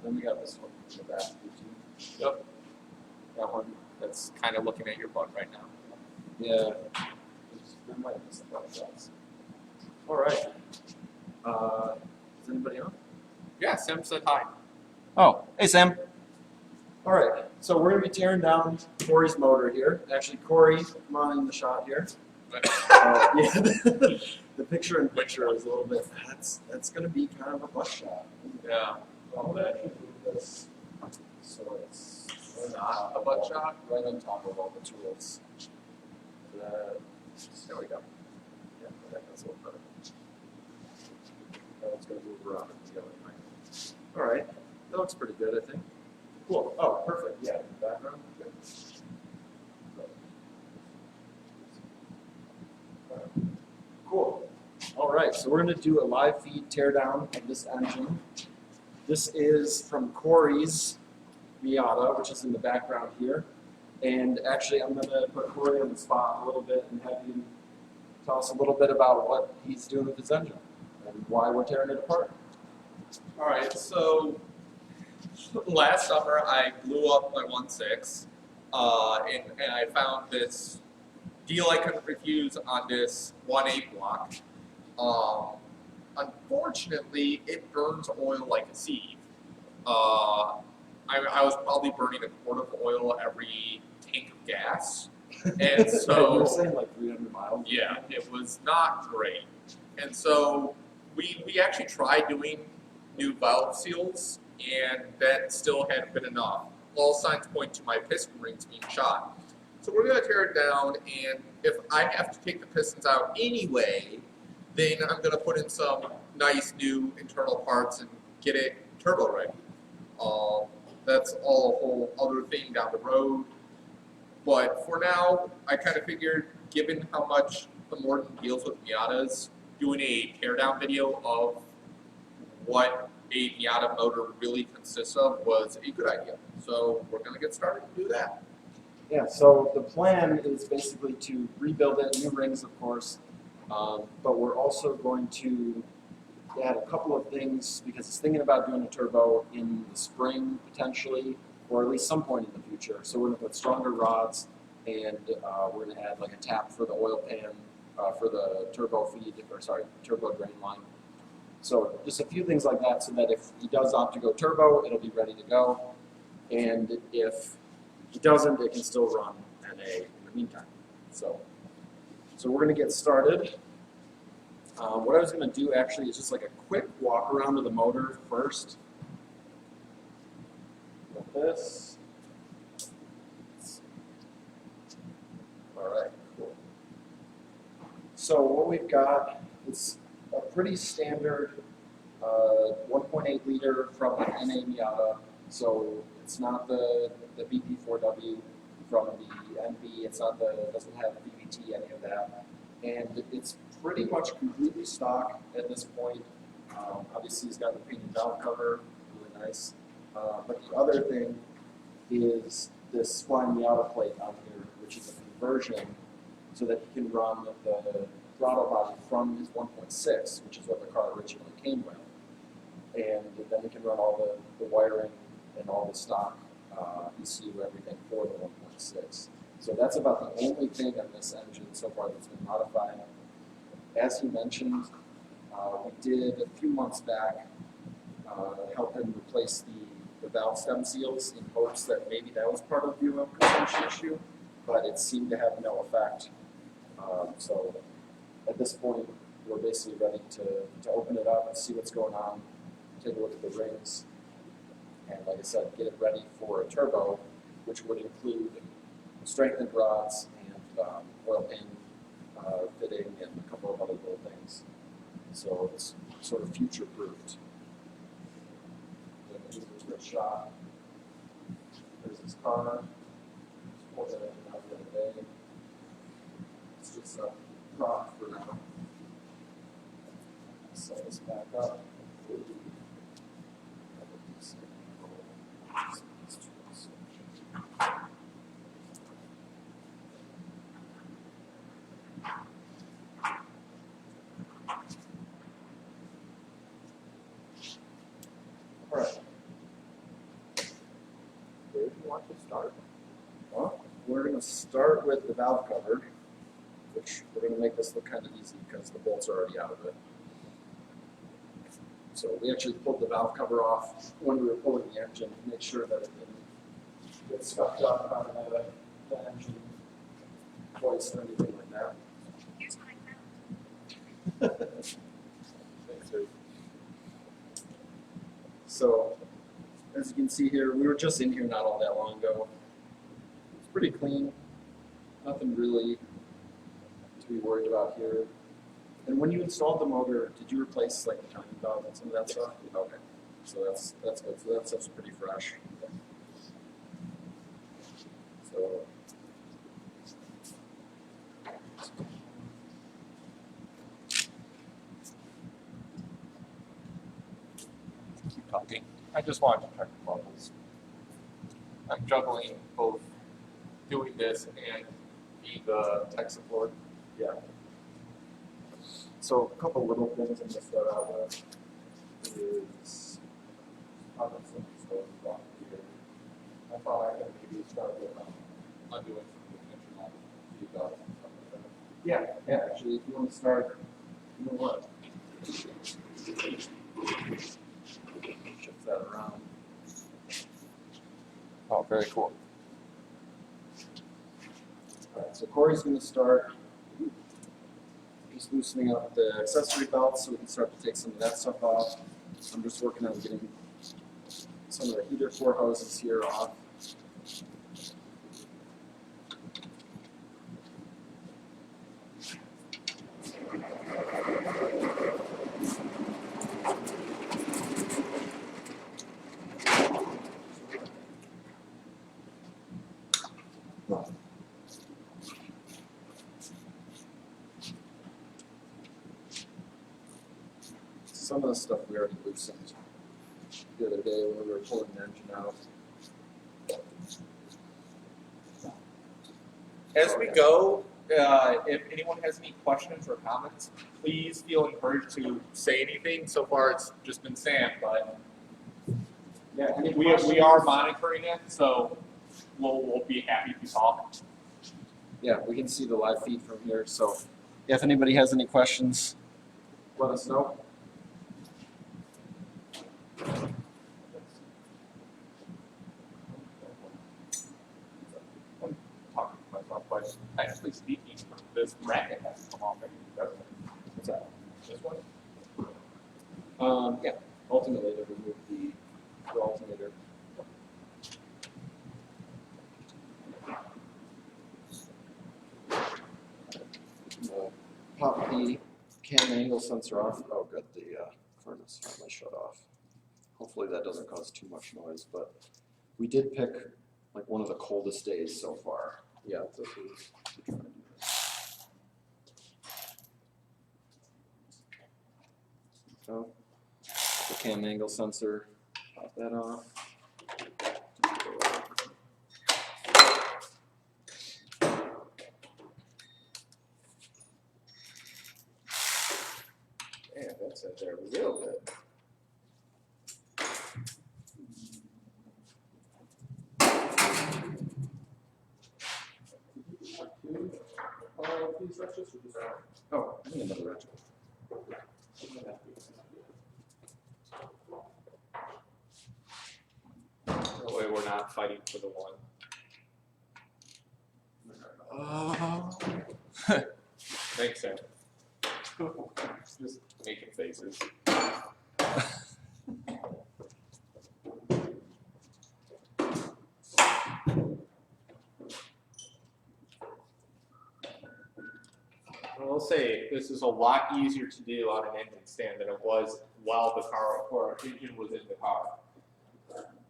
Then we got this one in the back. Yep. That one that's kind of looking at your butt right now. Yeah. There might be some butt shots. All right. Is anybody on? Yeah, Sam said hi. Oh, hey Sam. All right, so we're gonna be tearing down Cory's motor here. Actually, Cory, come on in the shot here. Yeah, the picture-in-picture is a little bit. That's gonna be kind of a butt shot. Yeah. I'll actually move this so it's Not a butt shot. right on top of all the tools. There we go. Yeah, that's a little better. That one's gonna move around the other way. All right, that looks pretty good, I think. Cool. Oh, perfect. Yeah, in the background. Good. Cool. All right, so we're going to do a live feed teardown of this engine. This is from Cory's Miata, which is in the background here. And actually, I'm going to put Cory on the spot a little bit and have you tell us a little bit about what he's doing with his engine and why we're tearing it apart. All right, so last summer I blew up my 1.6 and I found this deal I couldn't refuse on this 1.8 block. Unfortunately, it burns oil like a sieve. I was probably burning a quart of oil every tank of gas. And so you were saying like 300 miles? Yeah, it was not great. And so we actually tried doing new valve seals, and that still hadn't been enough. All signs point to my piston rings being shot. So we're going to tear it down, and if I have to take the pistons out anyway, then I'm going to put in some nice new internal parts and get it turbo ready. That's all a whole other thing down the road. But for now, I kind of figured, given how much the Morton deals with Miatas, doing a teardown video of what a Miata motor really consists of was a good idea. So we're going to get started and do that. Yeah, so the plan is basically to rebuild it, new rings of course, but we're also going to add a couple of things because it's thinking about doing a turbo in the spring potentially, or at least some point in the future. So we're going to put stronger rods, and we're going to add like a tap for the oil pan for the turbo feed, or sorry, turbo drain line. So just a few things like that so that if he does opt to go turbo, it'll be ready to go. And if he doesn't, it can still run NA in the meantime. So we're going to get started. What I was going to do actually is just like a quick walk around of the motor first. Like this. All right, cool. So what we've got is a pretty standard 1.8 liter from an NA Miata. So it's not the BP4W from the NB. It's not it doesn't have VVT, any of that. And it's pretty much completely stock at this point. Obviously, he's got the painted valve cover, really nice. But the other thing is this Flying Miata plate on here, which is a conversion so that he can run the throttle body from his 1.6, which is what the car originally came with. And then he can run all the wiring and all the stock ECU, everything for the 1.6. So that's about the only thing on this engine so far that's been modified. As he mentioned, we did a few months back help him replace the valve stem seals in hopes that maybe that was part of the oil consumption issue, but it seemed to have no effect. So at this point, we're basically ready to open it up and see what's going on, take a look at the rings, and like I said, get it ready for a turbo, which would include strengthened rods and oil pan fitting and a couple of other little things. So it's sort of future-proofed. Here's the shot. There's his car. Just pulled that engine out the other day. It's just a prop for now. Set this back up. Alright, want to start? Well, we're going to start with the valve cover, which we're going to make this look kind of easy because the bolts are already out of it. So we actually pulled the valve cover off when we were pulling the engine to make sure that it didn't get scuffed up on the engine voice or anything like that. Here's what I found. Thanks, sir. So, as you can see here, we were just in here not all that long ago. It's pretty clean. Nothing really to be worried about here. And when you installed the motor, did you replace like the timing belt and some of that stuff? Okay. So that's good. So that stuff's pretty fresh. So Keep talking. I just wanted to check the bubbles. I'm juggling both doing this and being the tech support. yeah. So a couple little things I'm gonna start out with is obviously so block here. I thought I could maybe start with Undoing some intentional feedback and stuff like that. yeah, actually if you want to start, you know what? Shift that around. Oh, very cool. Alright, so Cory's gonna start just loosening up the accessory belts so we can start to take some of that stuff off. I'm just working on getting some of the heater core hoses here off. Some of the stuff we already loosened the other day when we were pulling the engine out. As we go, if anyone has any questions or comments, please feel encouraged to say anything. So far, it's just been Sam, but Yeah, any we questions? are monitoring it, so we'll be happy to talk. Yeah, we can see the live feed from here. So if anybody has any questions, let us know. I'm talking to myself, but actually speaking, this bracket has to come off. What's that? This one? Yeah, ultimately to remove the alternator. Pop the cam angle sensor off. Oh, good, the furnace finally shut off. Hopefully that doesn't cause too much noise, but we did pick like one of the coldest days so far. Yeah, this is to try and do this. So, the cam angle sensor, pop that off. Man, that's in there real good. Oh, I need another wrench. That way we're not fighting for the one. Thanks, Sam. Just making faces. I'll say this is a lot easier to do on an engine stand than it was while the car or engine was in the car.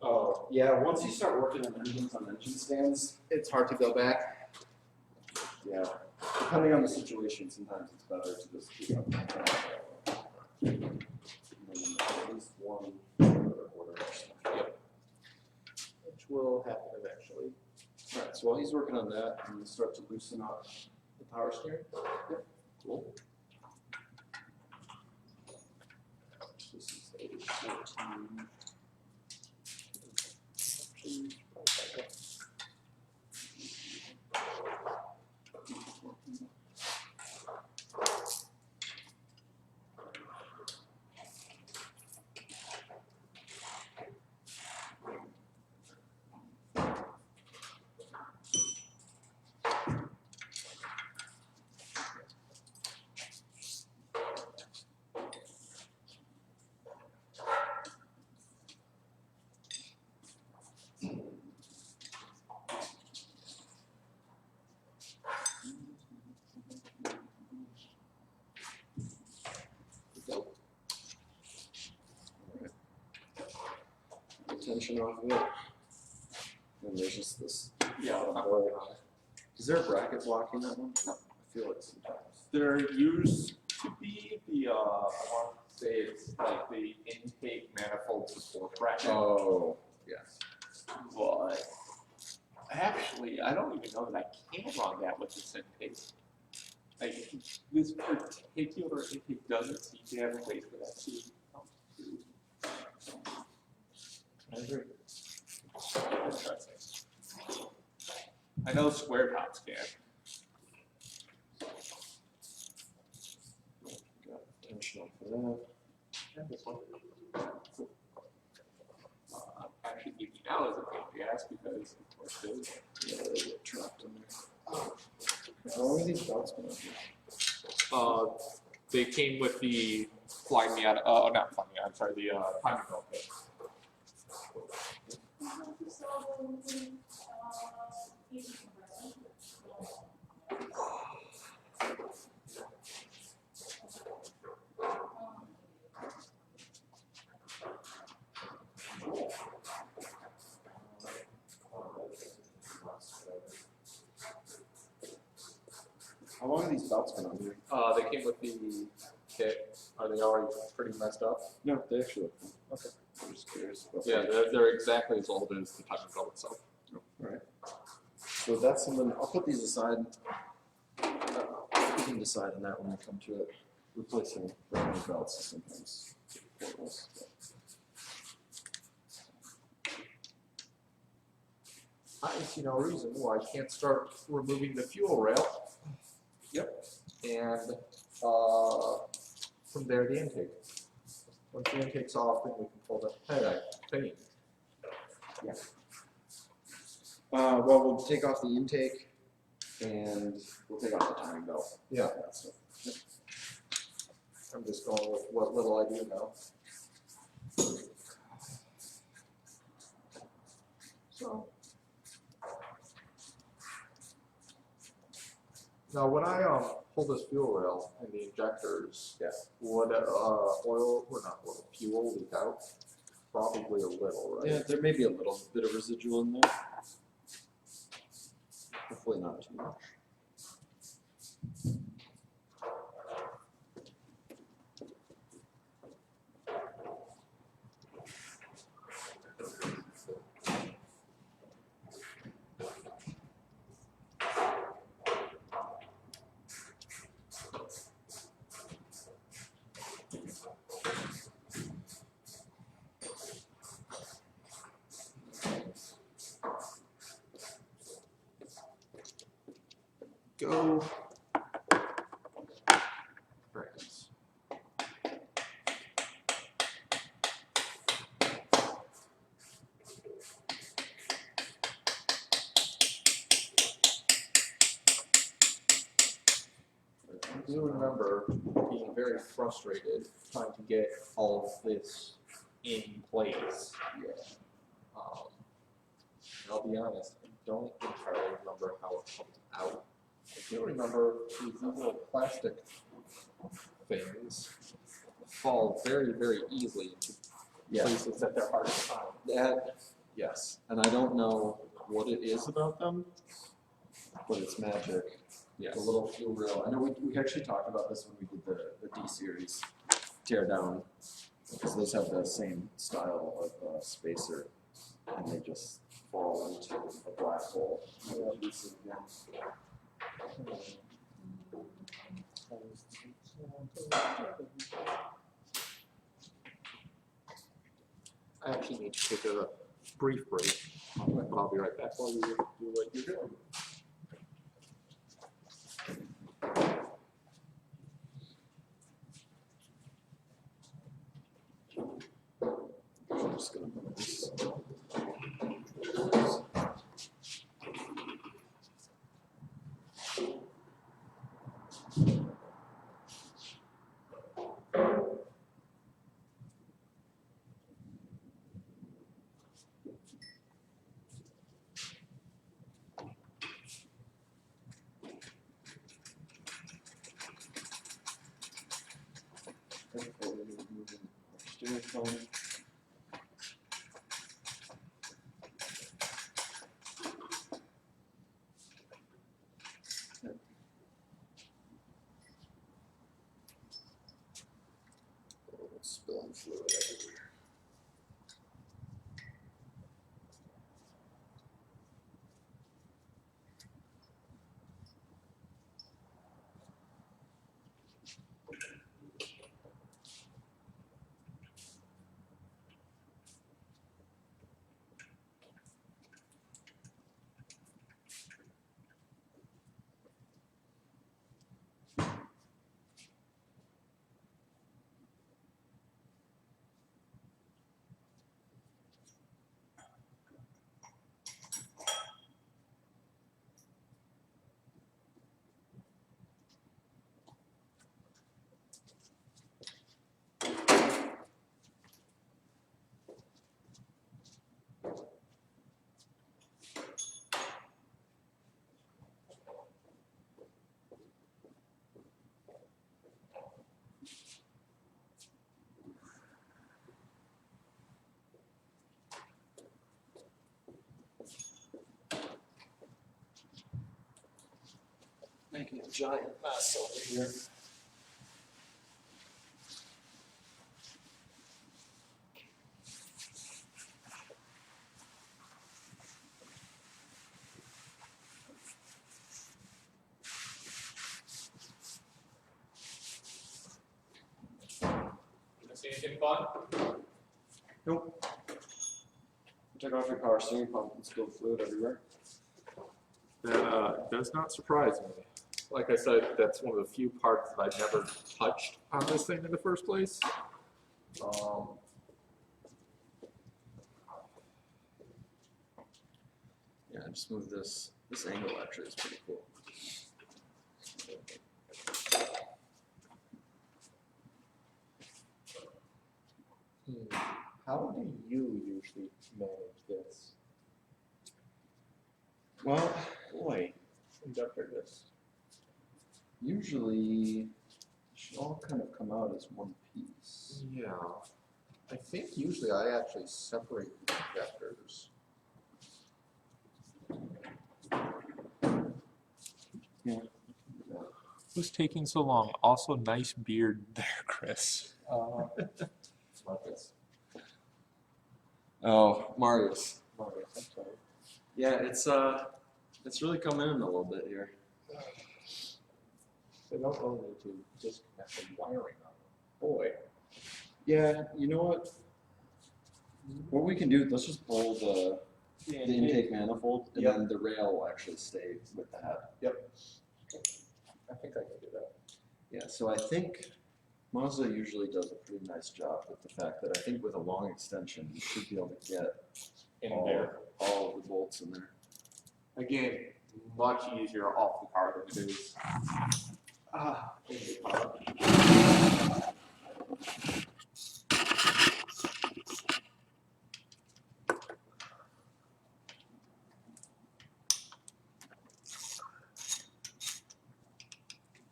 Oh, yeah, once you start working on engines on engine stands, It's hard to go back. yeah, depending on the situation, sometimes it's better to just keep up. And then at least one order of stuff. Yep. Which will happen eventually. Alright, so while he's working on that, I'm gonna start to loosen up the power steering. Yep, cool. This is a 14. tension off of it. And there's just this. Yeah. Is there a bracket blocking that one? No. I feel like sometimes. There used to be the, I want to say it's like the intake manifold support bracket. Oh, yes. But actually, I don't even know that I can run that with this intake. Like, this particular intake doesn't seem to have a way for that to come through. I agree. Interesting. I know square tops can. Got tension off of that. Yeah, this one. Actually, even now is a pain in the ass because, of course, those Yeah, they get trapped in there. How long are these belts going to be? They came with the Fly Miata, not Fly Miata, I'm sorry, the timing belt kit. How long are these belts going to be? They came with the kit. Are they already pretty messed up? No, they actually look cool. Okay. I'm just curious. About Yeah, they're exactly as old as the timing belt itself. Alright. So that's something, I'll put these aside. We can decide on that when we come to it. Replacing brand new belts is sometimes pointless. I see no reason why I can't start removing the fuel rail. Yep. And from there, the intake. Once the intake's off, then we can pull the head thingy. Well, we'll take off the intake and we'll take off the timing belt. Yeah. That stuff. Yep. I'm just going with what little I do know. So. Now, when I pull this fuel rail and the injectors, Yeah. would oil, or not oil, fuel leak out? Probably a little, right? Yeah, there may be a little bit of residual in there. Hopefully not too much. Go. Brackets. I do remember being very frustrated trying to get all of this in place. Yeah. I'll be honest, I don't entirely remember how it comes out. I do remember these little plastic things fall very, very easily into Yeah. places that they're hard to find. That, yes. And I don't know what it is about them, but it's magic. Yes. The little fuel rail. I know we actually talked about this when we did the D series teardown, because those have the same style of spacer, and they just fall into a black hole. I actually need to take a brief break, but I'll be right back while you do what you're doing. I'm just gonna move this. Moving steering column. some fluid everywhere. Making a giant mess over here. You see anything fun? Nope. Took off your power steering pump and spilled fluid everywhere. That does not surprise me. Like I said, that's one of the few parts that I've never touched on this thing in the first place. Yeah, I just moved this. This angle actually is pretty cool. How do you usually manage this? Well, boy, Conductor this. usually it should all kind of come out as one piece. Yeah. I think usually I actually separate the injectors. Yeah. Who's taking so long? Also, nice beard there, Chris. Marcus. Oh, Marius. Marius, I'm sorry. Yeah, it's really coming in a little bit here. They don't really need to disconnect the wiring on them. Boy. Yeah, you know what? What we can do, let's just pull the intake manifold, and Yep. then the rail will actually stay with that. Yep. I think I can do that. Yeah, so I think Mazda usually does a pretty nice job with the fact that I think with a long extension, you should be able to get In all, there. all of the bolts in there. Again, much easier off the car than it is in the car.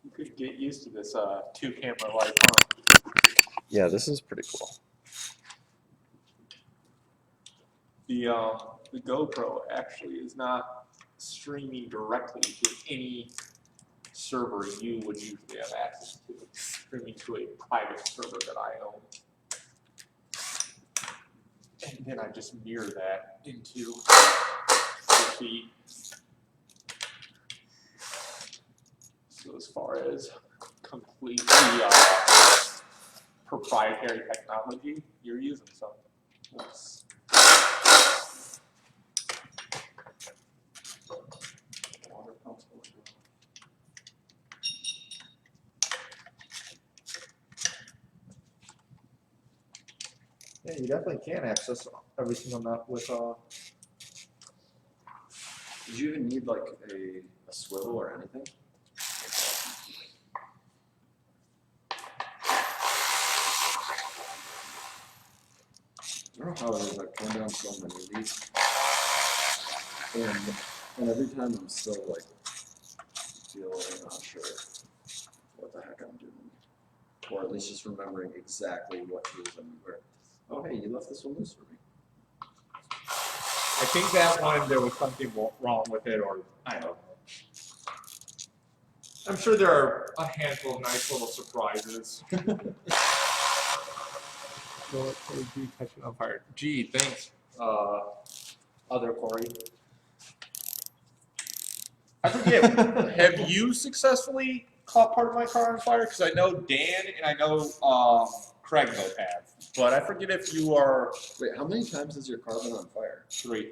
You could get used to this 2-camera light, huh? Yeah, this is pretty cool. The GoPro actually is not streaming directly to any server you would usually have access to. It's streaming to a private server that I own. And then I just mirror that into the feed. So as far as completely proprietary technology, you're using some. Oops. Water pumps going on. Yeah, you definitely can access everything on that with Did you even need like a swivel or anything? I don't know how I've like gone down so many of these. And every time I'm still like feeling not sure what the heck I'm doing. Or at least just remembering exactly what to use and where. Oh hey, you left this one loose for me. I think that one, there was something wrong with it, or I don't know. I'm sure there are a handful of nice little surprises. Catching on fire. Gee, thanks, other Cory. I forget. Have you successfully caught part of my car on fire? Because I know Dan and I know Craig both have. But I forget if you are Wait, how many times has your car been on fire? 3.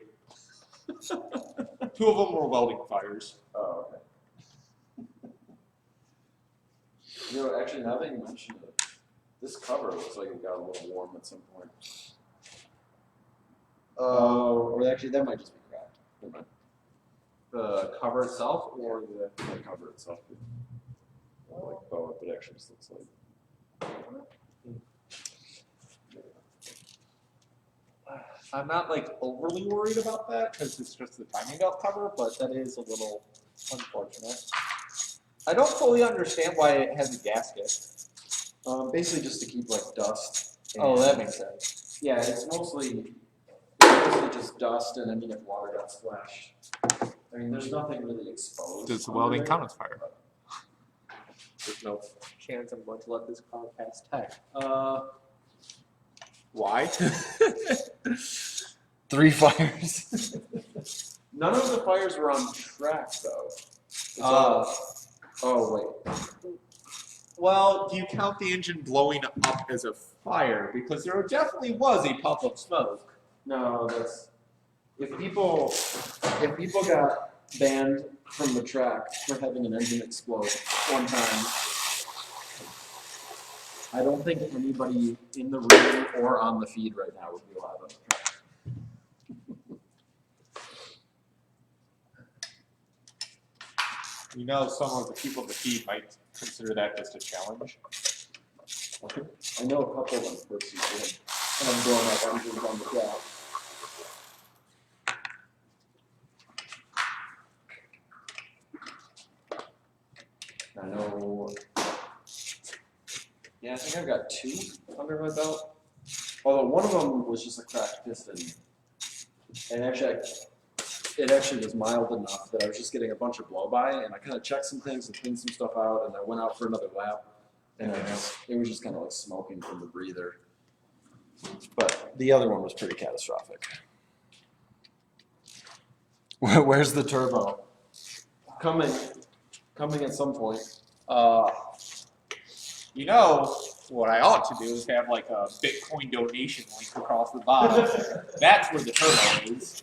2 of them were welding fires. Oh, okay. You know, actually, now that you mention it, this cover looks like it got a little warm at some point. Or actually, that might just be cracked. Never mind. The cover itself or The cover itself. Like, oh, it actually just looks like. I'm not like overly worried about that because it's just the timing belt cover, but that is a little unfortunate. I don't fully understand why it has a gasket. Basically, just to keep like dust. Oh, that makes sense. Yeah, it's mostly just dust, and I mean, if water got splashed, I mean, there's nothing really exposed. Does the under welding there. count as fire? There's no chance I'm going to let this car pass tech. Why? 3 fires. None of the fires were on track, though. It's all- oh, wait. Well, do you count the engine blowing up as a fire? Because there definitely was a puff of smoke. No, that's if people got banned from the track for having an engine explode one time, I don't think anybody in the room or on the feed right now would be allowed on the track. You know, some of the people in the feed might consider that just a challenge. I know a couple of them personally, and I'm blowing up engines on the track. I know. Yeah, I think I've got 2 under my belt. Although one of them was just a cracked piston, and actually, it actually was mild enough that I was just getting a bunch of blow by, and I kind of checked some things and cleaned some stuff out, and I went out for another lap, and it was just kind of like smoking from the breather. But the other one was pretty catastrophic. Where's the turbo? Coming at some point. You know, what I ought to do is have like a Bitcoin donation link across the bottom. That's where the turbo is.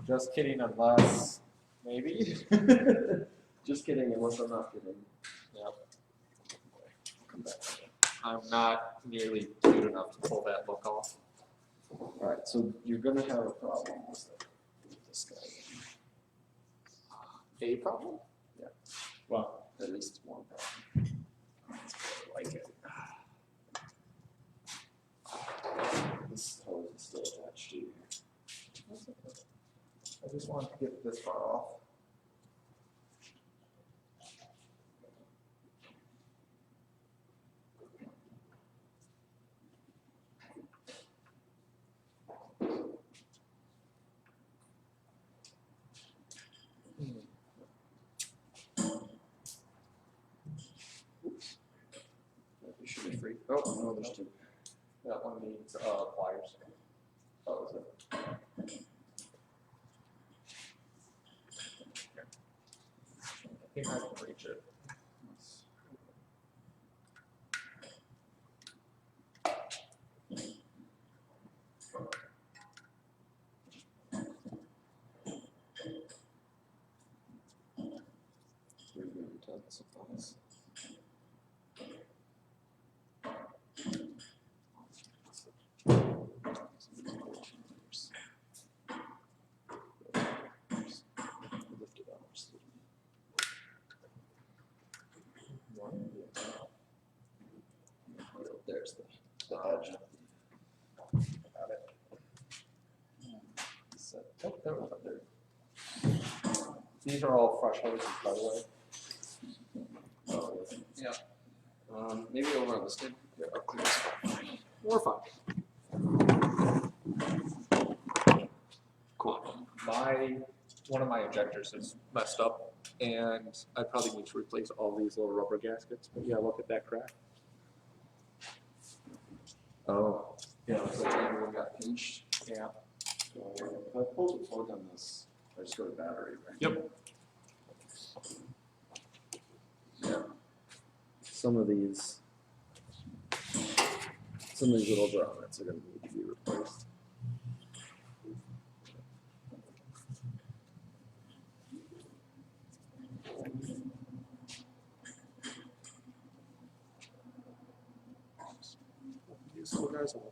Just kidding, unless maybe. Just kidding, unless I'm not kidding. Yep. Come back. I'm not nearly cute enough to pull that look off. Alright, so you're gonna have a problem with this guy. A problem? Yeah. Well, At least one problem. I like it. This hose is still attached to you. I just wanted to get this far off. You should be free. Oh, no, there's 2. That one needs pliers. Oh, is it? I think I can reach it. There's the edge. Got it. Oh, that was up there. These are all fresh hoses, by the way. Oh, Yeah. maybe over on this thing. Yeah, up close. We're fine. Cool. One of my injectors is messed up. And I probably need to replace all these little rubber gaskets. But yeah, look at that crack. Oh. Yeah, looks like everyone got pinched. Yeah. So if I pull the plug on this, I just go to battery, right? Yep. Yeah. Some of these little grommets are gonna need to be replaced. These little guys will.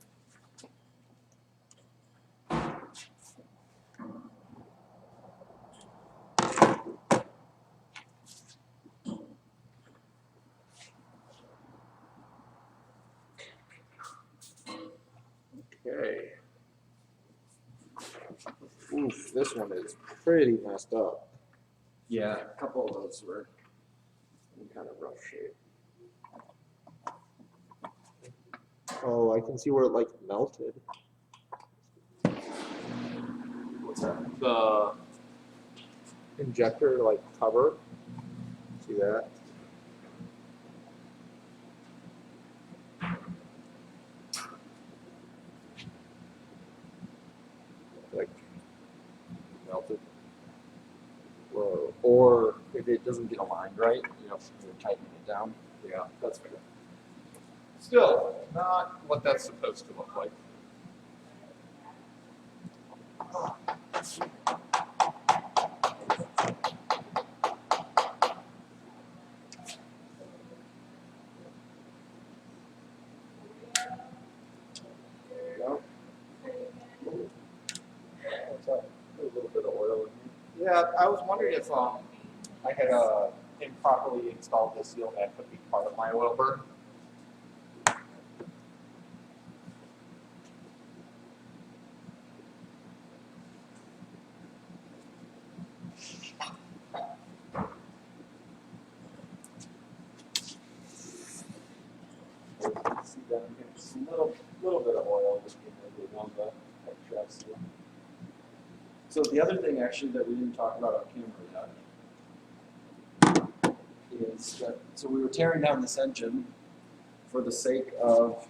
Okay. Oof, this one is pretty messed up. Yeah, a couple of those were in kind of rough shape. Oh, I can see where it like melted. What's that? The injector like cover. See that? Like melted. Whoa. Or if it doesn't get aligned right, you're tightening it down. Yeah, that's fair. Still, not what that's supposed to look like. There you go. What's that? A little bit of oil in here. Yeah, I was wondering if I had improperly installed this seal. That could be part of my oil burn. See that? I'm getting just a little bit of oil just on the extra seal. So the other thing actually that we didn't talk about on camera yet is that, so we were tearing down this engine for the sake of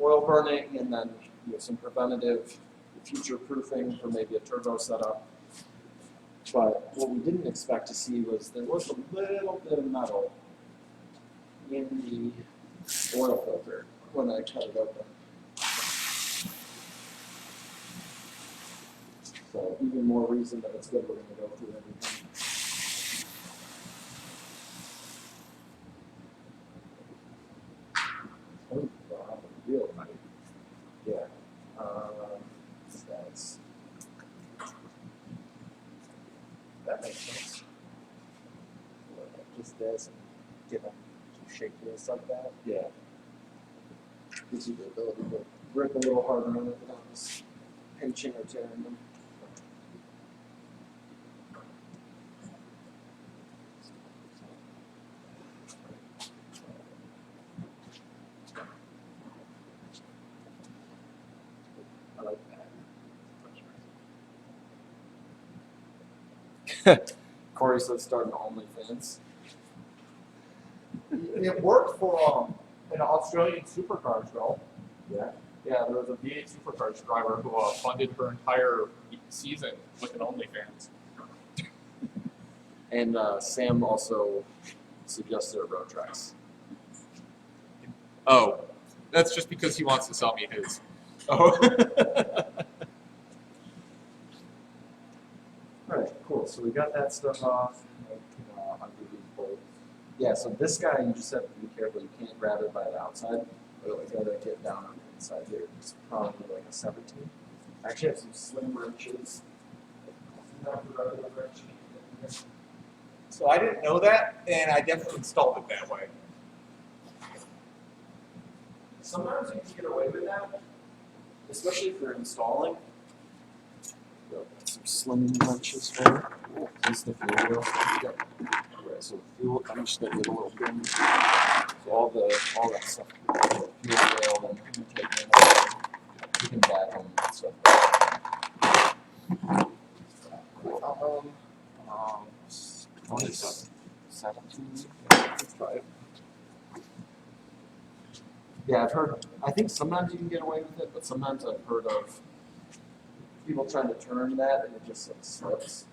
oil burning and then some preventative future proofing for maybe a turbo setup. But what we didn't expect to see was there was a little bit of metal in the oil filter when I cut it open. So even more reason that it's good we're going to go through everything. Oh, wow, real tight. Yeah. That's, that makes sense. Just this and give them shakiness like that. Yeah. Gives you the ability to grip a little harder on it without just pinching or tearing them. I like that. Cory said starting OnlyFans. It worked for an Australian supercars girl. Yeah. Yeah, there was a V8 supercars driver who funded her entire season with an OnlyFans. And Sam also suggested a road tracks. Oh, that's just because he wants to sell me his. Oh. Alright, cool. So we got that stuff off. Undo these bolts. Yeah, so this guy, you just have to be careful. You can't grab it by the outside. You gotta get down on the inside here. It's probably like a 17. I actually have some slim wrenches. Not the regular wrench. So I didn't know that, and I definitely installed it that way. Sometimes you can get away with that, especially if you're installing. Some slim wrenches for you. Is the fuel wheel? Yep. Alright, so fuel, I'm just gonna get a little bit. So all that stuff, the fuel rail, and you can take them, you can back them and stuff. What is that? 17? Yeah, I've heard, I think sometimes you can get away with it, but sometimes I've heard of people trying to turn that and it just like slips.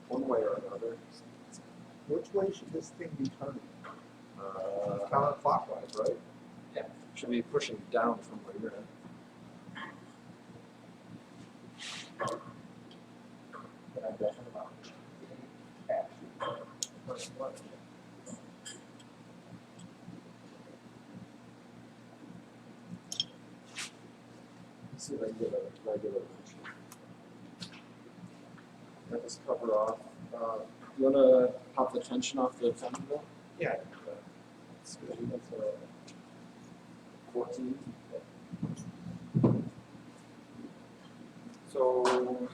One way or another. Which way should this thing be turning? Counterclockwise, right? Yeah, should be pushing down from where you're at. But I'm definitely not. Let's see if I can get a regular windshield. Let this cover off. You want to pop the tension off the fender belt? Yeah. That's good. That's 14. So,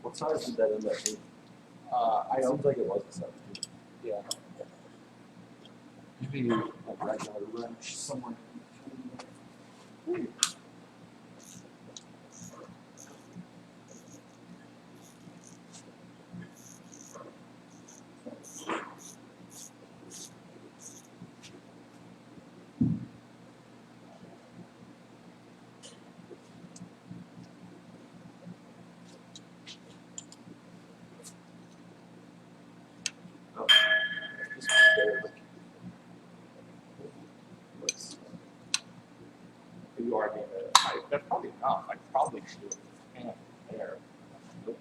what size did that end up being? I don't. Seems like it was a 17. Yeah. Maybe a regular wrench somewhere. Oh, this one's gold. Looks- You are being that's probably enough. I probably should have there. Nope.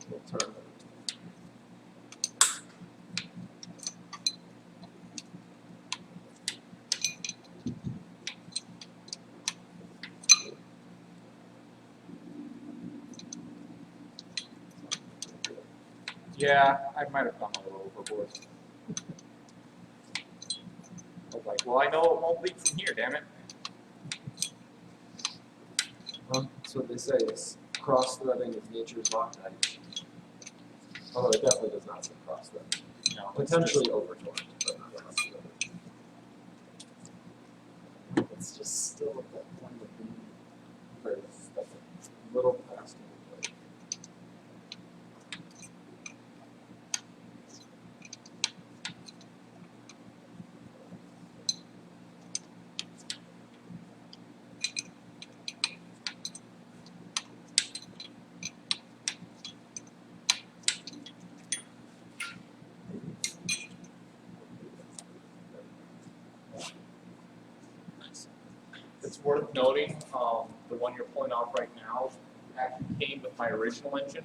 We'll turn it. Yeah, I might have gone a little overboard. I was like, well, I know it won't leak from here, damn it. That's what they say is cross-threading is nature's Loctite. Although it definitely does not say cross-threading. No, Potentially over-torqued, but not cross-threaded. It's just still at that point of being very, that's a little past it. It's worth noting, the one you're pulling off right now actually came with my original engine.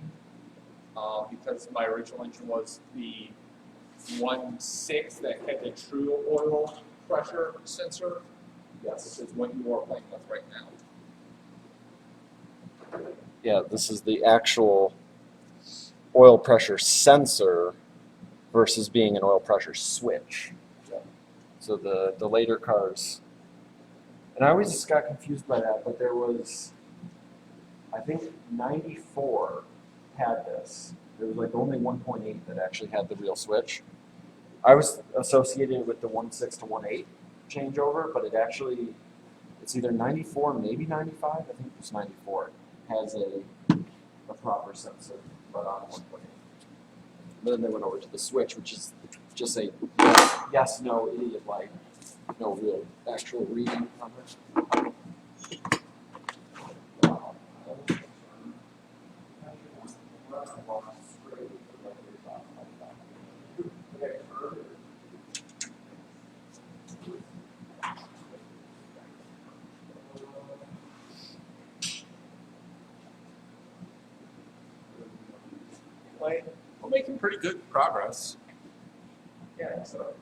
Because my original engine was the 1.6 that had the true oil pressure sensor. Yes, this is what you are playing with right now. Yeah, this is the actual oil pressure sensor versus being an oil pressure switch. So the later cars, and I always just got confused by that, but there was, I think 94 had this. There was like only 1.8 that actually had the real switch. I was associated with the 1.6 to 1.8 changeover, but it actually, it's either 94, maybe 95, I think it's 94, has a proper sensor, but on 1.8. Then they went over to the switch, which is just a yes, no, idiot like, no real actual reading on it. We're making pretty good progress. Yeah, so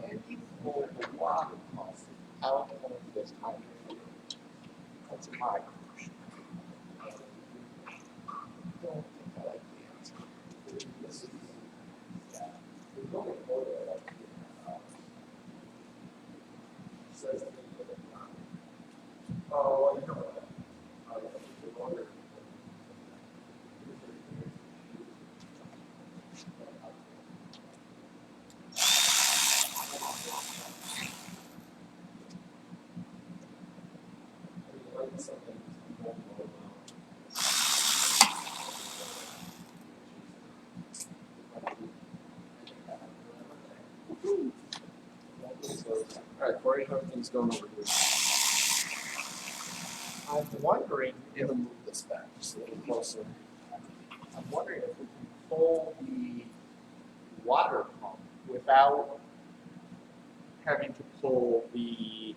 And you pull the water pump out of this hydrant. That's my question. Don't think I like the answer. This is, yeah. There's no way to go there, like, says that it's not. Oh, well, you know what? The water. All right, Cory, how are things going over here? I'm wondering I'm if gonna move this back just a little closer. I'm wondering if we can pull the water pump without having to pull the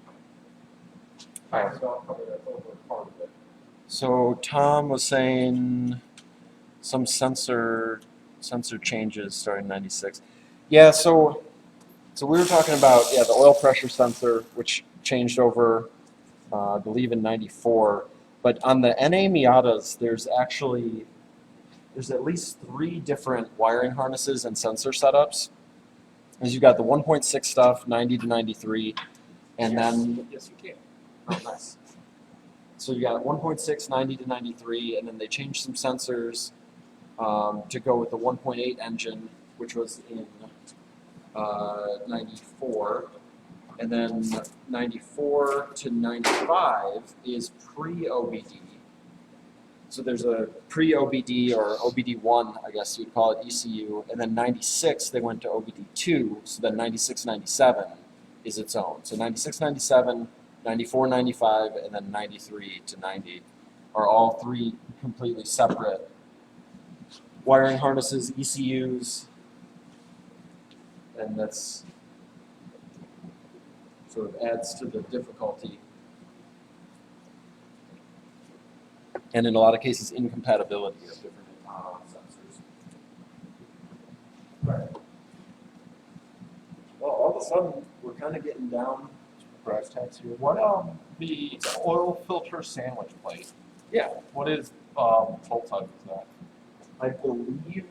hydraulic cover that's over part of it. So Tom was saying some sensor changes starting in '96. Yeah, so we were talking about the oil pressure sensor, which changed over, I believe in '94. But on the NA Miatas, there's at least 3 different wiring harnesses and sensor setups. As you got the 1.6 stuff, 90 to 93, and then Yes, you can. oh, nice. So you got 1.6, 90 to 93, and then they changed some sensors to go with the 1.8 engine, which was in 94. And then 94 to 95 is pre-OBD. So there's a pre-OBD or OBD1, I guess you'd call it, ECU. And then 96, they went to OBD2. So then 96, 97 is its own. So 96, 97, 94, 95, and then 93 to 90 are all 3 completely separate wiring harnesses, ECUs, and that's sort of adds to the difficulty. And in a lot of cases, incompatibility of different sensors. Right. Well, all of a sudden, we're kind of getting down brass tacks here. What the oil filter sandwich plate? Yeah, What is bolt type is that? I believe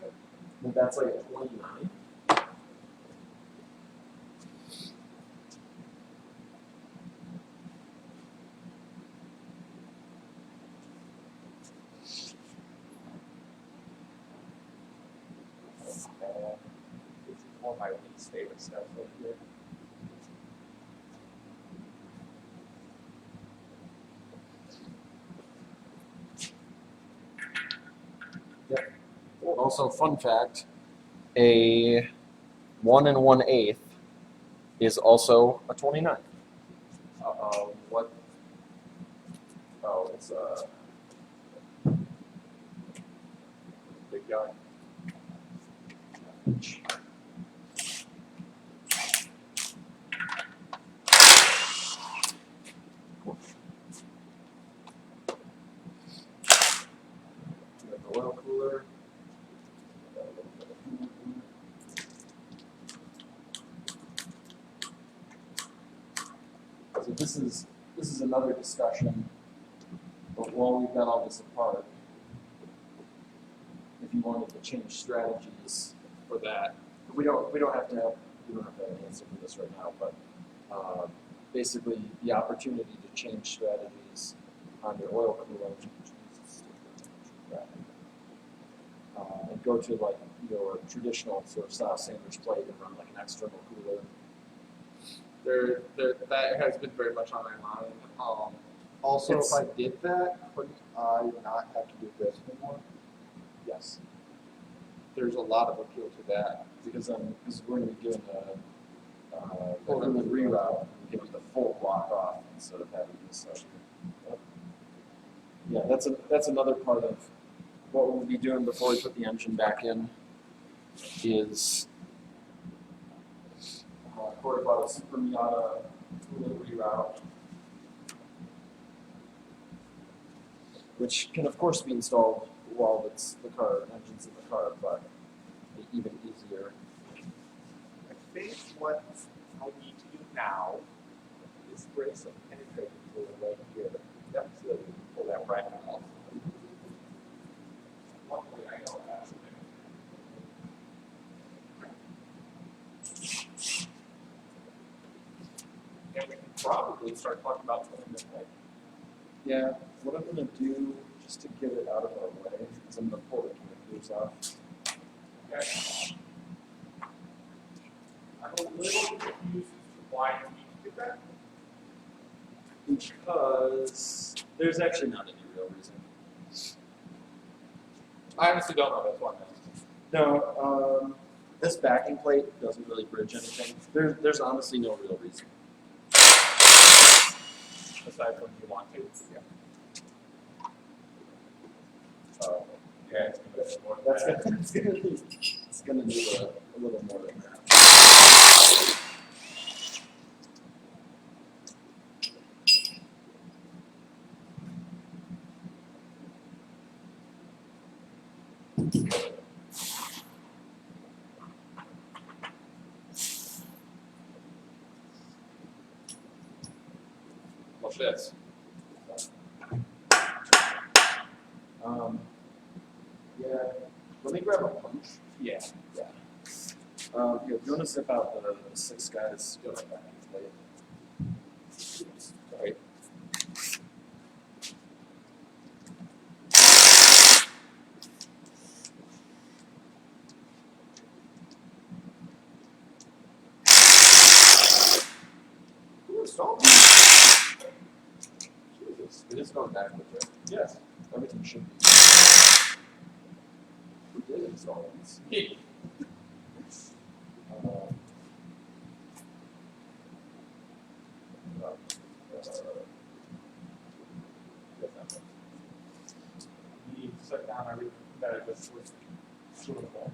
that that's like a 29. This is one of my least favorite stuff right here. Also, fun fact, a 1 1/8 is also a 29. What? Oh, it's big guy. We have the oil cooler. So this is another discussion. But while we've got all this apart, if you wanted to change strategies for that, we don't have to have an answer for this right now. But basically, the opportunity to change strategies on your oil cooler. And go to like your traditional sort of style sandwich plate and run like an external cooler. That has been very much on my mind. Also, It's- if I did that, couldn't I not have to do this anymore? Yes. There's a lot of appeal to that because we're going to be doing a reroute, give it the full block off instead of having this. Yeah, that's another part of what we'll be doing before we put the engine back in is Cory bought a Super Miata delivery route, which can of course be installed while it's the engine's in the car, but even easier. I think what I need to do now is spray some penetrating fluid right here. Yep, so that we can pull that bracket off. Luckily, I know that. And we can probably start talking about pulling this way. Yeah, what I'm gonna do, just to get it out of our way, is I'm gonna pull the connectors off. Okay. I'm a little confused as to why you need to do that. Because there's actually not any real reason. I honestly don't know, that's why I'm asking. No, this backing plate doesn't really bridge anything. There's honestly no real reason. Aside from you want to. Yeah. Yeah, it's gonna be more than That's that. it's gonna need a little more than that. Watch this. Yeah, let me grab a punch. Yeah. Yeah. Here, if you want to zip out the 6 guys, go right back and play. Sorry. Ooh, stop. Jesus, it is going backwards, right? Yes. Everything should be. Who did install these? Um, You set down everything that it was suitable.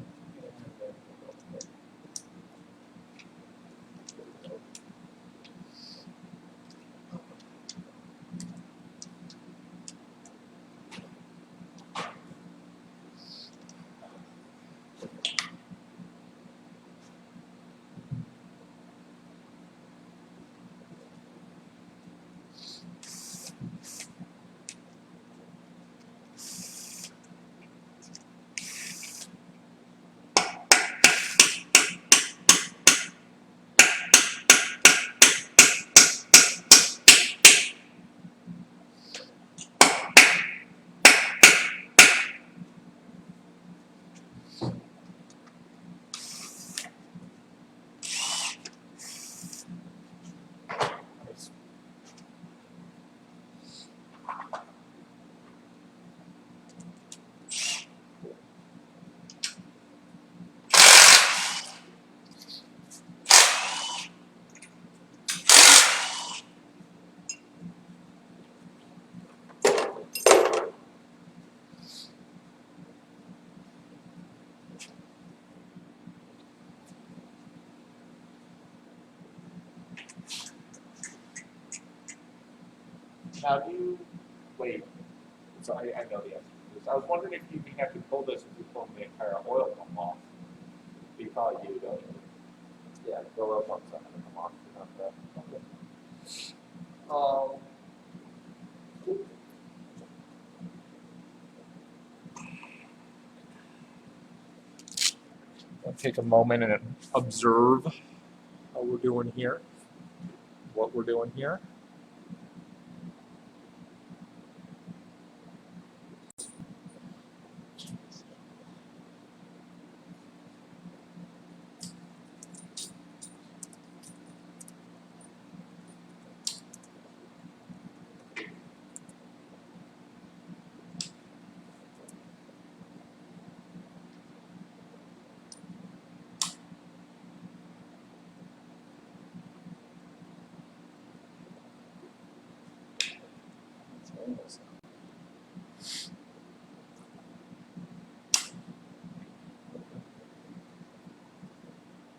Nice. Now do you, wait, so I know the answer to this. I was wondering if you have to pull this to pull the entire oil pump off. You probably do, don't you? yeah, the oil pump's not gonna come off. Not that. Um, I'll take a moment and observe how we're doing here, what we're doing here. It's almost.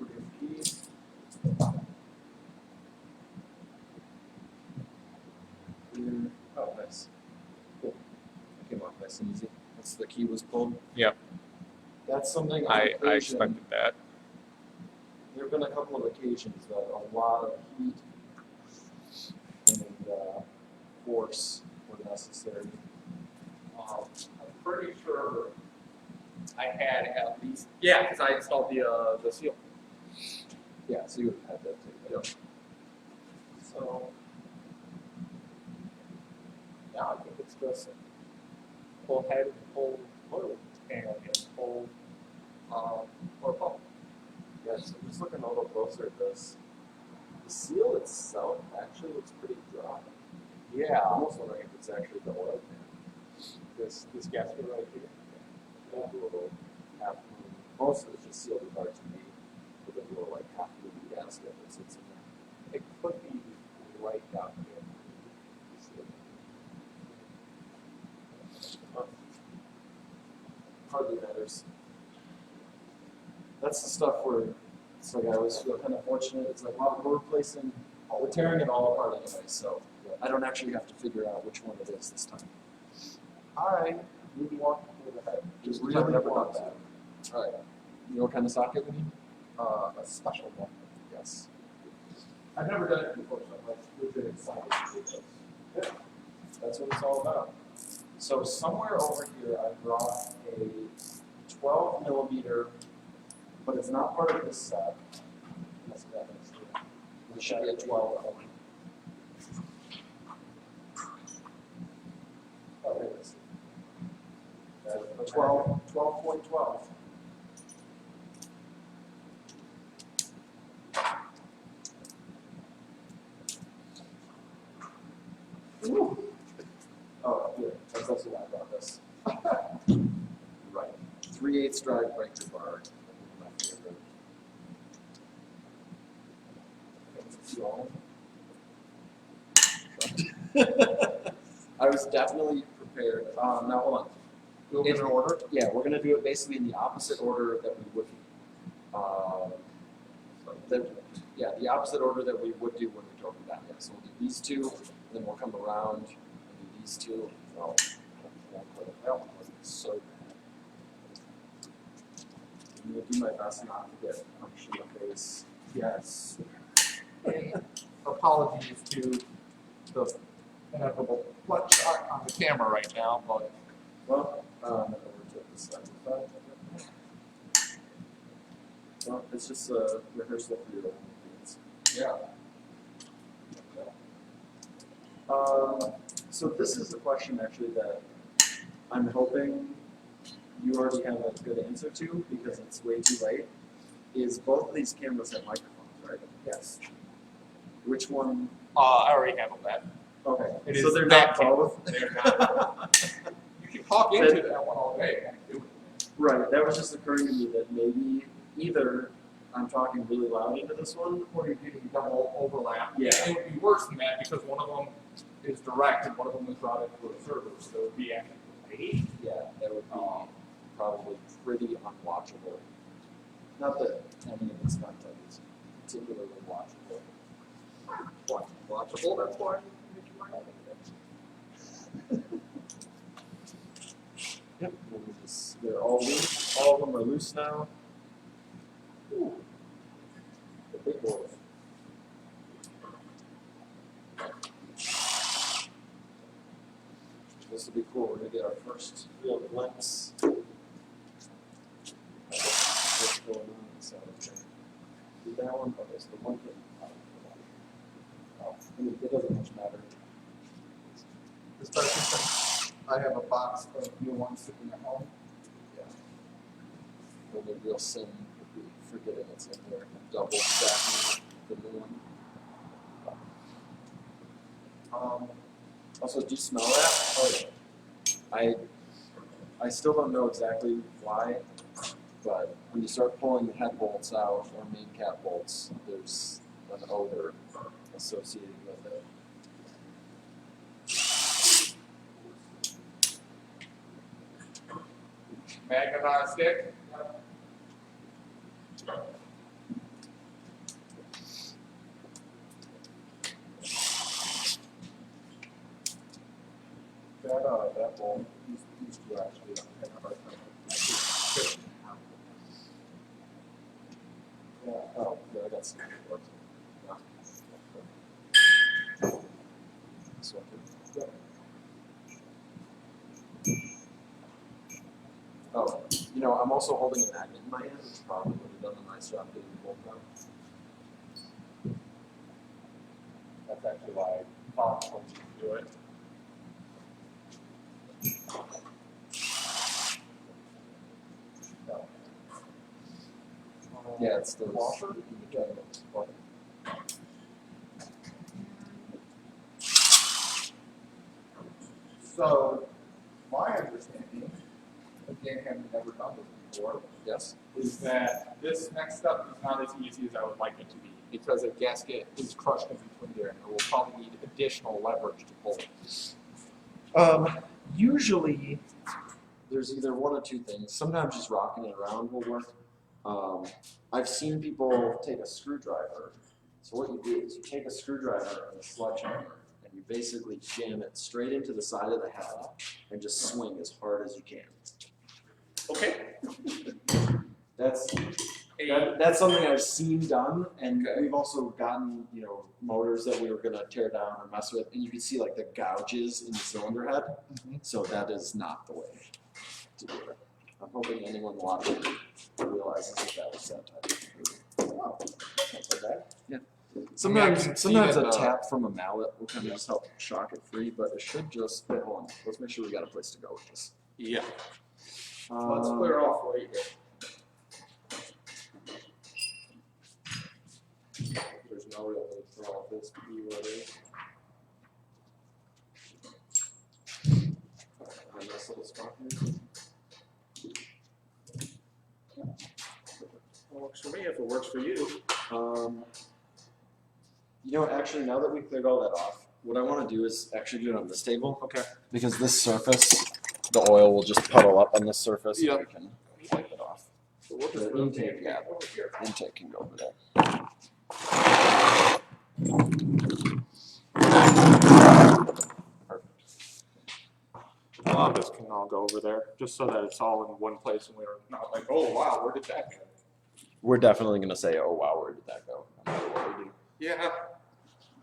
We're gonna pee. nice and easy. Once the key was pulled. Yep. That's something on I occasion. expected that. There have been a couple of occasions that a lot of heat and force were necessary. I'm pretty sure I had at least, yeah, because I installed the seal. Yeah, so you would have had that too. Yep. So, yeah, I think it's just pull head, pull motor, and pull or pump. Yeah, so just looking a little closer at this, the seal itself actually looks pretty dry. Yeah. I'm almost wondering if it's actually the oil pan. This gasket right here. Maybe a little half moon. Most of it's just sealed with RTD with a little like half moon gasket that sits in there. It could be right down here. Hardly matters. That's the stuff where it's like I always feel kind of fortunate. It's like, well, we're tearing it all apart anyway, so I don't actually have to figure out which one it is this time. I really want to pull the head. Just I've really never want done to. that. All right. You know what kind of socket we need? A special one. Yes. I've never done it before, so I'm like really excited to do this. Yeah. That's what it's all about. So somewhere over here, I brought a 12 millimeter, but it's not part of this set. That's what that next to it. It should be a 12 only. Oh, here it is. 12.12. Ooh. Oh, yeah, that's also why I brought this. Right. 3/8 drive breaker bar. My favorite. I was definitely prepared. Now hold on. Do them in order. Yeah, we're gonna do it basically in the opposite order that we would. The opposite order that we would do when we drove them down. Yeah, so we'll do these two, then we'll come around and do these two. Oh, that one was so bad. I'm gonna do my best not to get punched in the face. Yes. And apologies to the inevitable butt shot on the camera right now, but Well, over to this side. Well, it's just a rehearsal for your own things. yeah. So this is a question actually that I'm hoping you already have a good answer to because it's way too late. Is both of these cameras have microphones, right? Yes. Which one? I already handled that. Okay, It so is they're that not camera. both. They're not. You can talk into that one all day. and do it. Right, that was just occurring to me that maybe either I'm talking really loud into this one. Or you're getting double overlap. Yeah. It would be worse than that because one of them is direct and one of them is routed through a server, so it would be actually great. Yeah, that would be probably pretty unwatchable. Not that any of this content is particularly watchable. Watchable, that's why. Yep. They're all loose. All of them are loose now. Ooh. The big boys. This will be cool. We're gonna get our first real glimpse of what's going on inside of here. Did that one? Okay, so the one thing. Oh, I mean, it doesn't much matter. Especially since I have a box of new ones sitting at home. Yeah. The only real sin would be forgetting it's in there, double stacking the new one. Also, do you smell that? Oh, yeah. I still don't know exactly why, but when you start pulling the head bolts out or main cap bolts, there's an odor associated with it. Magnet on a stick. that will, these two actually have a hard time. Yeah, oh, yeah, I got some. So, oh, you know, I'm also holding a magnet in my hand, which probably would have done a nice job getting the bolt out. That's actually why Bob told you to do it. Yeah, it's the washer. So, my understanding, again, having never done this before, Yes. is that this next step is not as easy as I would like it to be, because a gasket is crushed in between there, and it will probably need additional leverage to pull it. Usually, there's either one or two things. Sometimes just rocking it around will work. I've seen people take a screwdriver. So what you do is you take a screwdriver and a sledgehammer, and you basically jam it straight into the side of the head and just swing as hard as you can. Okay. That's something I've seen done, and Okay. we've also gotten, you know, motors that we were gonna tear down or mess with, and you can see like the gouges in the cylinder head. So that is not the way to do it. I'm hoping anyone watching realizes that was that type of thing. Oh, that's not so bad. Sometimes, I can see sometimes that, a tap from a mallet will kind of just help shock it free, but it should just. Wait, hold on. Let's make sure we got a place to go with this. Yeah. Let's clear off right here. There's no real need for all this to be what it is. And this little spot here. Works for me if it works for you. You know, actually, now that we cleared all that off, what I want to do is actually do it on this table. Okay. Because this surface, the oil will just puddle up on this surface. Yep. And we can wipe it off. So we'll just The rotate intake, yeah. over here. Intake can go over there. A lot of this can all go over there, just so that it's all in one place and we're not like, oh wow, where did that go? We're definitely going to say, oh wow, where did that go? No matter what we do. Yeah.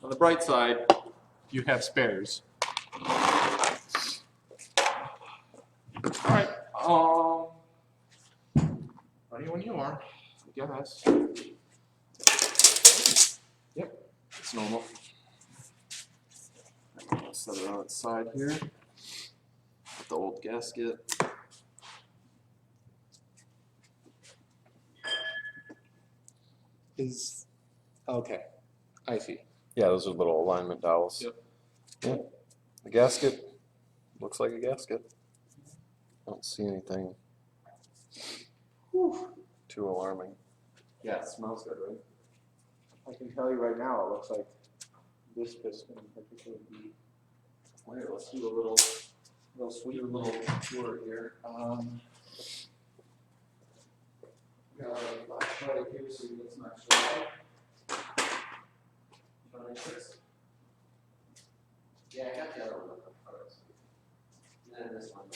On the bright side, you have spares. Alright, ready when you are, I guess. Yep, it's normal. Set it on its side here. With the old gasket. Okay, I see. Yeah, those are little alignment dowels. Yep. Yeah. The gasket looks like a gasket. I don't see anything too alarming. Yeah, it smells good, right? I can tell you right now, it looks like this piston in particular would be. Wait, let's do a little sweet little tour here. Got a flashlight here so you get some extra light. 26. Yeah, I got the other one. And then this one.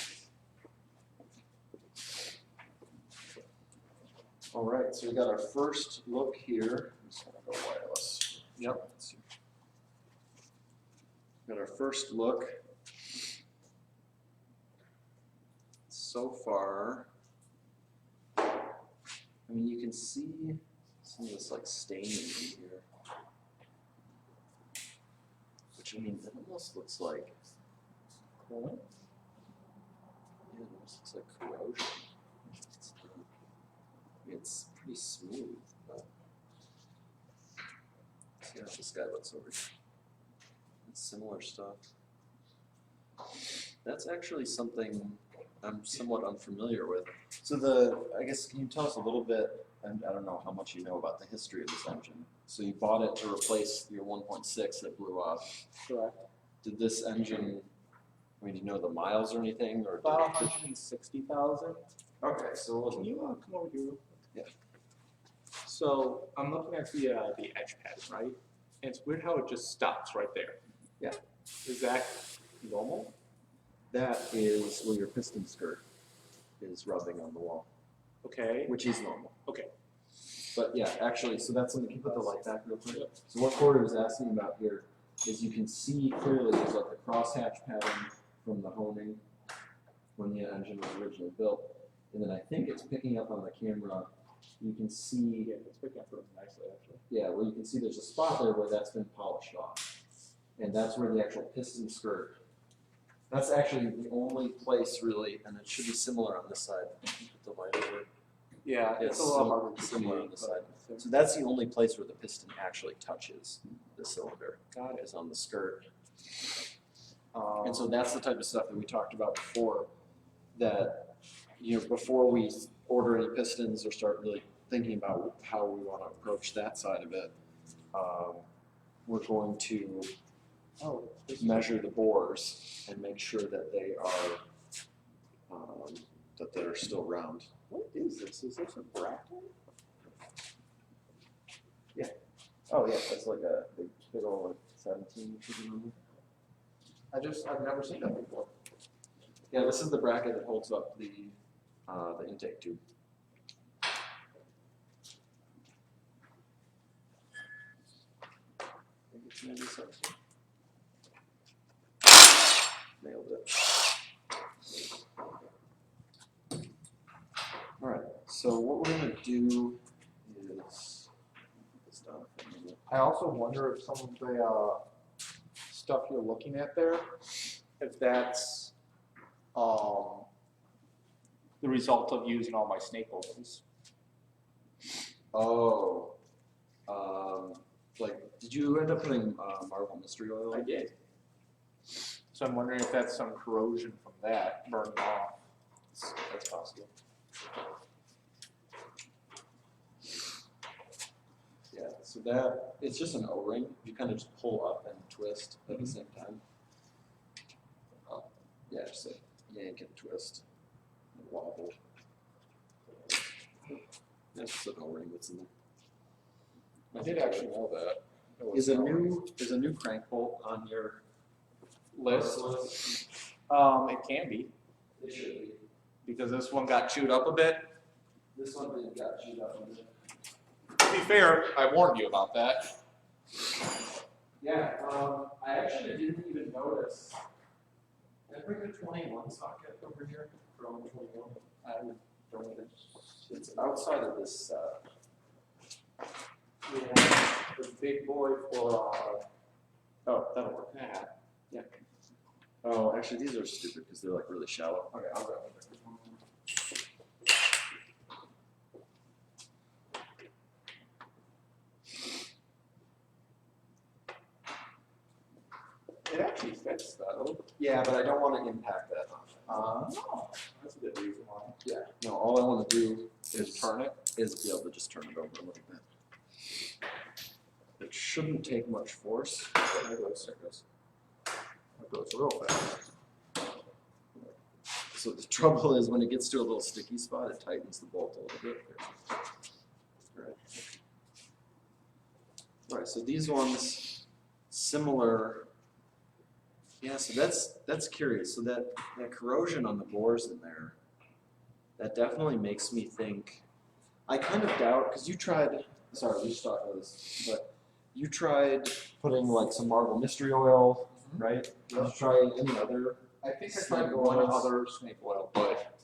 All right, so we got our first look here. I'm just gonna go wireless. Yep. Let's see. Got our first look. So far, I mean, you can see some of this like staining in here. Which, I mean, it almost looks like, yeah, it almost looks like corrosion. I mean, it's pretty smooth, but see how this guy looks over here. It's similar stuff. That's actually something I'm somewhat unfamiliar with. So I guess, can you tell us a little bit, and I don't know how much you know about the history of this engine. So you bought it to replace your 1.6 that blew off. Correct. Did this engine, I mean, do you know the miles or anything? Or About 160,000. okay, so it wasn't. Can you come over here? Yeah. So I'm looking at the edge pad, right? And it's weird how it just stops right there. Yeah. Is that normal? that is where your piston skirt is rubbing on the wall, Okay. which is normal. Okay. But yeah, actually, so that's something, can you put the light back real quick? So what Cory was asking about here is you can see clearly there's like a crosshatch pattern from the honing when the engine was originally built. And then I think it's picking up on the camera, you can see, Yeah, it's picking up really nicely actually. yeah, well you can see there's a spot there where that's been polished off. And that's where the actual piston skirt, that's actually the only place really, and it should be similar on this side. Put the light over it. Yeah, It's it's a little sim- harder to similar see, on this but- side. So that's the only place where the piston actually touches the cylinder. Got it. Is on the skirt. And so that's the type of stuff that we talked about before, that, you know, before we order any pistons or start really thinking about how we want to approach that side of it, we're going to measure the bores and make sure that they are, that they're still round. What is this? Is this a bracket? Oh yeah, that's like a big old like 17, if you remember. I've never seen that before. Yeah, this is the bracket that holds up the intake tube. I think it's maybe 17. Nailed it. All right, so what we're gonna do is put this down for a minute. I also wonder if some of the stuff you're looking at there, if that's the result of using all my snake oils. Oh, like, did you end up putting Marvel Mystery Oil? I did. So I'm wondering if that's some corrosion from that burning off. That's possible. Yeah, so that, it's just an O-ring. You kind of just pull up and twist at the same time. Yeah, just like yank and twist and wobble. That's just an O-ring that's in there. I did actually know that. Is a new crank bolt on your list. It can be, It should be. because this one got chewed up a bit. This one didn't got chewed up a bit. To be fair, I warned you about that. Yeah, I actually didn't even notice. Did I bring the 21 socket over here? From 21? I don't even. It's outside of this. Yeah, the big boy for, Oh, that'll work. Yeah. Oh, actually, these are stupid because they're like really shallow. Okay, I'll grab it. it actually fits though. Yeah, but I don't want to impact that. No, that's a good reason why. Yeah. No, all I want to do Just turn it. is be able to just turn it over a little bit. It shouldn't take much force. There it goes. It goes real fast. So the trouble is when it gets to a little sticky spot, it tightens the bolt a little bit. Right. All right, so these ones, similar. Yeah, so that's curious. So that corrosion on the bores in there, that definitely makes me think. I kind of doubt, because you tried, sorry, we just talked about this, but you tried putting like some Marble Mystery Oil, right? Did you try any other? I think I Snake tried one oils. other snake oil, but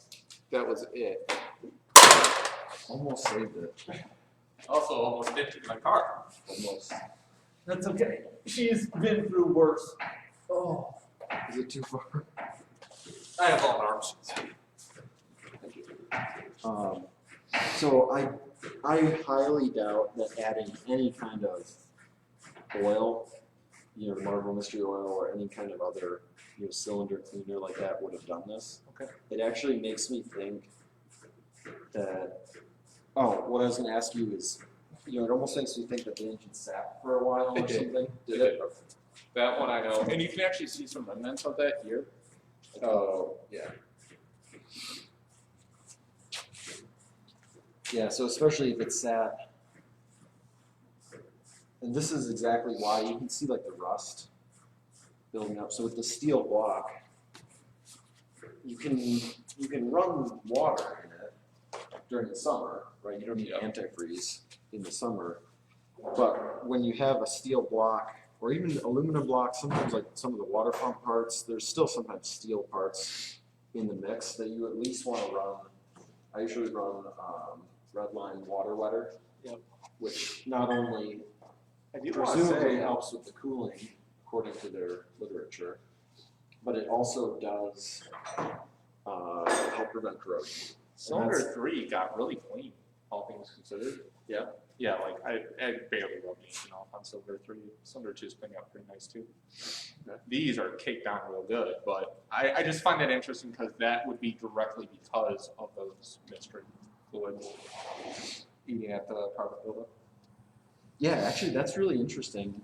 that was it. Almost saved it. Also almost dented my car. Almost. That's okay. She's been through worse. Oh. Is it too far? I have long arms. Thank you. So I highly doubt that adding any kind of oil, you know, Marble Mystery Oil or any kind of other, you know, cylinder cleaner like that would have done this. Okay. It actually makes me think that, oh, what I was gonna ask you is, you know, it almost makes me think that the engine sat for a while or It did. something. Did it? That one I know. And you can actually see some remnants of that here. Oh, yeah. Yeah, so especially if it's sat, and this is exactly why you can see like the rust building up. So with the steel block, you can run water in it during the summer, right? You don't need antifreeze in the summer. But when you have a steel block or even aluminum block, sometimes like some of the water pump parts, there's still sometimes steel parts in the mix that you at least want to run. I usually run Redline water wetter, which not only presumably helps with the cooling according to their literature, but it also does help prevent corrosion. Cylinder 3 got really clean, all things considered. Yeah. Yeah, like I barely rubbed the engine off on Cylinder 3. Cylinder 2 is cleaning up pretty nice too. Okay. These are caked on real good, but I just find that interesting because that would be directly because of those mystery fluids eating at the carbon buildup. Yeah, actually, that's really interesting.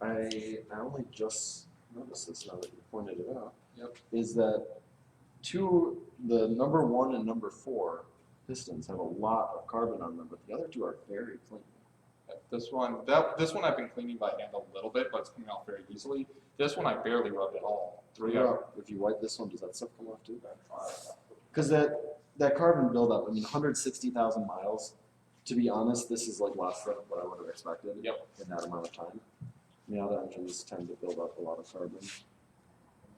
I only just noticed this now that you pointed it out. Yep. Is that the number 1 and number 4 pistons have a lot of carbon on them, but the other 2 are very clean. This one I've been cleaning by hand a little bit, but it's coming off very easily. This one I barely rubbed at all. If you wipe this one, does that stuff come off too? Because that carbon buildup, I mean, 160,000 miles. To be honest, this is like less than what I would have expected in that amount of time. Miata engines tend to build up a lot of carbon.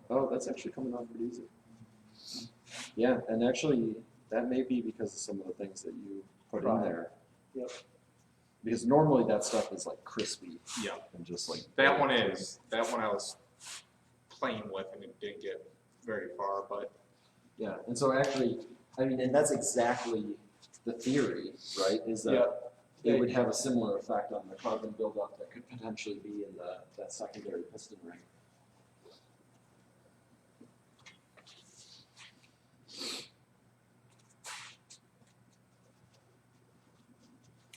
Oh, that's actually coming off pretty easy. Yeah, and actually, that may be because of some of the things that you put in there. Yep. Because normally that stuff is like crispy. Yeah. And just like That one I was playing with and it didn't get very far, but yeah, and so actually, I mean, and that's exactly the theory, right? Is that it would have a similar effect on the carbon buildup that could potentially be in that secondary piston ring.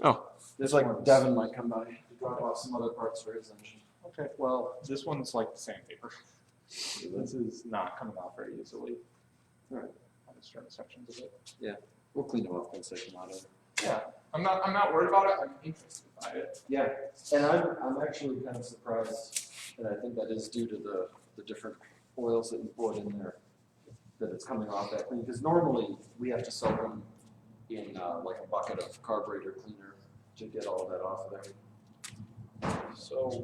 Oh, there's like Devin might come by to drop off some other parts for his engine. okay, well, this one's like the sandpaper. This is not coming off very easily. All right. On the certain sections of it. We'll clean them up once they come out of it. Yeah, I'm not worried about it. I'm interested by it. Yeah, and I'm actually kind of surprised, and I think that is due to the different oils that you poured in there, that it's coming off that clean. Because normally we have to soak them in like a bucket of carburetor cleaner to get all of that off of there. So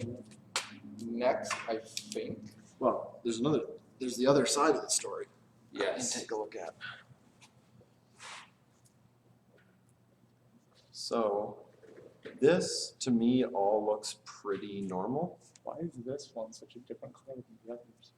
next, I think. Well, there's the other side of the story. Yes. Take a look at. So this to me all looks pretty normal. Why is this one such a different color than the others?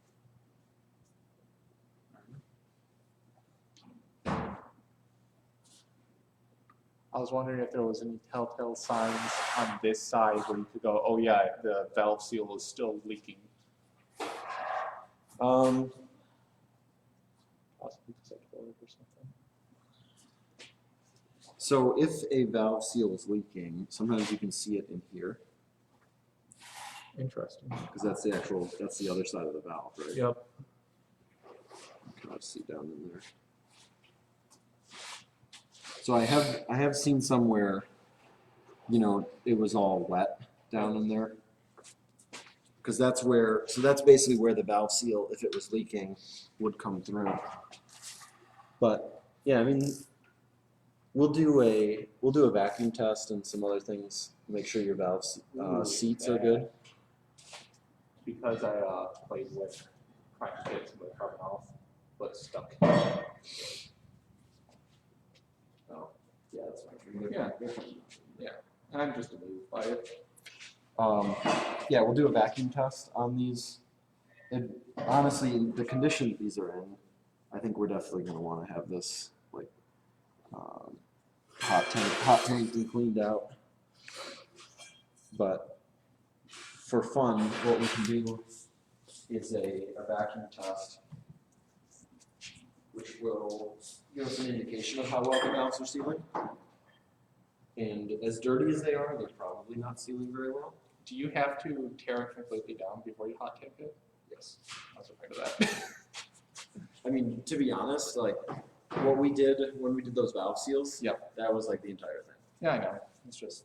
I was wondering if there was any telltale signs on this side where you could go, oh yeah, the valve seal is still leaking. Possibly because I tore it or something. So if a valve seal is leaking, sometimes you can see it in here Interesting. because that's the other side of the valve, right? Yep. You can see down in there. So I have seen somewhere, you know, it was all wet down in there. Because that's basically where the valve seal, if it was leaking, would come through. But yeah, I mean, we'll do a vacuum test and some other things. Make sure your valve seats are good. Because I played with trying to get some of the carbon off, but it's stuck. Oh, yeah, that's fine. Yeah. I'm just amused by it. Yeah, we'll do a vacuum test on these. And honestly, in the condition that these are in, I think we're definitely going to want to have this like hot tank and cleaned out. But for fun, what we can do is a vacuum test, which will give us an indication of how well the valves are sealing. And as dirty as they are, they're probably not sealing very well. Do you have to tear it completely down before you hot tank it? Yes. I was afraid of that. I mean, to be honest, like what we did when we did those valve seals, Yep. that was like the entire thing. Yeah, I know. It's just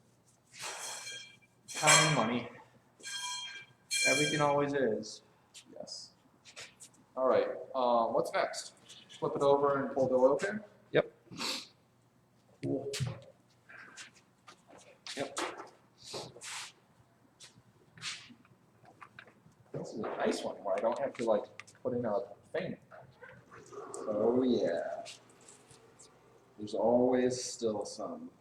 time and money. Everything always is. Yes. All right. What's next? flip it over and pull the oil pan? Yep. Cool. Yep. This is a nice one where I don't have to like put in a thing. Oh, yeah. There's always still some.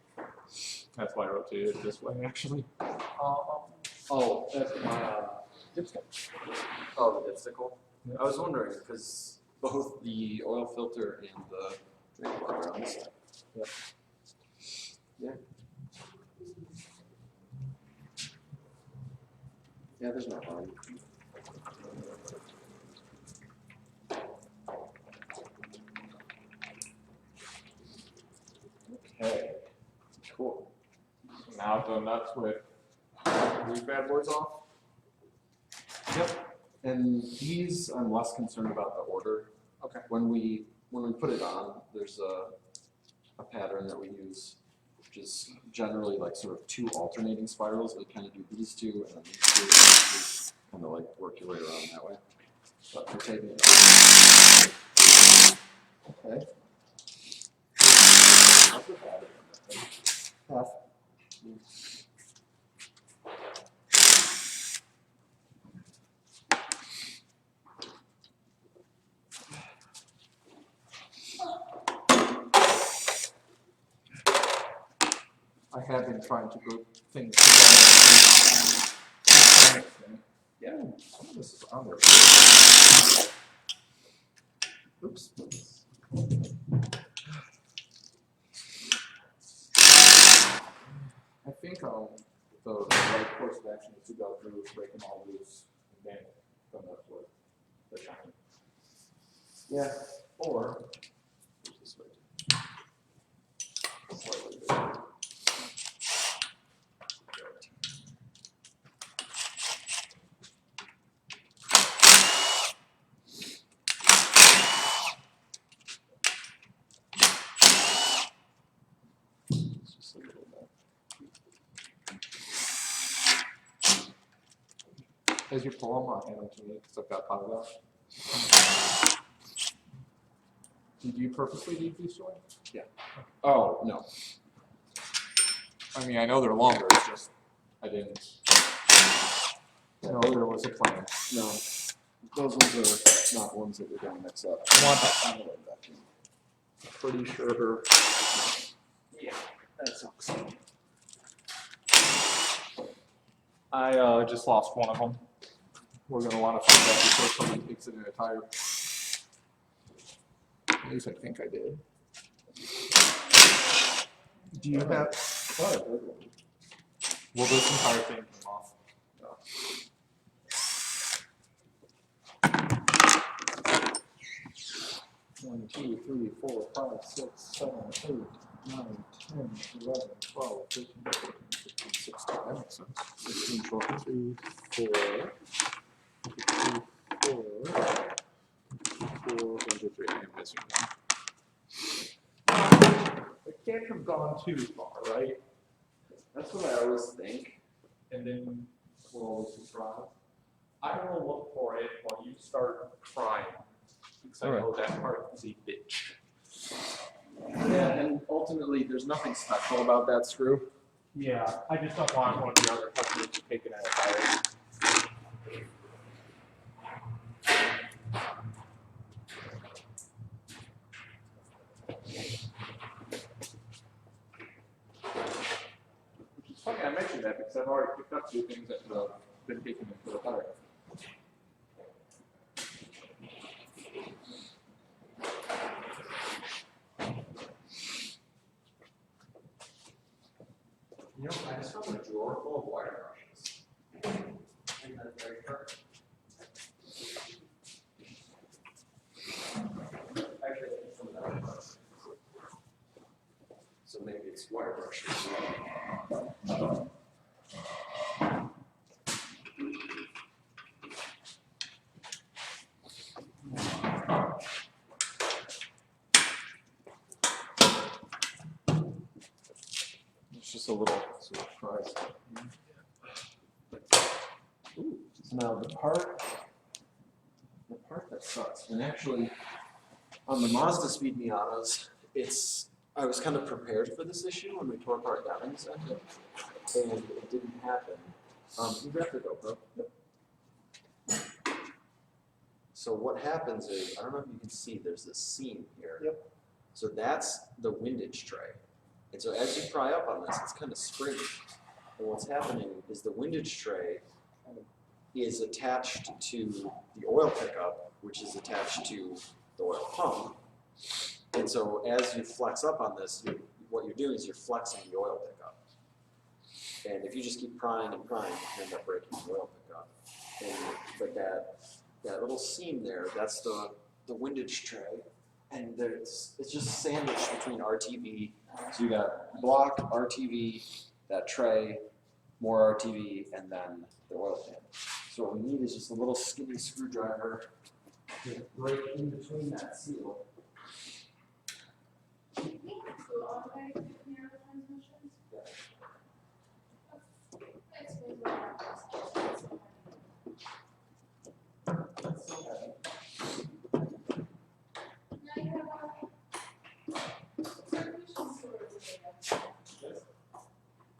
That's why I rotated it this way, actually. Oh, that's my dipstick. Oh, the dipstickle? I was wondering, because both the oil filter and the drain plug are on this side. Yep. Yeah. Yeah, there's no harm. Okay. Cool. So now go nuts with these bad boys off. Yep. And these, I'm less concerned about the order. Okay. When we put it on, there's a pattern that we use, which is generally like sort of two alternating spirals. We kind of do these two and then these two, and these, kind of like work your way around that way. But we're taking it. Okay. What's the pattern? Half. I have been trying to group things together. Yeah, some of this is on there. Oops. I think the right course of action is to go through, break them all loose, and then come up with the shine. Yeah. Or this way. Slightly bigger. Just a little bit. As you pull them, I'll hand them to me because I've got piled up. Did you purposely leave these short? Oh, no. I mean, I know they're longer, it's just, I didn't know there was a plan. No. Those ones are not ones that we're going to mix up. I want that. I'm gonna let that in. Pretty sure. Yeah, that sucks. I just lost one of them. We're gonna want to find out before somebody takes it in a tire. At least I think I did. Do you have, Well, this entire thing came off. One, 2, 3, 4, 5, 6, 7, 8, 9, 10, 11, 12, 13, 14, 15, 16. That makes sense. 16, 12, 3, 4, 3, I'm missing one. It can't have gone too far, right? That's what I always think. And then we'll always surprise. I will look for it while you start crying. Because I know that part is a bitch. Yeah, and ultimately, there's nothing special about that screw. Yeah, I just don't want one of the other customers to take it out of tire. Which is funny I mentioned that because I've already picked up two things that have been taken into the tire. You know, I just found a drawer full of wire brushes. I think that's very perfect. Actually, I think some of that are brushes. So maybe it's wire brushes. It's just a little surprise. So now the part that sucks, and actually, On the Mazda Speed Miatas, I was kind of prepared for this issue when we tore apart that one engine, and it didn't happen. You grab the GoPro. So what happens is, I don't know if you can see, there's this seam here. Yep. So that's the windage tray. And so as you pry up on this, it's kind of springy. And what's happening is the windage tray is attached to the oil pickup, which is attached to the oil pump. And so as you flex up on this, what you're doing is you're flexing the oil pickup. And if you just keep prying and prying, you end up breaking the oil pickup. But that little seam there, that's the windage tray. And it's just sandwiched between RTV. So you got block, RTV, that tray, more RTV, and then the oil pan. So what we need is just a little skinny screwdriver to break in between that seal.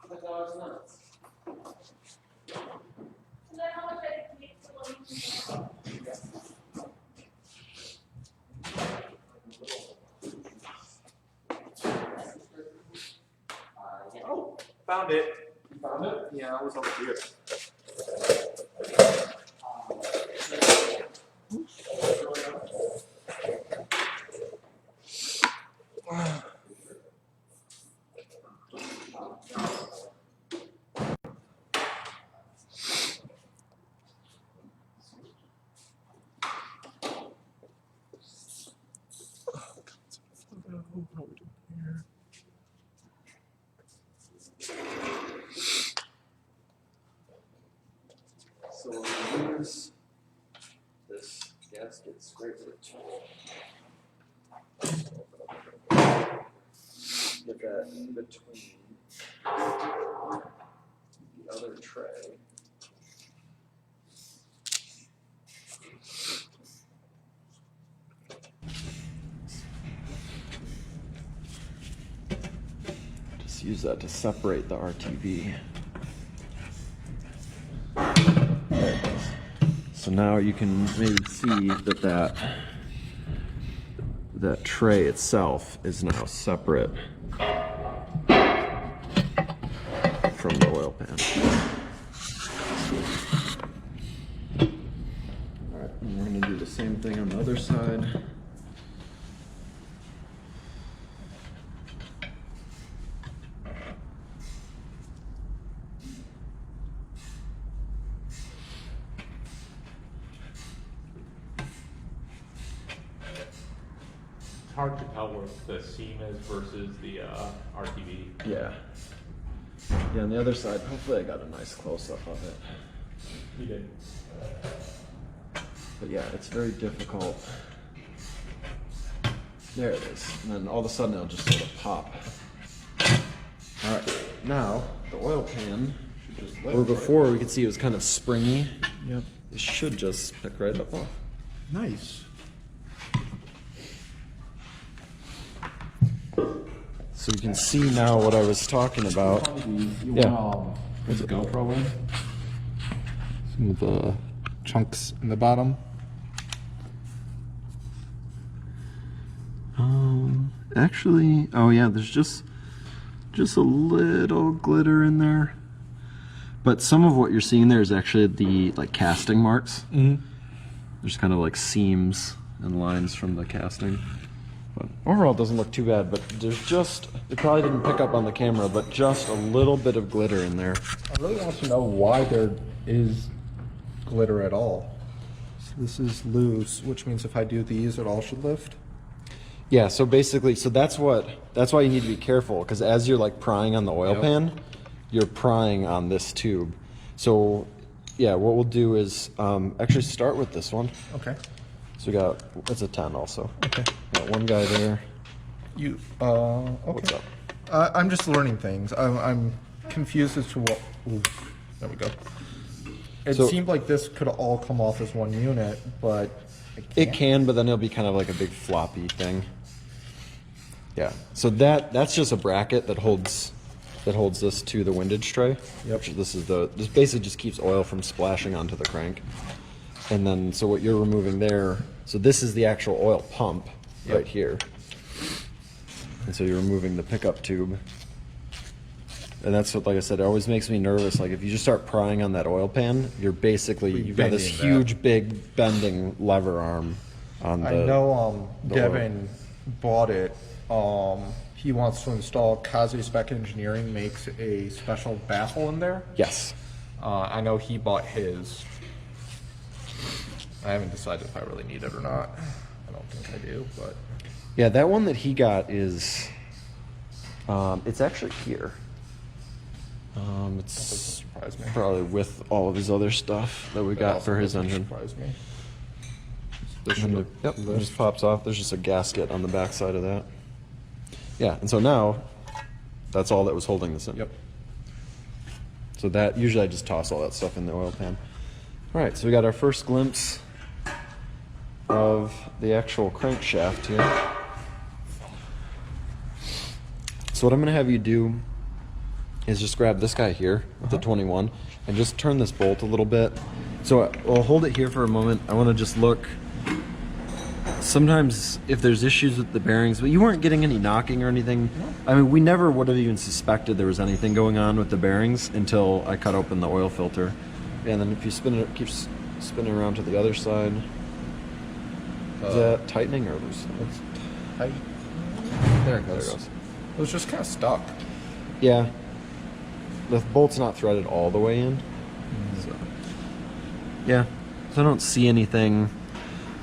The dog's nuts. Oh, found it. You found it? Yeah, I was over here. So we're gonna use this gasket scraper tool. Get that in between the other tray. Just use that to separate the RTV. So now you can maybe see that that tray itself is now separate from the oil pan. All right, and we're going to do the same thing on the other side. It's hard to tell where the seam is versus the RTV. Yeah. Yeah, on the other side, hopefully I got a nice close-up of it. You did. But yeah, it's very difficult. There it is. And then all of a sudden it'll just sort of pop. All right, now the oil pan, where before we could see it was kind of springy. Yep. It should just pick right up off. Nice. So you can see now what I was talking about. Yeah. Put the GoPro in. Some of the chunks in the bottom. Actually, oh yeah, there's just a little glitter in there. But some of what you're seeing there is actually the like casting marks. Mm-hmm. There's kind of like seams and lines from the casting. But overall, it doesn't look too bad. But there's just, it probably didn't pick up on the camera, but just a little bit of glitter in there. I really want to know why there is glitter at all. So this is loose, which means if I do these, it all should lift. Yeah, so basically, that's why you need to be careful, because as you're like prying on the oil pan, you're prying on this tube. So yeah, what we'll do is actually start with this one. Okay. So we got, it's a 10 also. Okay. Got one guy there. You, okay. What's up? I'm just learning things. I'm confused as to what, ooh, there we go. It So- seemed like this could all come off as one unit, but It can, but then it'll be kind of like a big floppy thing. Yeah. So that's just a bracket that holds this to the windage tray. Yep. This basically just keeps oil from splashing onto the crank. And then so what you're removing there, so this is the actual oil pump right here. And so you're removing the pickup tube. And that's what, like I said, it always makes me nervous. Like if you just start prying on that oil pan, you've got this bending that. huge, big bending lever arm on the. I know the Devin bought it. He wants to install. Kazi Spec Engineering makes a special baffle in there. Yes. I know he bought his. I haven't decided if I really need it or not. I don't think I do, but Yeah, that one that he got is. It's actually here. It's surprise me. probably with all of his other stuff that we got for his engine. Surprise me. And yep, it just pops off. There's just a gasket on the back side of that. Yeah, and so now that's all that was holding this in. Yep. So that usually I just toss all that stuff in the oil pan. All right, so we got our first glimpse of the actual crankshaft here. So what I'm going to have you do is just grab this guy here with the 21 and just turn this bolt a little bit. So I'll hold it here for a moment. I want to just look. Sometimes if there's issues with the bearings, but you weren't getting any knocking or anything. I mean, we never would have even suspected there was anything going on with the bearings until I cut open the oil filter. And then if you spin it, keeps spinning around to the other side. Is that tightening or loose? It's tight. There it There goes. it goes. It was just kind of stuck. Yeah. The bolt's not threaded all the way in. So. Yeah. So I don't see anything.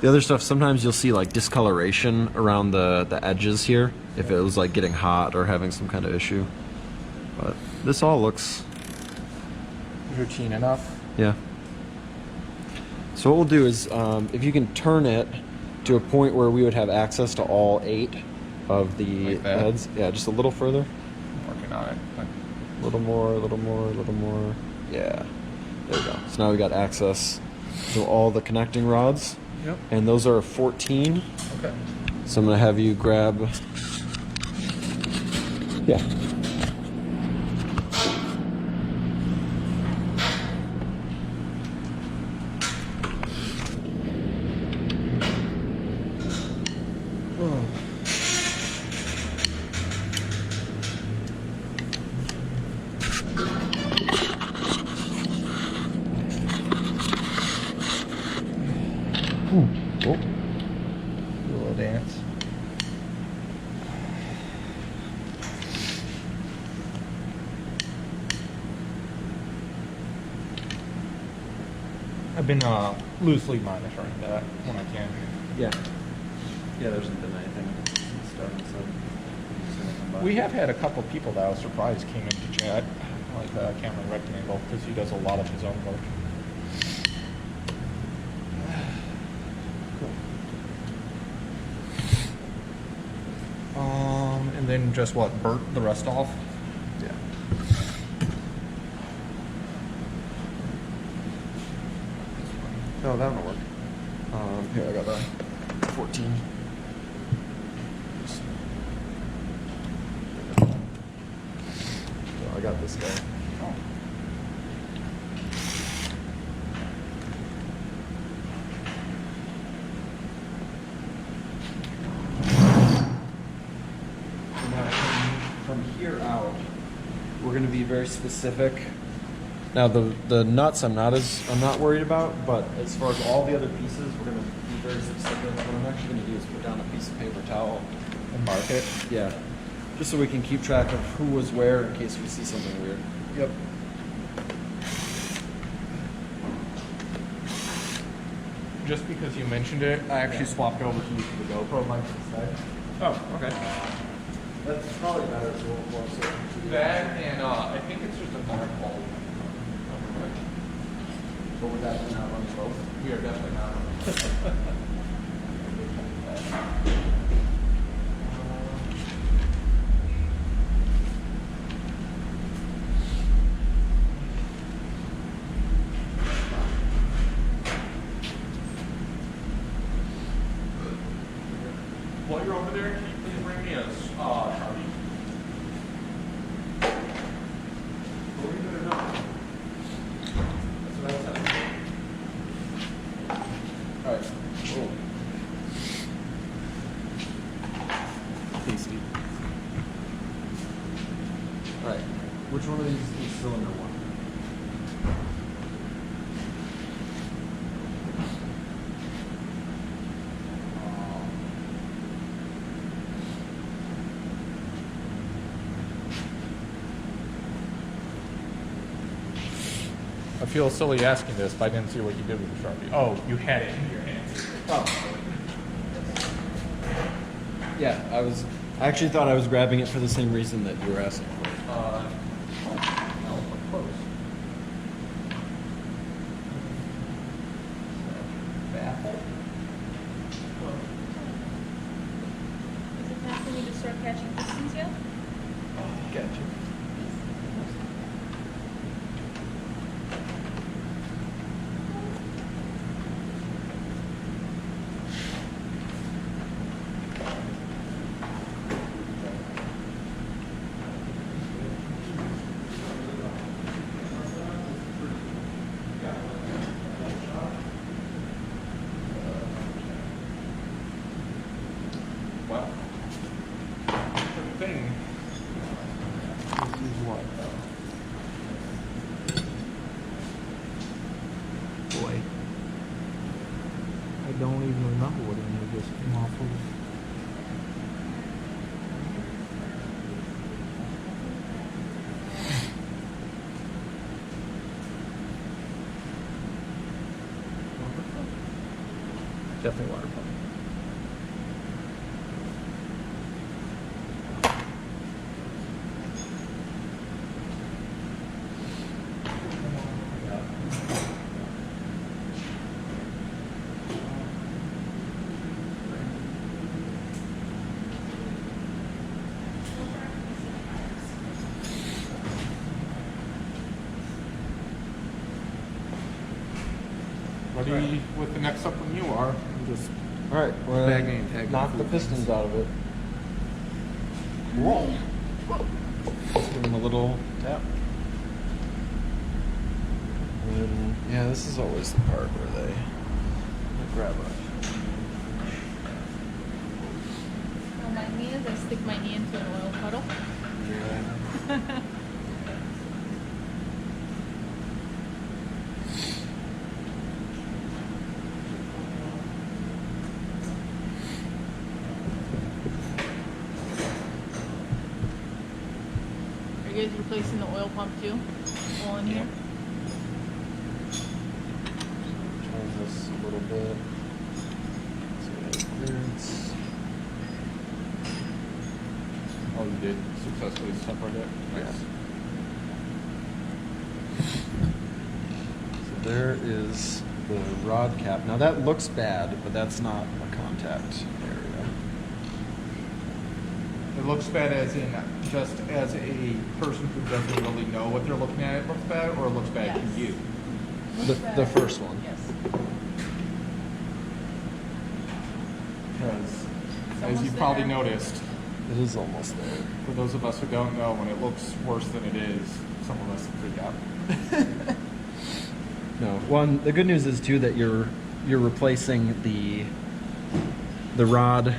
The other stuff, sometimes you'll see like discoloration around the edges here if it was like getting hot or having some kind of issue. But this all looks, Routine enough. yeah. So what we'll do is, if you can turn it to a point where we would have access to all 8 of the Like that? heads. Yeah, just a little further. I'm working on it. A little more, a little more, a little more. Yeah, there we go. So now we got access to all the connecting rods. Yep. And those are 14. Okay. So I'm gonna have you grab. Yeah. Oh. Do a little dance. I've been loosely monitoring that when I can. Yeah. Yeah, there hasn't been anything starting, so. We have had a couple people that I was surprised came in to chat, like Cameron Rectangle, because he does a lot of his own work. And then just what, burnt the rest off? Yeah. No, that one will work. Here, I got the 14. So I got this guy. Oh. Now, from here out, we're going to be very specific. Now, the nuts I'm not worried about, but as far as all the other pieces, we're going to be very specific. What I'm actually going to do is put down a piece of paper towel. And mark it. Yeah, just so we can keep track of who was where in case we see something weird. Yep. Just because you mentioned it, I actually swapped over to the GoPro mic instead. Oh, okay. That's probably better as well. That and I think it's just a better quality. But would that not run both? We are definitely not. you're over there, can you please bring me a Sharpie? Believe it or not. That's what I said. Alright. Tasty. Alright. Which one of these is cylinder one? I feel silly asking this, but I didn't see what you did with the Sharpie. Oh, you had it in your hand. Oh. Yeah, I actually thought I was grabbing it for the same reason that you were asking for. No, of course. Baffle? Is it time for me to start catching pistons yet? Gotcha. Well, the thing. This is what? Boy. I don't even remember what any of this came off of. Definitely water pump. Ready with the next up when you are. Just Alright, we're Tag me, gonna tag me. knock the pistons out of it. roll. Just give them a little tap. And yeah, this is always the part where they grab it. Don't mind me as I stick my knee into an oil puddle. Yeah. Are you guys replacing the oil pump too? All in here? Change this a little bit. So we have clearance. Oh, you did successfully separate it? Nice. So there is the rod cap. Now that looks bad, but that's not a contact area. It looks bad as in, just as a person who doesn't really know what they're looking at, it looks bad, or it looks bad Yes. to you? The first one. Yes. Because, as almost you probably there. noticed, It is almost there. for those of us who don't know, when it looks worse than it is, some of us freak out. No, one. The good news is too that you're replacing the rod,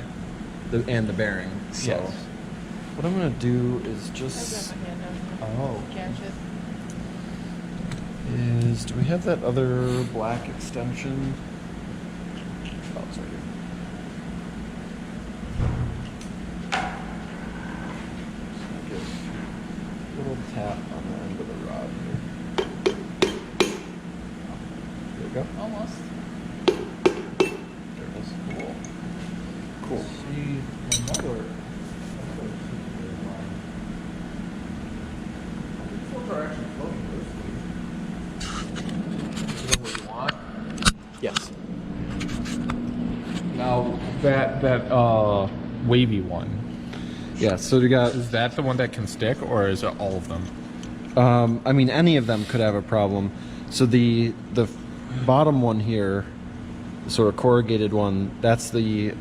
and the bearing. So Yes. what I'm gonna do is I've just got my hand down here. oh Catch it. is do we have that other black extension? Oh, it's right here. Just give a little tap on the end of the rod here. There we go. Almost. There it is. Cool. Cool. See, another. These ones are actually floating loosely. Is that what you want? Yes. Now, that wavy one, Yeah. So we got. is that the one that can stick, or is it all of them? I mean, any of them could have a problem. So the bottom one here, the sort of corrugated one, that's the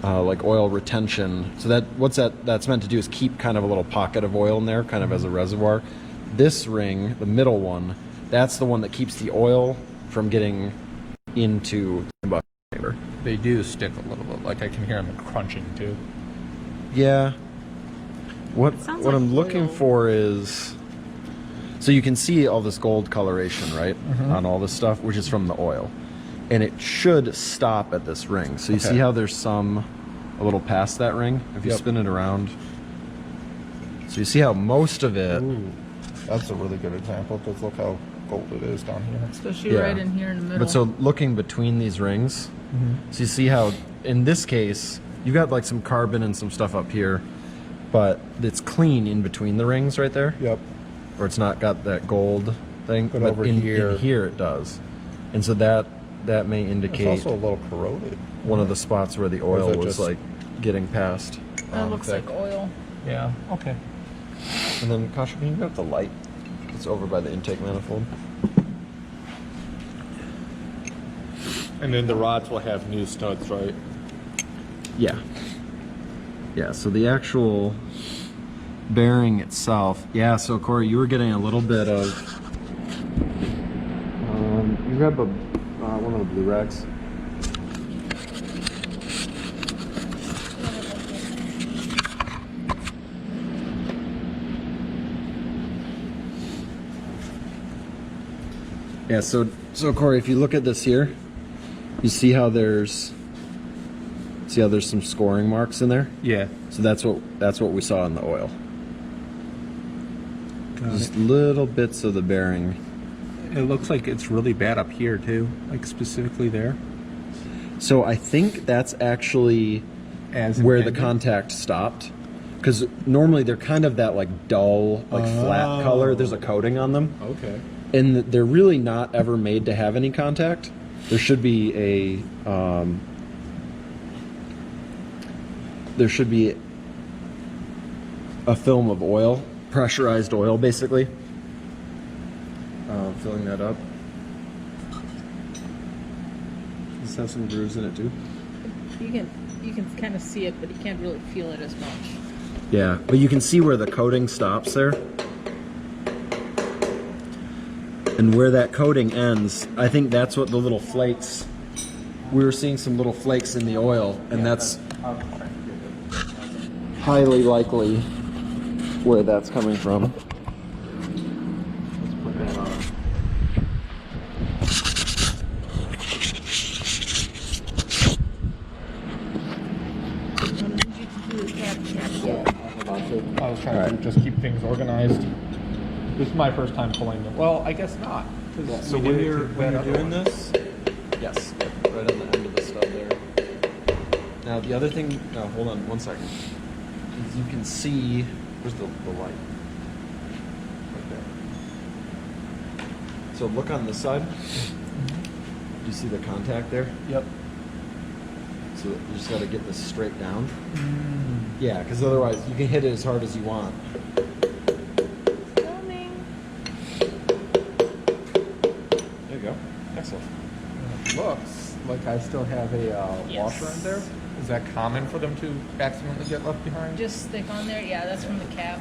like oil retention. So that's meant to do is keep kind of a little pocket of oil in there, kind of as a reservoir. This ring, the middle one, that's the one that keeps the oil from getting into the combustion chamber. They do stick a little bit. Like I can hear them crunching too. Yeah. What sounds what like I'm looking oil. for is, so you can see all this gold coloration, right, on all this stuff, which is from the oil, and it should stop at this ring. So you Okay. see how there's some a little past that ring. If you Yep. spin it around, so you see how most of it. Ooh, that's a really good example because look how gold it is down here. Especially Yeah. right in here in the middle. But so looking between these rings, so you see how in this case you got like some carbon and some stuff up here, but it's clean in between the rings right there, Yep. or it's not got that gold thing. But over in here- here it does, and so that may It's indicate also a little corroded. one of the spots where the Or is oil it was just- like getting past. that looks thick. like oil. Yeah. Okay. And then Kasha, can you get the light? It's over by the intake manifold. And then the rods will have new studs, right? Yeah. Yeah, so the actual bearing itself, yeah, so Corey, you were getting a little bit of, you grab one of the blue rags. Yeah, so Corey, if you look at this here, you see how there's some scoring marks in there? Yeah. So that's what we saw in the oil. Got Just little bits of the bearing. It looks like it's really bad up here too, like specifically there. So I think that's actually As where the intended? contact stopped. Because normally they're kind of that like dull, like flat color. There's a coating on them. Okay. And they're really not ever made to have any contact. There should be a film of oil, pressurized oil, basically. Filling that up. This has some grooves in it too. You can kind of see it, but you can't really feel it as much. Yeah, but you can see where the coating stops there. And where that coating ends, I think that's what the little flakes, we were seeing some little flakes in the oil, and that's highly likely where that's coming from. Let's put that on. What did you do with that? I was trying to just keep things organized. This is my first time pulling them. Well, I guess not. 'Cause So we when did it you're to that other one. this, yes, right on the end of the stub there. Now the other thing, no, hold on one second. Is you can see, where's the light? Right there. So look on this side. Do you see the contact there? Yep. So you just got to get this straight down. Yeah, because otherwise you can hit it as hard as you want. Coming. There you go. Excellent. It looks like I still have a Yes. washer in there. Is that common for them to accidentally get left behind? Just stick on there. Yeah, that's from the cap.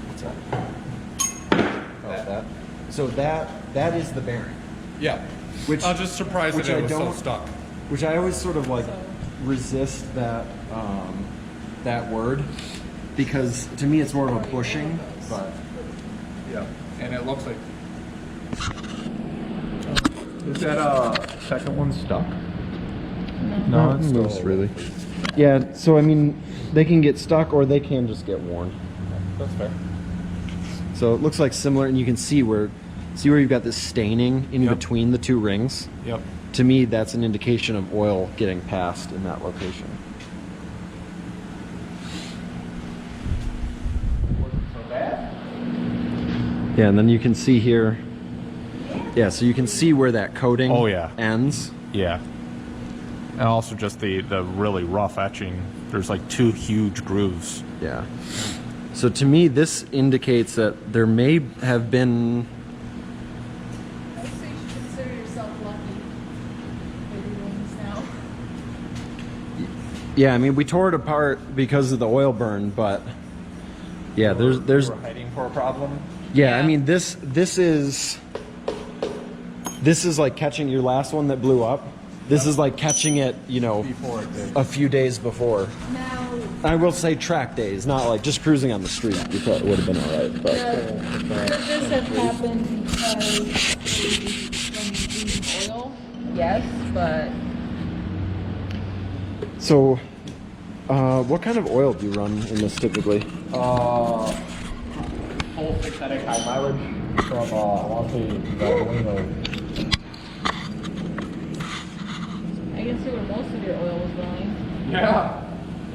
What's that? Oh, that. So that is the bearing. Yeah. Which I was just surprised which that I it was so don't- stuck. Which I always sort of like So- resist that word, because to me it's more of a bushing. But Yeah. And it looks like. Is that second one stuck? no, it's it's still- really. Yeah. So I mean, they can get stuck or they can just get worn. That's fair. So it looks like similar, and you can see where you've got this staining in Yep. between the two rings. Yep. To me, that's an indication of oil getting passed in that location. So that? Yeah, and then you can see here. Yeah, so you can see where that coating Oh, yeah. ends. Yeah. And also just the really rough etching. There's like two huge grooves. Yeah. So to me, this indicates that there may have been. I would say you should consider yourself lucky with your wings now. Yeah, I mean, we tore it apart because of the oil burn, but yeah, there's We're hiding for a problem. yeah, I mean, this is like catching your last one that blew up. This is like catching it, you know, Before it did. a few days before. Now, I will say track days, not like just cruising on the street. You thought it would have been all right, but could this have happened because when using oil? Yes, but so what kind of oil do you run in this typically? Full synthetic high mileage from, I want to say, Valvoline. I can see where most of your oil was going. Yeah.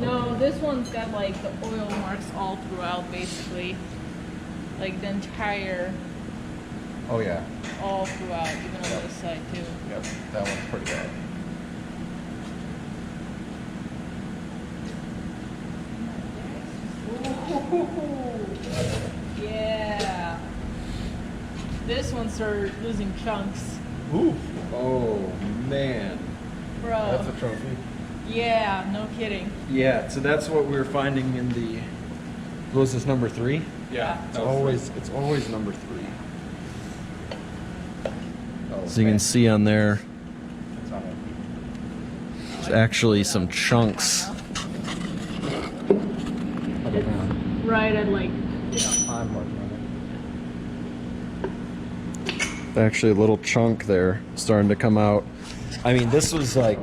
No, this one's got like the oil marks all throughout, basically. Like the entire, Oh yeah. all throughout, even on this side too. Yep. That one's pretty bad. Yeah. This one started losing chunks, Ooh. Oh man. bro. That's a trophy. Yeah, no kidding. Yeah, so that's what we were finding in the. What was this, number 3? Yeah. It's always number 3. Oh, So you can see on there, It's on it. there's actually some chunks. Right at like, I'm working on Actually, a little chunk there starting to come out. I mean, this was like,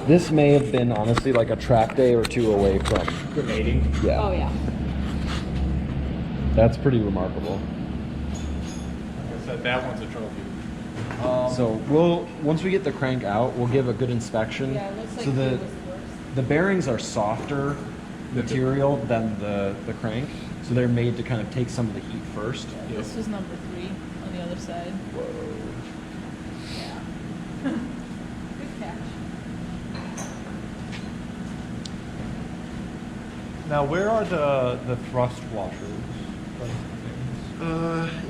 this may have been honestly like a track day or 2 away from. it. Grenading. Yeah, oh yeah. that's pretty remarkable. Like I said, that one's a trophy. So we'll, once we get the crank out, we'll give a good inspection. Yeah, it looks like So it the was worse. the bearings are softer material than the crank, so they're made to kind of take some of the heat first. This was number 3 on the other side. Whoa. Yeah. Good catch. Now, where are the thrust washers?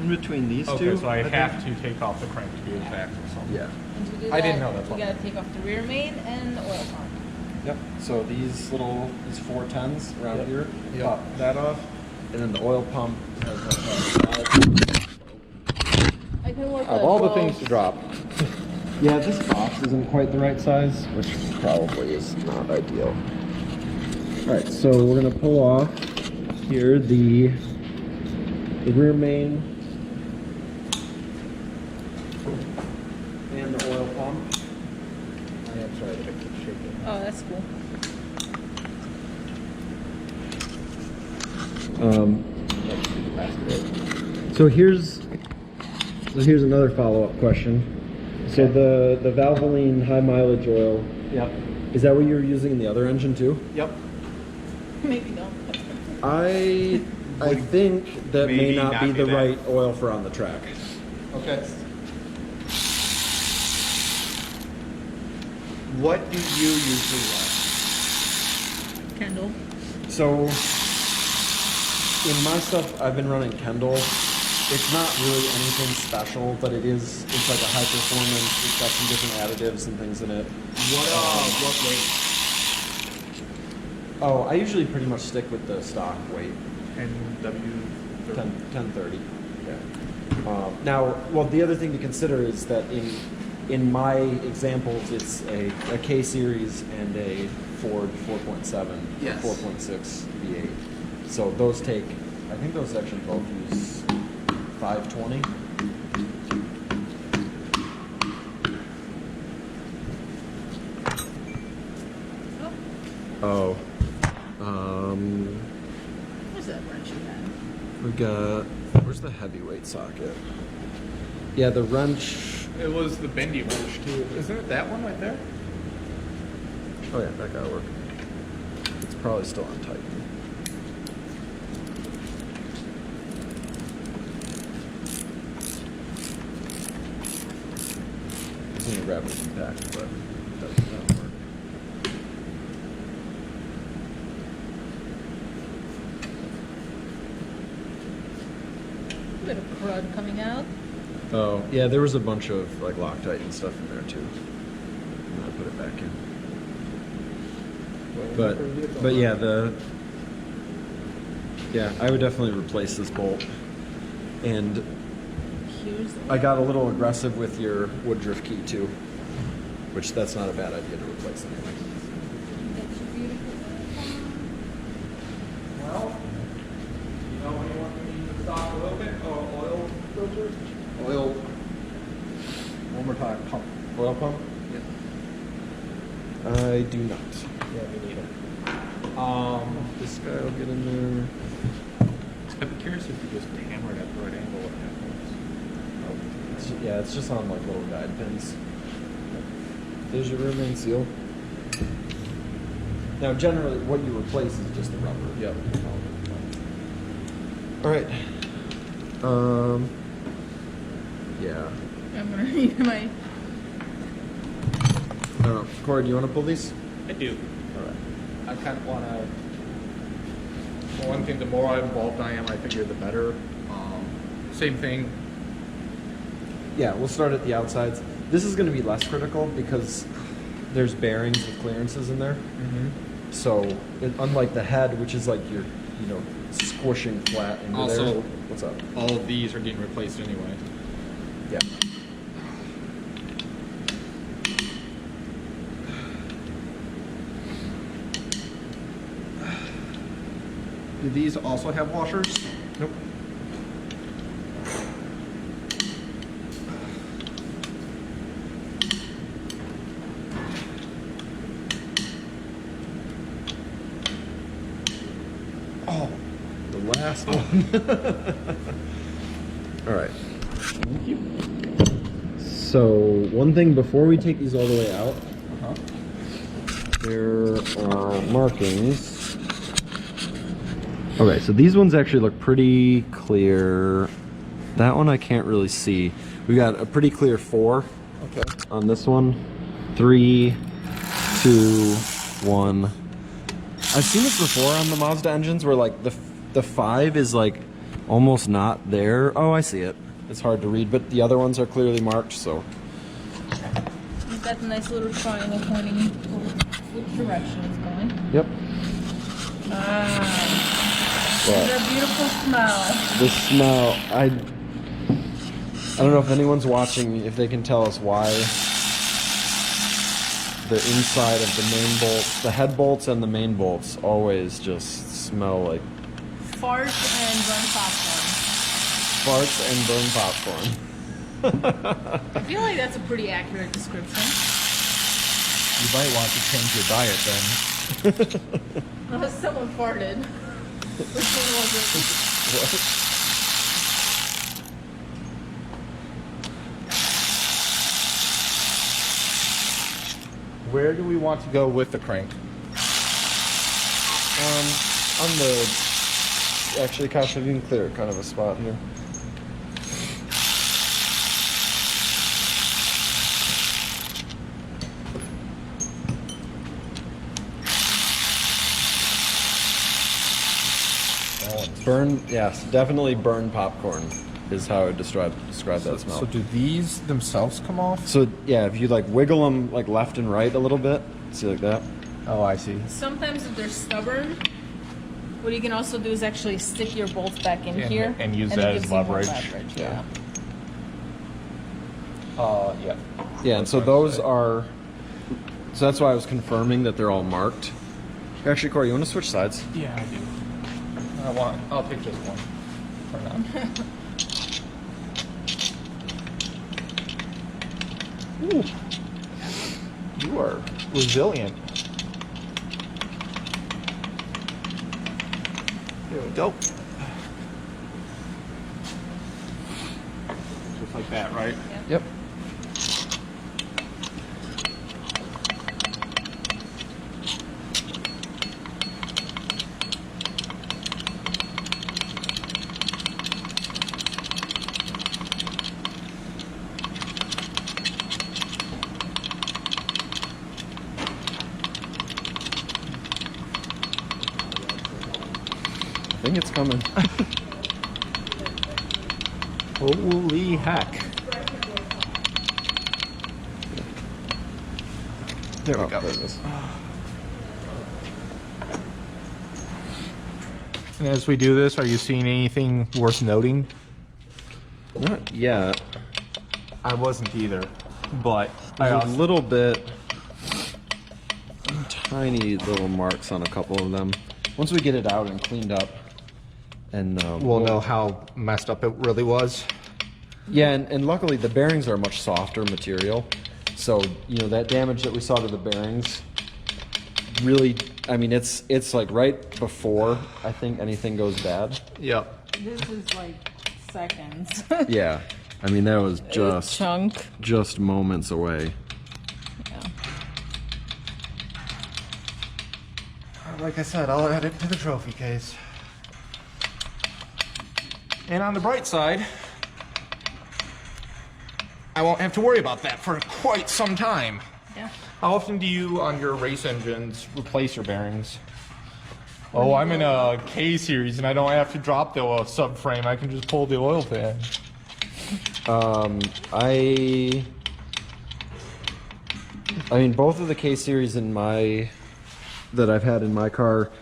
In between these Okay, so I have to take off the crank to be able to access something. Yeah. And to do I didn't that, know that's you what- gotta take off the rear main and the oil pump. Yep. So these 410s around Yep. here, Yep. pop that off, and then the oil pump has I can work of on all the both. things to drop. Yeah, this box isn't quite the right size, which probably is not ideal. All right, so we're gonna pull off here the rear main and the oil pump. I am sorry that it keeps shaking. Oh, that's cool. So here's another follow-up question. So the Valvoline high mileage oil, Yep. is that what you were using in the other engine too? Yep. Maybe don't. I think that may maybe not not be be the that. right oil for on the track. Okay. What do you usually run? Kendall. So in my stuff, I've been running Kendall. It's not really anything special, but it's like a high performance. It's got some different additives and things in it. What weight? Oh, I usually pretty much stick with the stock weight. NW 1030. Yeah. Now, well, the other thing to consider is that in my examples, it's a K series and a Ford 4.7 Yes. or 4.6 V8. So those take, I think those actually both use 520. Oh. Where's that wrench you had? We got, where's the heavyweight socket? Yeah, the wrench. It was the bendy wrench too. Isn't it that one right there? Oh yeah, that gotta work. It's probably still on tight. It's gonna grab it impact, but it doesn't work. A bit of crud coming out. Oh, yeah, there was a bunch of like Loctite and stuff in there too. I'm gonna put it back in. But yeah, I would definitely replace this bolt. And Here's I got a little aggressive with your Woodruff key too, which that's not a bad idea to replace anyway. that's your beautiful Well, you know anyone who needs to stock oil filter? Oil. One more time. Pump. Oil pump? I do not. Yeah, we need it. This guy will get in there. I'd be curious if you just hammer it at the right angle, what happens. Yeah, it's just on like little guide pins. There's your rear main seal. Now, generally, what you replace is just the rubber. Yep. All right. Yeah. I'm gonna need my. I don't know. Cory, do you want to pull these? I do. All right. I kind of want to. For one thing, the more involved I am, I figure the better. Same thing. Yeah, we'll start at the outsides. This is going to be less critical because there's bearings with clearances in there. So, unlike the head, which is like you're, squishing flat into Also, there. What's up? All of these are getting replaced anyway. Yeah. Do these also have washers? Nope. Oh, the last one. All right. Thank you. So, one thing before we take these all the way out, there are markings. Okay, so these ones actually look pretty clear. That one I can't really see. We got a pretty clear 4 on this one. 3, 2, 1. I've seen this before on the Mazda engines where like the 5 is like almost not there. Oh, I see it. It's hard to read, but the other ones are clearly marked, so. You've got the nice little triangle pointing which direction it's going. Yep. It's a beautiful smell. The smell, I don't know if anyone's watching, if they can tell us why the inside of the main bolts, the head bolts and the main bolts always just smell like Farts and burnt popcorn. farts and burn popcorn. I feel like that's a pretty accurate description. You might want to change your diet then. Unless someone farted. Which one was it? Where do we want to go with the crank? On the, actually, Kasha, you can clear kind of a spot here. Burn, yes, definitely burn popcorn is how I would describe that smell. So do these themselves come off? So yeah, if you like wiggle them like left and right a little bit, see like that. Oh, I see. Sometimes if they're stubborn, what you can also do is actually stick your bolts back in here. And use it that gives as you more leverage. Yeah. Yeah. Yeah, and so those are. So that's why I was confirming that they're all marked. Actually, Cory, you want to switch sides? Yeah, I do. I'll take this one. For now. Ooh. You are resilient. There we go. Just like that, right? Yep. I think it's coming. Holy heck. There we go. There it is. And as we do this, are you seeing anything worth noting? Not yet. I wasn't either, but There's a little bit, tiny little marks on a couple of them. Once we get it out and cleaned up, and we'll know how messed up it really was. Yeah, and luckily the bearings are much softer material, so you know that damage that we saw to the bearings. Really, I mean, it's like right before I think anything goes bad. Yep. This is like seconds. Yeah, I mean that was Chunk. just moments away. Yeah. Like I said, I'll add it to the trophy case. And on the bright side, I won't have to worry about that for quite some time. Yeah. How often do you, on your race engines, replace your bearings? Oh, I'm in a K series and I don't have to drop the subframe. I can just pull the oil pan. I mean, both of the K series that I've had in my car,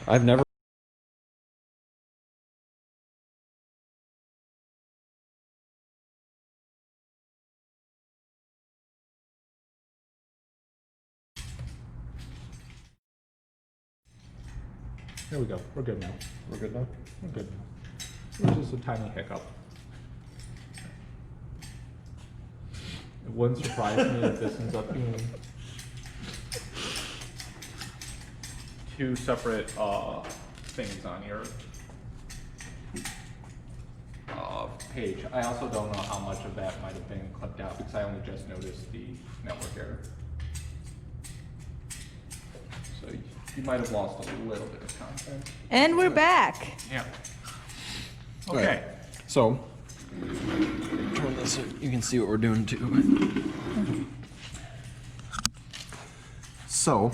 I've never. There we go. We're good now. We're good now. We're good now. It was just a tiny hiccup. It wouldn't surprise me if this ends up being two separate things on your page. I also don't know how much of that might have been clipped out because I only just noticed the network error. So you might have lost a little bit of content. And we're back. Yeah. All right. So, turn this so you can see what we're doing too. So,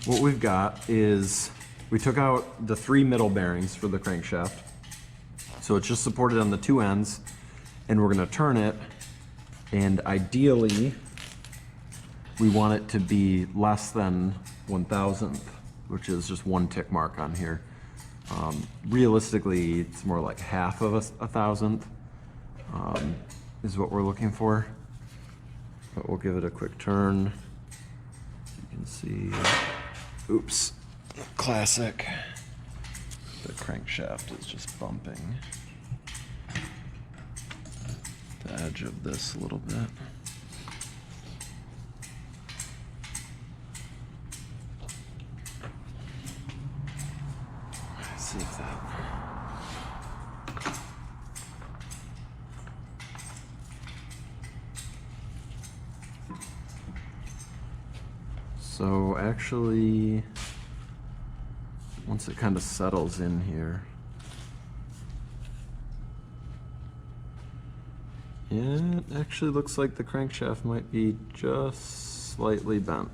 what we've got is we took out the 3 middle bearings for the crankshaft. So it's just supported on the 2 ends, and we're going to turn it, and ideally we want it to be less than 1,000th, which is just 1 tick mark on here. Realistically, it's more like half of a 1,000th is what we're looking for. But we'll give it a quick turn. You can see, oops, classic. The crankshaft is just bumping the edge of this a little bit. Let's see if that. So actually, once it kind of settles in here, yeah, it actually looks like the crankshaft might be just slightly bent.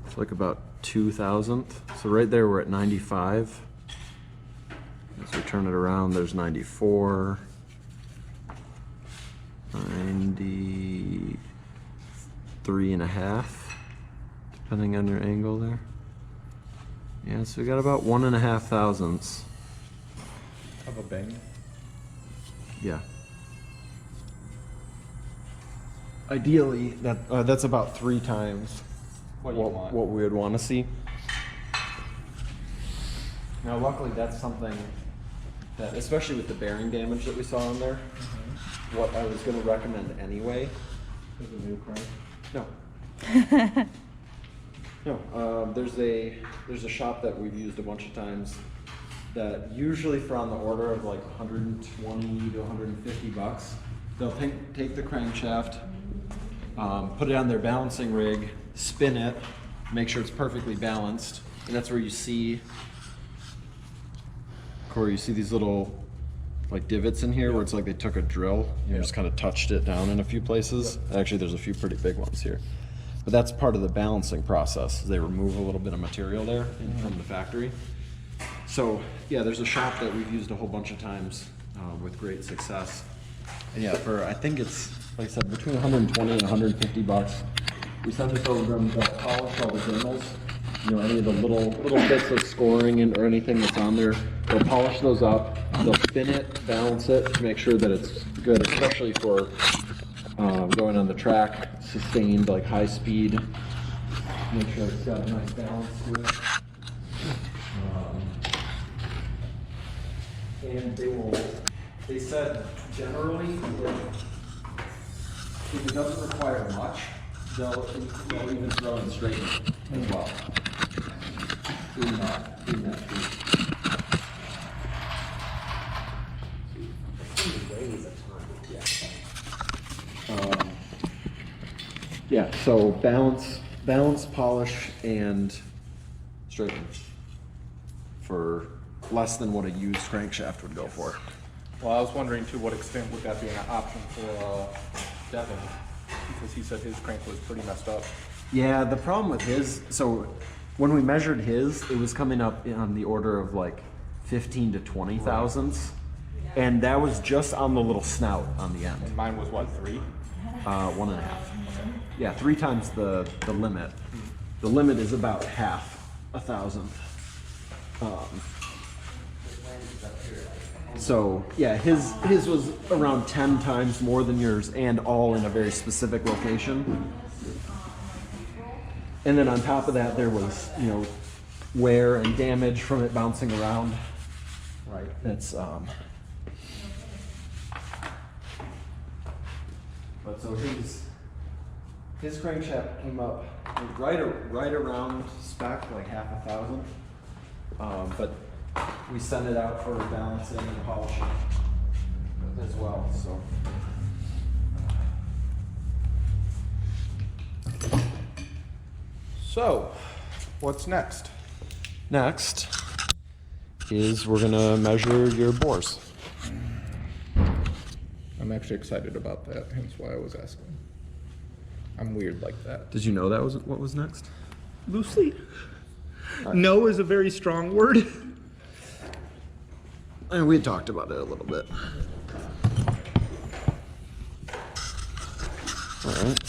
It's like about 2,000th. So right there we're at 95. As we turn it around, there's 94. 93.5, depending on your angle there. Yeah, so we got about 1.5 thousandths. Of a bang. Yeah. Ideally, that's about 3 times What you want. what we would want to see. Now, luckily, that's something that, especially with the bearing damage that we saw on there, what I was going to recommend anyway. Is a new crank. No. No. There's a shop that we've used a bunch of times that usually for on the order of like 120 to 150 bucks, they'll take the crankshaft, put it on their balancing rig, spin it, make sure it's perfectly balanced, and that's where you see, Corey, you see these little like divots in here where it's like they took a drill and just kind of touched it down in a few places. Actually, there's a few pretty big ones here. But that's part of the balancing process. They remove a little bit of material there from the factory. So yeah, there's a shop that we've used a whole bunch of times with great success. And yeah, for, I think it's, like I said, between 120 and 150 bucks. We send this over to them, they'll polish all the journals, you know, any of the little bits of scoring or anything that's on there. They'll polish those up, they'll spin it, balance it to make sure that it's good, especially for going on the track, sustained, like high speed. Make sure it's got a nice balance to it. And they said generally, if it doesn't require much, they'll even throw in straight as well. In that tree. Yeah, so balance, polish, and straighten for less than what a used crankshaft would go for. Well, I was wondering to what extent would that be an option for Devin, because he said his crank was pretty messed up. Yeah, the problem with his, so when we measured his, it was coming up on the order of like 15 to 20 thousandths. And that was just on the little snout on the end. And mine was what, 3? 1.5. Yeah, 3 times the limit. The limit is about half a thousandth. So yeah, his was around 10 times more than yours, and all in a very specific location. And then on top of that, there was, you know, wear and damage from it bouncing around. Right. That's but so his crankshaft came up right around spec, like half a thousand. But we sent it out for balancing and polishing as well. So, what's next? Next is we're gonna measure your bores. I'm actually excited about that, hence why I was asking. I'm weird like that. Did you know that was what was next? Loosely? No is a very strong word. And we had talked about it a little bit. All right.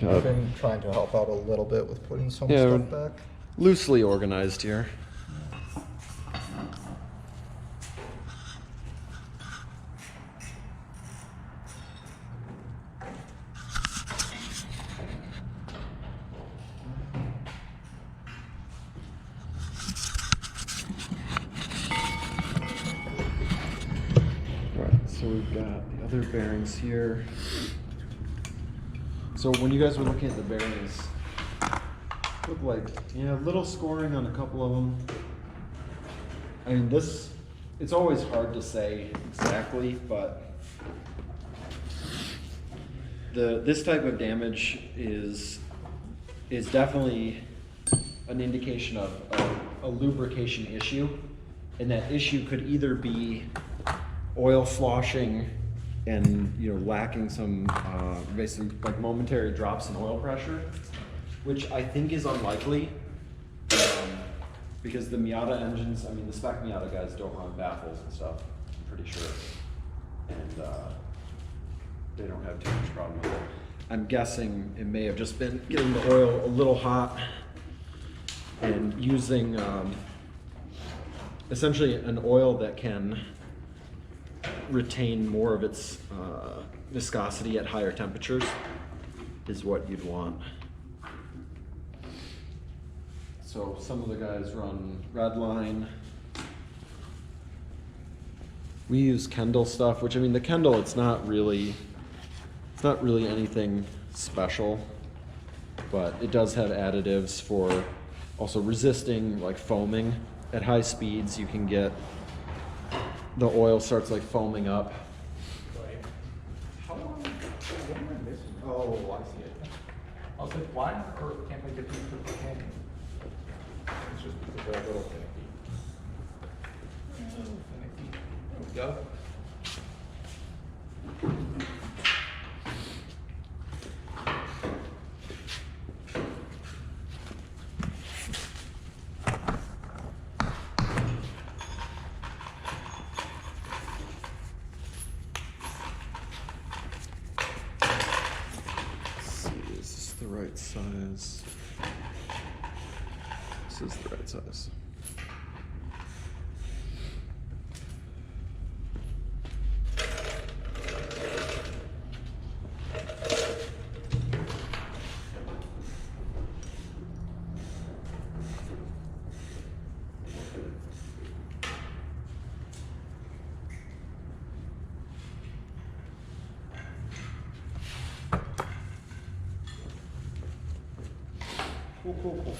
I've been trying to help out a little bit with putting some Yeah, stuff back. Loosely organized here. So we've got the other bearings here. So when you guys were looking at the bearings, look like, yeah, little scoring on a couple of them. I mean, it's always hard to say exactly, but this type of damage is definitely an indication of a lubrication issue, and that issue could either be oil sloshing and, you know, lacking some basically like momentary drops in oil pressure, which I think is unlikely, because the Miata engines, I mean the spec Miata guys don't run baffles and stuff, I'm pretty sure, and they don't have too much problem with it. I'm guessing it may have just been getting the oil a little hot and using essentially an oil that can retain more of its viscosity at higher temperatures is what you'd want. So some of the guys run Redline. We use Kendall stuff, which, I mean, the Kendall, it's not really anything special, but it does have additives for also resisting like foaming. At high speeds you can get the oil starts like foaming up. Right. How long, what am I missing? Oh, I see it. I was like, why on earth can't I get these to the canyon? It's just because they're a little finicky. There we go. size. This is the right size. Cool.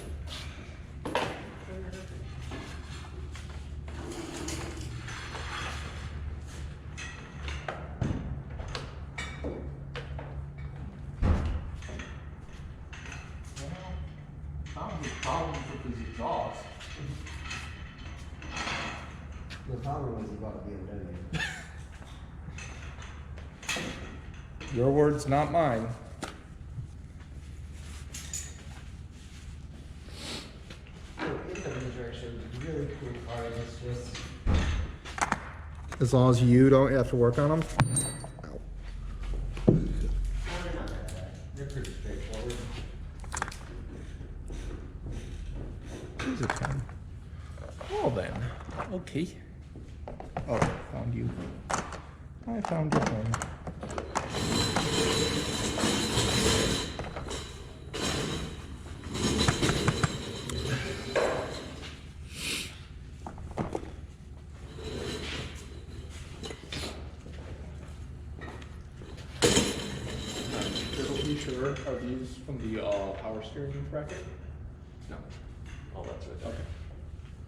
Tom's problems with his exhaust. The problem was about BMW. Your words, not mine. BMWs are actually really cool cars. It's just As long as you don't have to work on them. they're not that bad. They're pretty straightforward. Here's a 10. Well then, okay. Oh, found you. I found your phone. Sure. Are these from the power steering bracket? No. Oh, that's right there. Okay.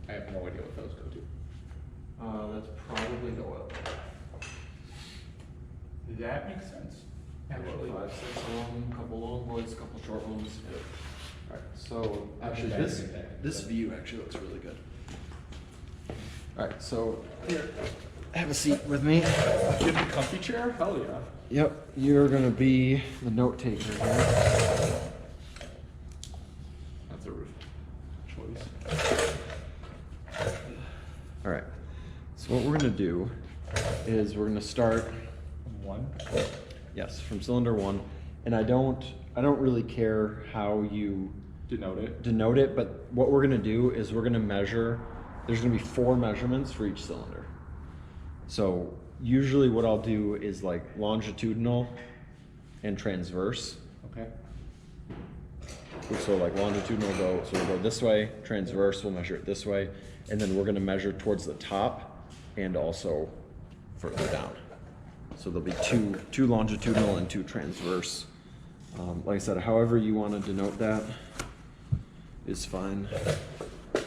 I have no idea what those go to. That's probably the oil. That makes sense. Actually, 5, 6 of them, couple long boys, couple short ones. Alright, so actually Okay. this view actually looks really good. Alright, so here, have a seat with me. you have the comfy chair? Hell yeah. Yep, you're gonna be the note taker here. That's a roof choice. All right. So what we're gonna do is we're gonna start, One. yes, from cylinder 1, and I don't really care how you Denote it. but what we're gonna do is we're gonna measure. There's gonna be 4 measurements for each cylinder. So usually what I'll do is like longitudinal and transverse. Okay. So like longitudinal so we'll go this way, transverse, we'll measure it this way, and then we're gonna measure towards the top and also further down. So there'll be two longitudinal and 2 transverse. Like I said, however you wanna denote that is fine. What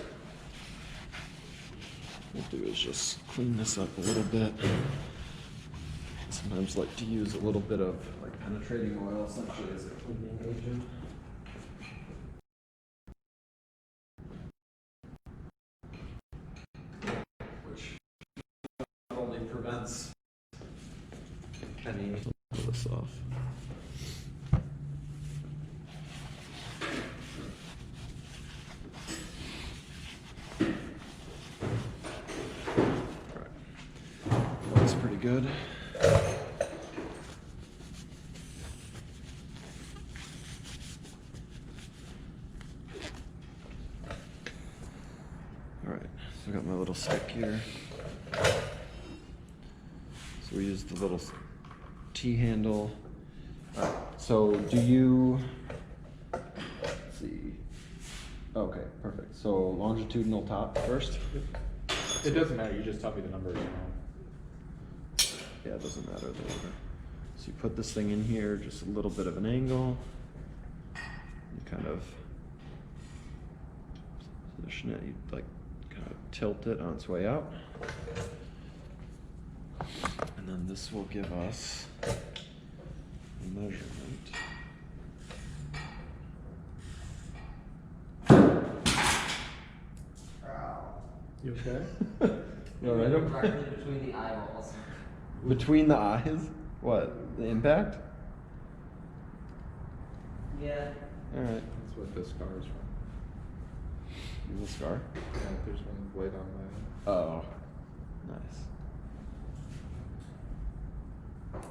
we'll do is just clean this up a little bit. Sometimes like to use a little bit of like penetrating oil essentially as a cleaning agent. Which not only prevents any pull this off. Looks pretty good. Alright, so I got my little stick here. So we use the little T-handle. Alright, so do you, let's see. Okay, perfect. So longitudinal top first? It doesn't matter. You just tell me the numbers. Yeah, it doesn't matter the order. So you put this thing in here, just a little bit of an angle. You kind of position it, you like kind of tilt it on its way out. And then this will give us a measurement. You okay? You all right? Directly between the eyeballs. Between the eyes? What? The impact? Yeah. Alright. That's what this car is from. Use the scar. Yeah, there's one blade on my. Oh. Nice.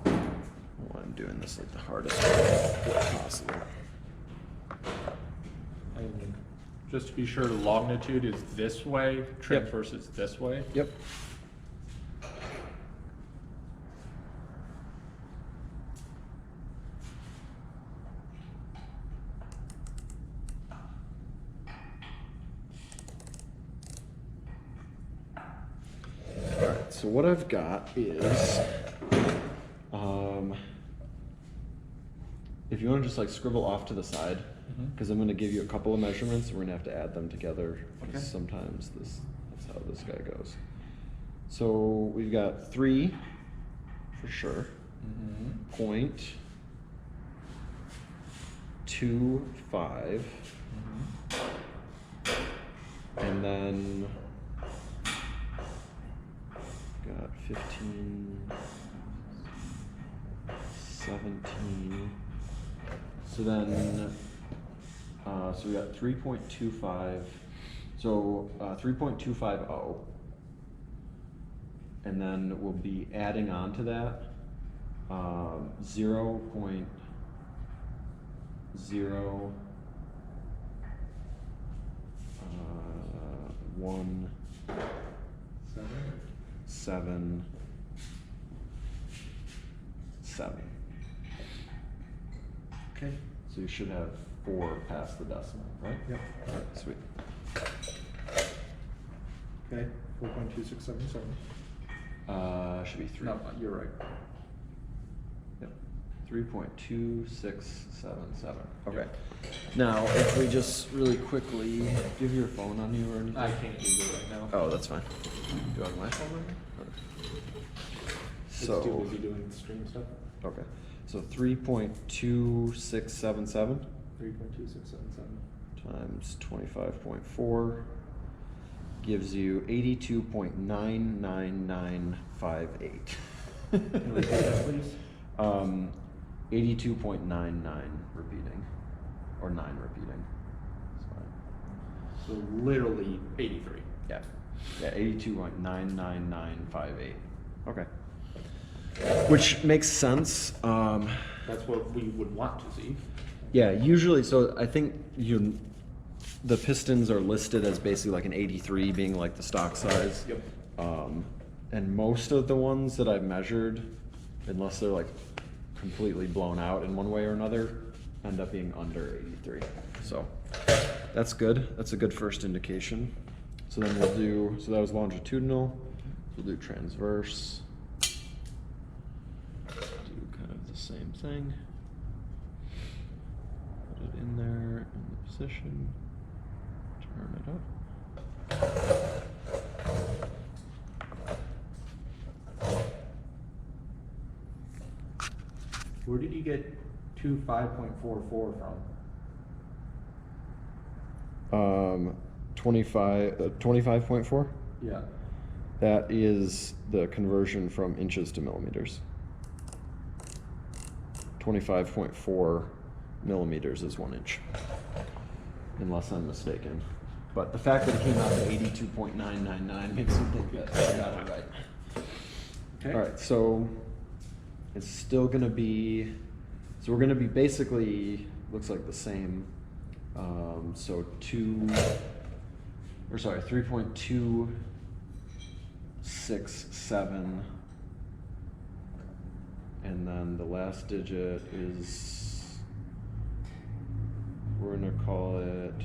Well, I'm doing this like the hardest way possible. Just to be sure, longitude is this way, transverse is this way. Yep. Alright, so what I've got is, if you want to just like scribble off to the side, because I'm going to give you a couple of measurements, and we're going to have to add them together, because sometimes that's how this guy goes. So we've got 3 for sure, 0.25, and then got 15, 17. So then, so we got 3.25. So 3.250, and then we'll be adding on to that 0.0 1 7 7. Okay. So you should have 4 past the decimal, right? Yep. All right, sweet. Okay, 4.2677. Should be 3. No, you're right. Yep. 3.2677. Okay. Now, if we just really quickly, do you have your phone on you or anything? I can't use it right now. Oh, that's fine. Do I have my phone on me? It's too So, busy doing the stream stuff. okay. So 3.2677 3.2677. times 25.4 gives you 82.99958. Can you repeat that, please? 82.99 repeating, or 9 repeating. It's fine. So literally 83. Yeah. Yeah, 82.99958. Okay. Which makes sense. That's what we would want to see. Yeah, usually, so I think the pistons are listed as basically like an 83 being like the stock size. Yep. And most of the ones that I've measured, unless they're like completely blown out in one way or another, end up being under 83. So that's good. That's a good first indication. So then we'll do, so that was longitudinal. We'll do transverse. Do kind of the same thing. Put it in there in the position. Turn it up. Where did you get 25.44 from? 25.4? Yeah. That is the conversion from inches to millimeters. 25.4 millimeters is 1 inch, unless I'm mistaken. But the fact that it came out to 82.999 makes me think that I got it right. Okay. All right, so it's still gonna be, so we're gonna be basically, looks like the same. So 3.267, and then the last digit is, we're gonna call it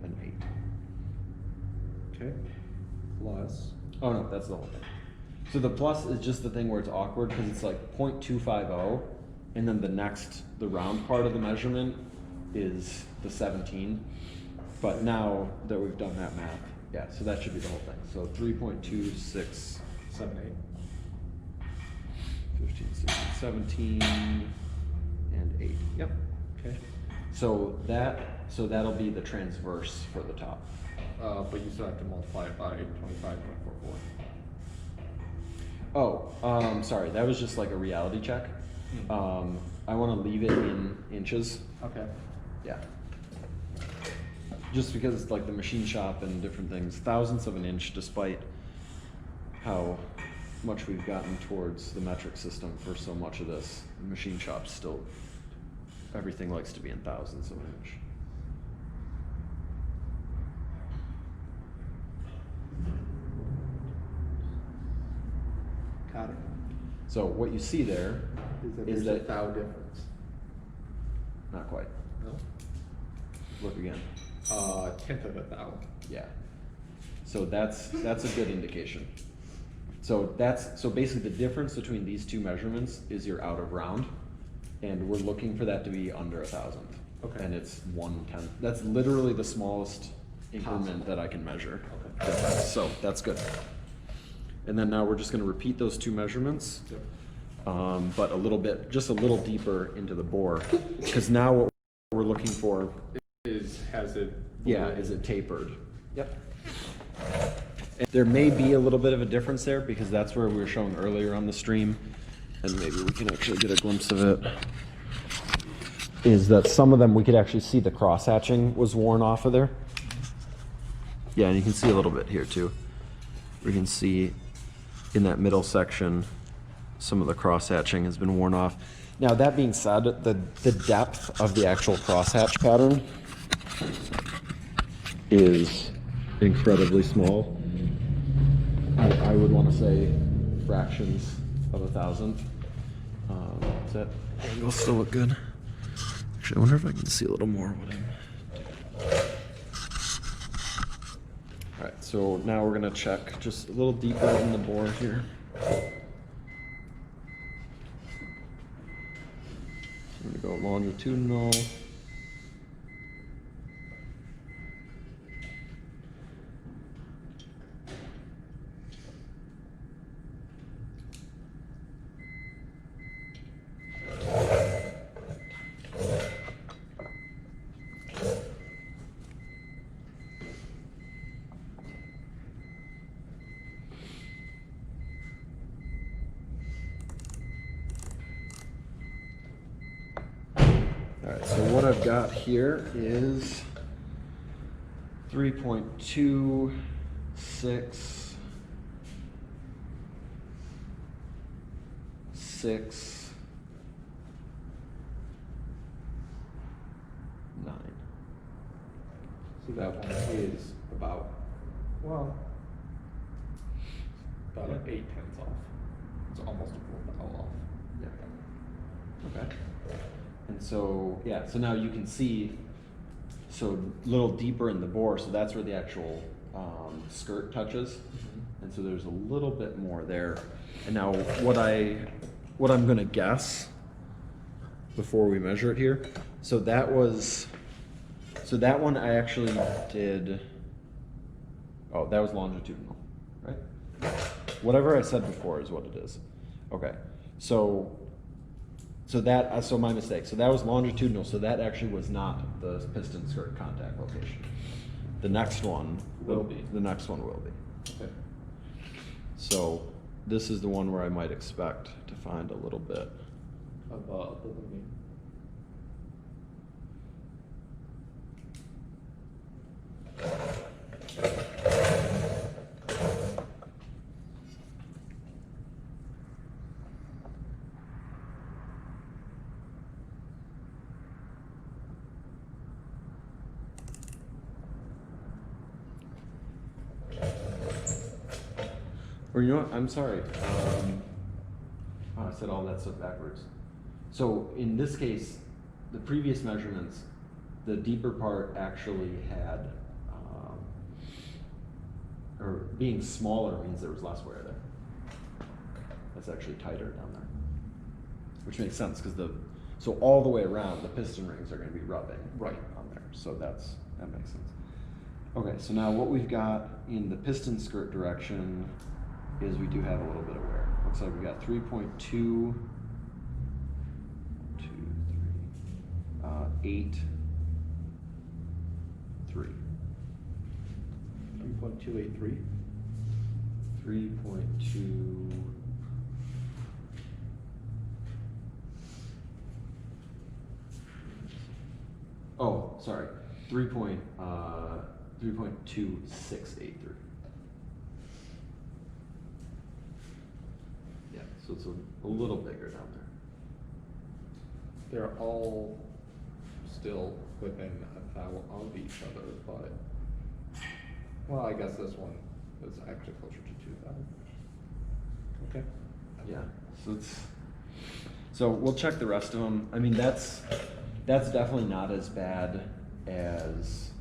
an 8. Okay. Plus. Oh no, that's the whole thing. So the plus is just the thing where it's awkward because it's like 0.250, and then the round part of the measurement is the 17. But now that we've done that math, yeah, so that should be the whole thing. So 3.2678. 15, 16, 17, and 8. Yep. Okay. So that'll be the transverse for the top. But you still have to multiply it by 25.44. Oh, sorry, that was just like a reality check. I want to leave it in inches. Okay. Yeah. Just because it's like the machine shop and different things, thousandths of an inch, despite how much we've gotten towards the metric system for so much of this, the machine shop still, everything likes to be in thousandths of an inch. So what you see there is there's a that, thou difference. not quite, No? look again. Tenth of a thou. Yeah. So that's a good indication. So basically the difference between these two measurements is your out of round, and we're looking for that to be under 1,000. Okay. And it's 1/10. That's literally the smallest increment that I can measure. Okay. So that's good. And then now we're just going to repeat those two measurements, Yep. but just a little deeper into the bore, because now what we're looking for, Has it? is it tapered? Yep. And there may be a little bit of a difference there because that's where we were showing earlier on the stream, and maybe we can actually get a glimpse of it. Is that some of them we could actually see the cross hatching was worn off of there. Yeah, and you can see a little bit here too. We can see in that middle section some of the cross hatching has been worn off. Now that being said, the depth of the actual crosshatch pattern is incredibly small. I would want to say fractions of 1,000. Does that angle still look good? Actually, I wonder if I can see a little more what I'm doing. All right, so now we're gonna check just a little deeper in the bore here. I'm gonna go longitudinal. All right, so what I've got here is 3.266.9. So that one is about, well, about an 8/10 off. It's almost a full thou off. Yeah. Okay. And so, yeah, so now you can see, so a little deeper in the bore, so that's where the actual skirt touches. And so there's a little bit more there. And now what I'm gonna guess before we measure it here, so that one I actually did, oh, that was longitudinal, right? Whatever I said before is what it is. Okay, so my mistake. So that was longitudinal, so that actually was not the piston skirt contact location. The next one will be. The next one will be. Okay. So this is the one where I might expect to find a little bit. Of the wing. Or you know what, I'm sorry. I said all that stuff backwards. So in this case, the previous measurements, the deeper part actually had, or being smaller means there was less wear there. That's actually tighter down there. Which makes sense, because so all the way around, the piston rings are gonna be rubbing right on there. So that makes sense. Okay, so now what we've got in the piston skirt direction is we do have a little bit of wear. Looks like we got 3.2, 8, 3. 3.283. 3.2. Oh, sorry. 3.2683. Yeah, so it's a little bigger down there. They're all still within a thou of each other, but, well, I guess this one is actually closer to 2,000. Okay. Yeah, so we'll check the rest of them. I mean, that's definitely not as bad as,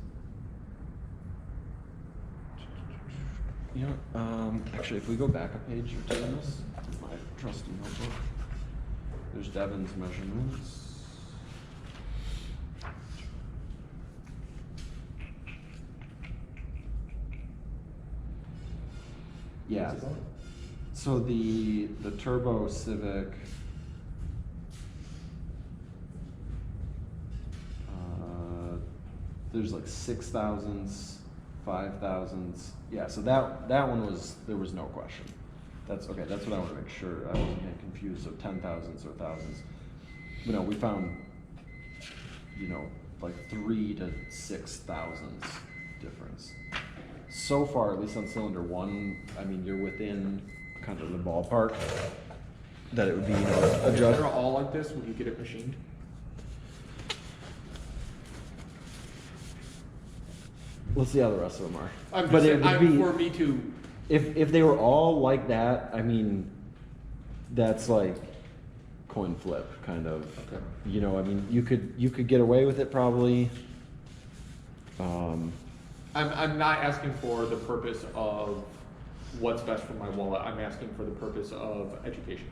you know, actually, if we go back a page or two in this, my trusty notebook, there's Devin's measurements. Yeah. So the Turbo Civic, there's like 6,000s, 5,000s. Yeah, so that one there was no question. That's okay. That's what I want to make sure I wasn't getting confused. So 10,000s or thousands. But no, we found, you know, like 3,000 to 6,000s difference. So far, at least on cylinder one, I mean, you're within kind of the ballpark that it would be, you know, a judge. They're all like this when you get it machined. Let's see how the rest of them are. I'm But just it saying, would be, for me to. if they were all like that, I mean, that's like coin flip kind of. Okay. You know, I mean, you could get away with it probably. I'm not asking for the purpose of what's best for my wallet. I'm asking for the purpose of education.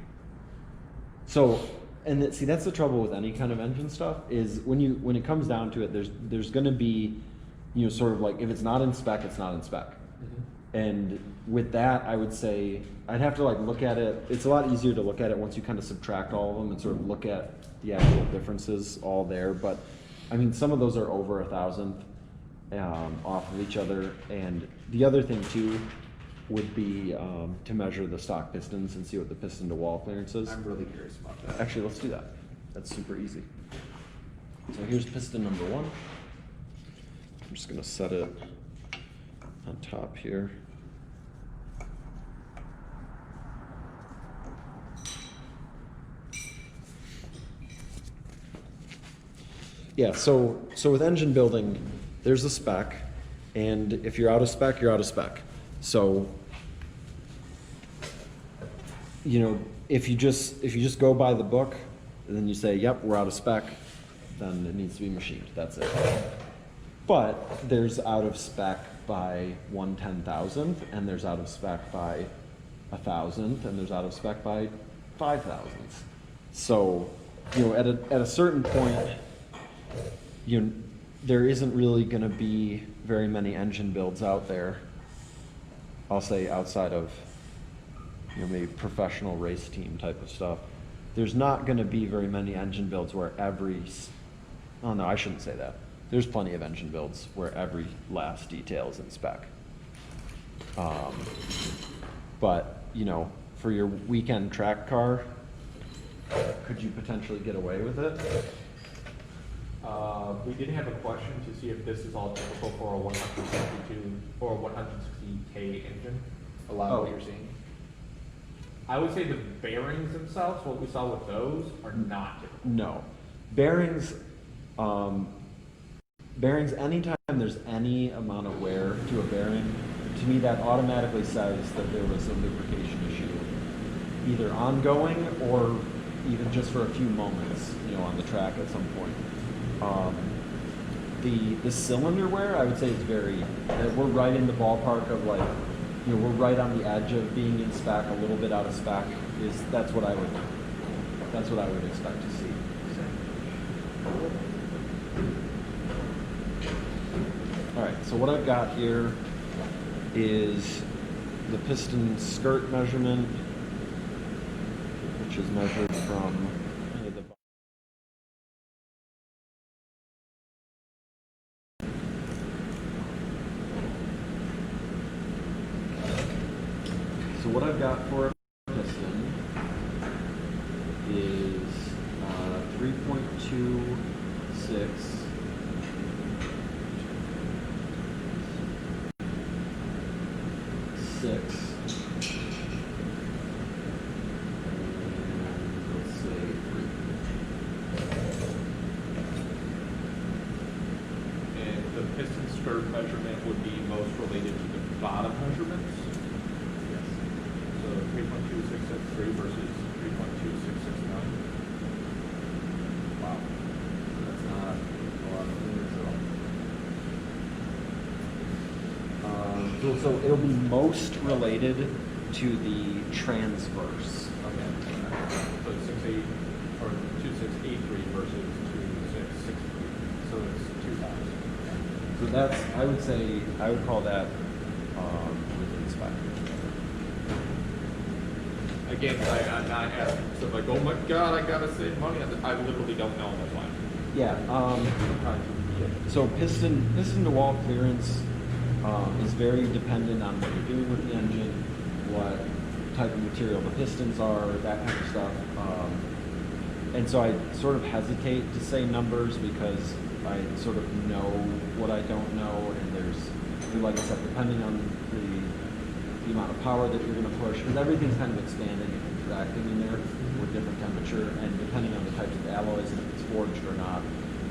So, and see, that's the trouble with any kind of engine stuff is when it comes down to it, there's going to be, you know, sort of like if it's not in spec, it's not in spec. Mm-hmm. And with that, I would say I'd have to like look at it. It's a lot easier to look at it once you kind of subtract all of them and sort of look at the actual differences all there. But I mean, some of those are over 1,000 off of each other. And the other thing too would be to measure the stock pistons and see what the piston to wall clearance is. I'm really curious about that. Actually, let's do that. That's super easy. So here's piston number one. I'm just gonna set it on top here. Yeah, so with engine building, there's a spec, and if you're out of spec, you're out of spec. So, you know, if you just go by the book, and then you say, yep, we're out of spec, then it needs to be machined. That's it. But there's out of spec by 1/10,000th, and there's out of spec by 1,000th, and there's out of spec by 5,000th. So, you know, at a certain point, you know, there isn't really going to be very many engine builds out there. I'll say outside of, you know, maybe professional race team type of stuff. There's not going to be very many engine builds where oh no, I shouldn't say that. There's plenty of engine builds where every last detail is in spec. But, you know, for your weekend track car, could you potentially get away with it? We did have a question to see if this is all typical for a 162 or a 160K engine. A lot of what you're seeing. I would say the bearings themselves, what we saw with those, are not typical. No. Bearings, anytime there's any amount of wear to a bearing, to me that automatically says that there was a lubrication issue, either ongoing or even just for a few moments, you know, on the track at some point. The cylinder wear, I would say, is we're right in the ballpark of like, you know, we're right on the edge of being in spec, a little bit out of spec. That's what I would expect to see. All right, so what I've got here is the piston skirt measurement, which is measured from the So what I've got for a piston is 3.26 6. Let's say 3. And the piston skirt measurement would be most related to the bottom measurements. Yes. So 3.26 3.2663 versus 3.2669. Wow. That's not a lot of meters at all. So it'll be most related to the transverse. Okay. So it's 68 or 2683 versus 2663. So it's 2,000. So that's, I would say, I would call that within spec. Again, I'm not asking, so like, oh my god, I gotta save money. I literally don't know, that's why. Yeah. So piston to wall clearance is very dependent on what you're doing with the engine, what type of material the pistons are, that kind of stuff. And so I sort of hesitate to say numbers because I sort of know what I don't know, and like I said, depending on the amount of power that you're going to push, because everything's kind of expanding and contracting in there with different temperature, and depending on the types of alloys and if it's forged or not.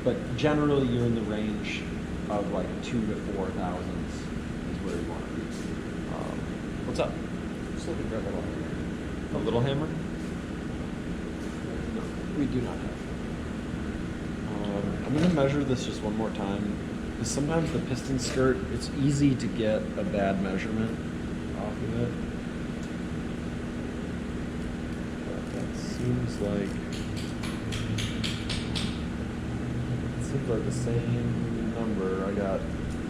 But generally, you're in the range of like 2,000 to 4,000 is where you want to be. What's up? Just looking for a little. A little hammer? No, we do not have. I'm going to measure this just one more time, because sometimes the piston skirt, it's easy to get a bad measurement off of it. But that seems like the same number. I got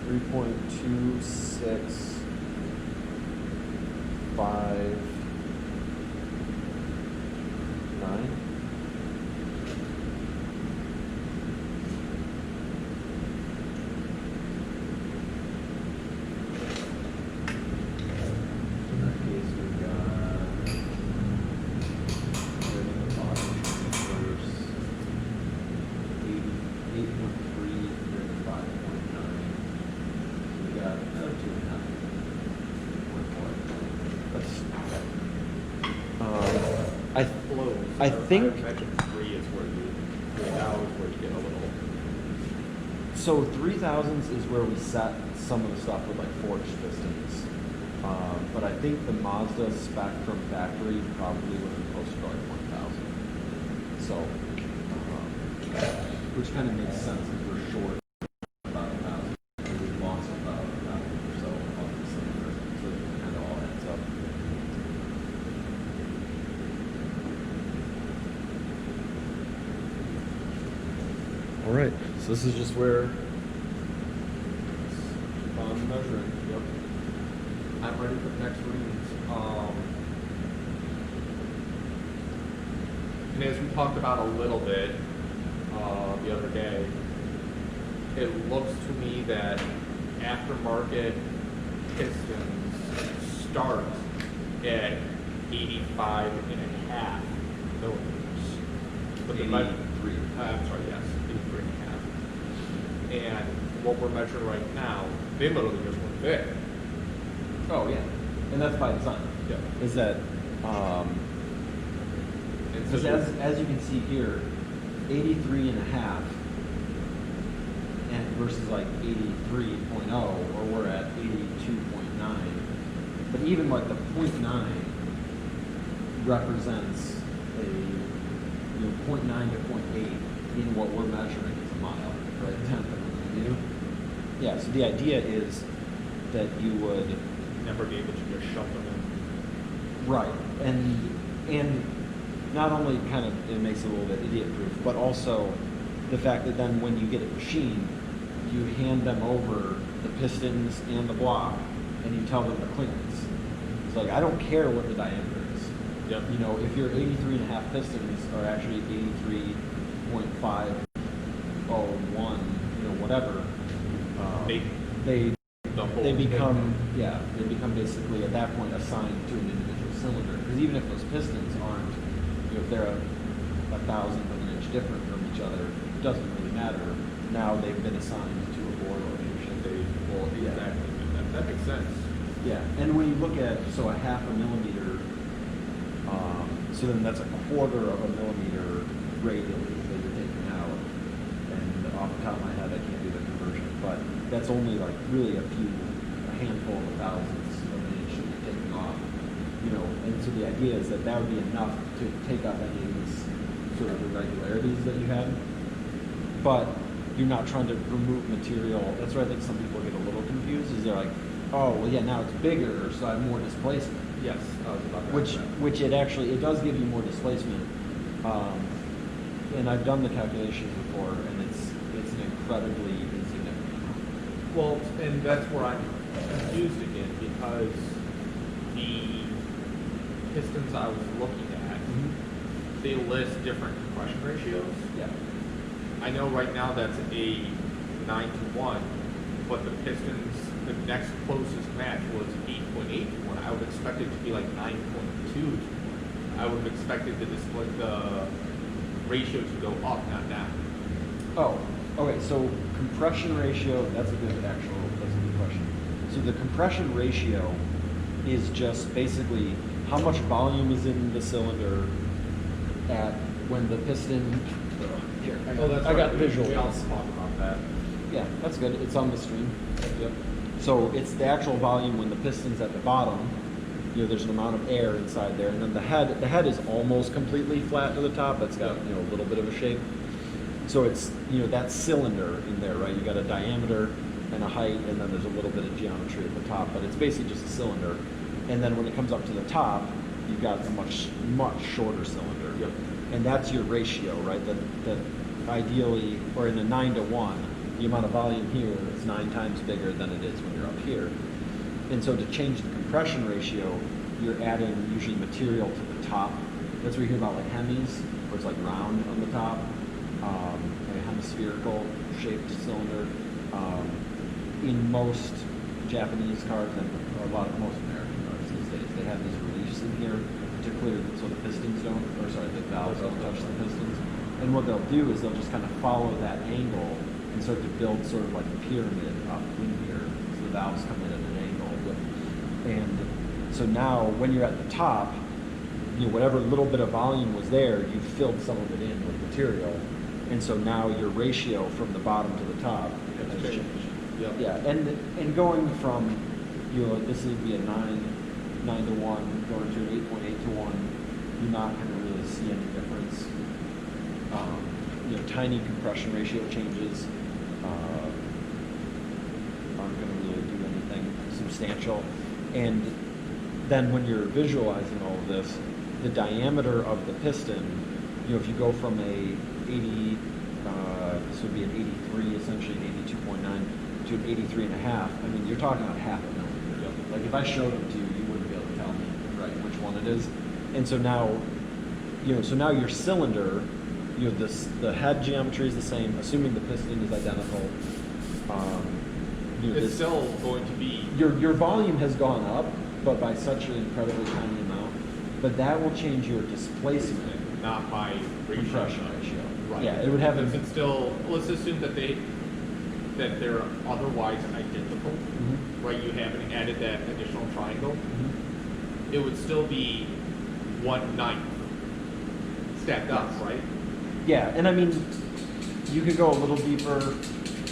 3.265. 9. In that case, we've got first 8.3 and 5.9. We got 2.5. I think. I imagine 3 is where you, 3,000 is where you get a little. So 3000s is where we set some of the stuff with like forged pistons. But I think the Mazda spec from factory probably would have been closer to like 1,000. So, which kind of makes sense if we're short about 1,000. We've lost about 1,000 or so of the cylinder. So it kind of all adds up. All right, so this is just where I'm measuring. Yep. I'm ready for the next readings. And as we talked about a little bit the other day, it looks to me that aftermarket pistons start at 85.5 millimeters. But the 83. I'm sorry, yes, 83.5. And what we're measuring right now, they literally just went big. Oh yeah, and that's by design. Yeah. Is that And because so as you can see here, 83.5 and versus like 83.0, or we're at 82.9. But even like the 0.9 represents a 0.9 to 0.8 in what we're measuring as a mile, right? 10th of a millimeter. Yeah. So the idea is that you would never be able to just shove them in. right, and not only kind of it makes it a little bit idiot proof, but also the fact that then when you get it machined, you hand them over the pistons and the block, and you tell them the clearance. It's like I don't care what the diameter is. Yep. You know, if your 83.5 pistons are actually 83.501, whatever, they become basically at that point assigned to an individual cylinder. Because even if those pistons aren't, if they're a thousandth of an inch different from each other, it doesn't really matter. Now they've been assigned to a bore location. Exactly. That makes sense. Yeah, and when you look at a half a millimeter, so then that's a quarter of a millimeter radially that you're taking out. And off the top of my head, I can't do the conversion, but that's only like really a handful of thousandths of an inch that you're taking off. And And so the idea is that that would be enough to take up any of these sort of irregularities that you had. But you're not trying to remove material. That's where I think some people get a little confused, is they're like, oh, well, yeah, now it's bigger, so I have more displacement. Yes, I was about to Which, ask that. which it actually, it does give you more displacement. And I've done the calculations before, and it's an incredibly insignificant amount. Well, and that's where I'm confused again, because the pistons I was looking at, they list different compression ratios. Yeah. I know right now that's a 9-to-1, but the pistons, the next closest match was 8.8-to-1. I would expect it to be like 9.2-to-1. I would have expected the ratio to go up, not down. Oh, okay, so compression ratio, that's a good question. So the compression ratio is just basically how much volume is in the cylinder at when the piston, here, I got visual. We also talked about that. Yeah, that's good, it's on the screen. Yep. So it's the actual volume when the piston's at the bottom, there's an amount of air inside there, and then the head is almost completely flat to the top. It's got, a little bit of a shape. So it's, that cylinder in there, right? You got a diameter and a height, and then there's a little bit of geometry at the top, but it's basically just a cylinder. And then when it comes up to the top, you've got a much, much shorter cylinder. Yep. And that's your ratio, right? That ideally, or in a 9-to-1, the amount of volume here is 9 times bigger than it is when you're up here. And so to change the compression ratio, you're adding usually material to the top. That's where you hear about like Hemis, where it's like round on the top, like a hemispherical shaped cylinder. In most Japanese cars and most American cars these days, they have these reliefs in here to clear so the pistons the valves don't touch the pistons. And what they'll do is they'll just kind of follow that angle and start to build sort of like a pyramid up in here. So the valves come in at an angle. And so now when you're at the top, whatever little bit of volume was there, you filled some of it in with material. And so now your ratio from the bottom to the top has changed. Yep. Yeah, and going from, this would be a 9-to-1, going to an 8.8-to-1, you're not going to really see any difference. Tiny compression ratio changes aren't going to really do anything substantial. And then when you're visualizing all of this, the diameter of the piston, if you go from a 80, this would be an 83, essentially an 82.9 to an 83.5, you're talking about half a millimeter. Yep. Like if I showed them to you, you wouldn't be able to tell me which one it is. And so now, so now your cylinder, the head geometry is the same, assuming the piston is identical. It's still going to be... Your volume has gone up, but by such an incredibly tiny amount. But that will change your displacement. Not by compression ratio. Right. Yeah, it would have... It's still... Let's assume that they're otherwise identical, right? You haven't added that additional triangle. It would still be 1/9 stacked up, right? Yeah, and you could go a little deeper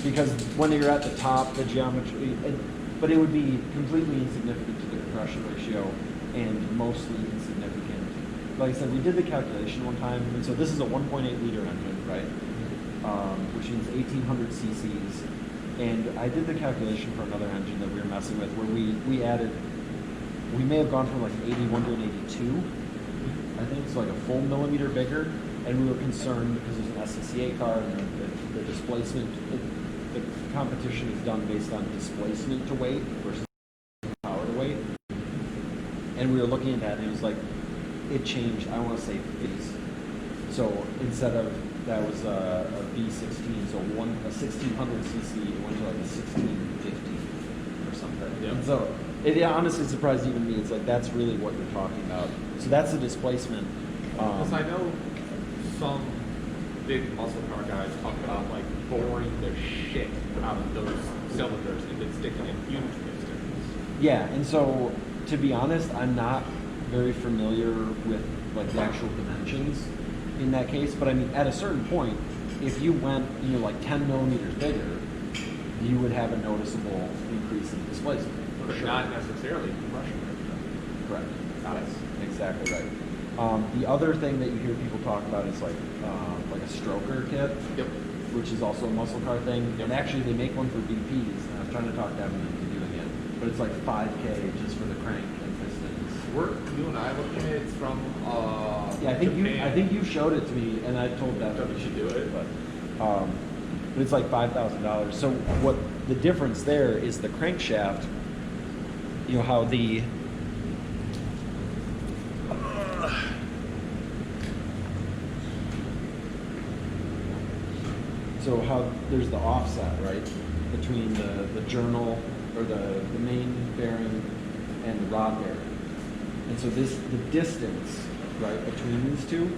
because when you're at the top, the geometry, but it would be completely insignificant to the compression ratio and mostly insignificant. Like I said, we did the calculation one time, and so this is a 1.8 liter engine, right? Which means 1800 cc's. And I did the calculation for another engine that we were messing with where we may have gone from like an 81 to an 82, I think, so like a full millimeter bigger. And we were concerned because there's an SCCA car and the displacement, the competition is done based on displacement to weight versus power to weight. And we were looking at that and it was like, it changed, I want to say 50s. So instead of, that was a V16, so a 1600 cc, it went to like a 1650 or something. Yeah. And so it honestly surprised even me. It's like, that's really what you're talking about. So that's the displacement. Because I know some big muscle car guys talk about like boring the shit out of those cylinders and then sticking in huge pistons. Yeah, and so to be honest, I'm not very familiar with like the actual dimensions in that case, but at a certain point, if you went, like 10 millimeters bigger, you would have a noticeable increase in displacement. But sure. not necessarily compression rate. Correct. Exactly right. The other thing that you hear people talk about is like a stroker kit, Yep. which is also a muscle car thing. Yep. And actually, they make one for BPs. And I'm trying to talk them into doing it, but it's like $5K just for the crank and pistons. You and I looking at it, it's from Yeah, I think Japan. you showed it to me, and I told them that we should do it, but it's like $5,000. So what the difference there is the crankshaft. You know how the so how there's the offset, right, between the journal or the main bearing and the rod bearing. And so the distance, right, between these two,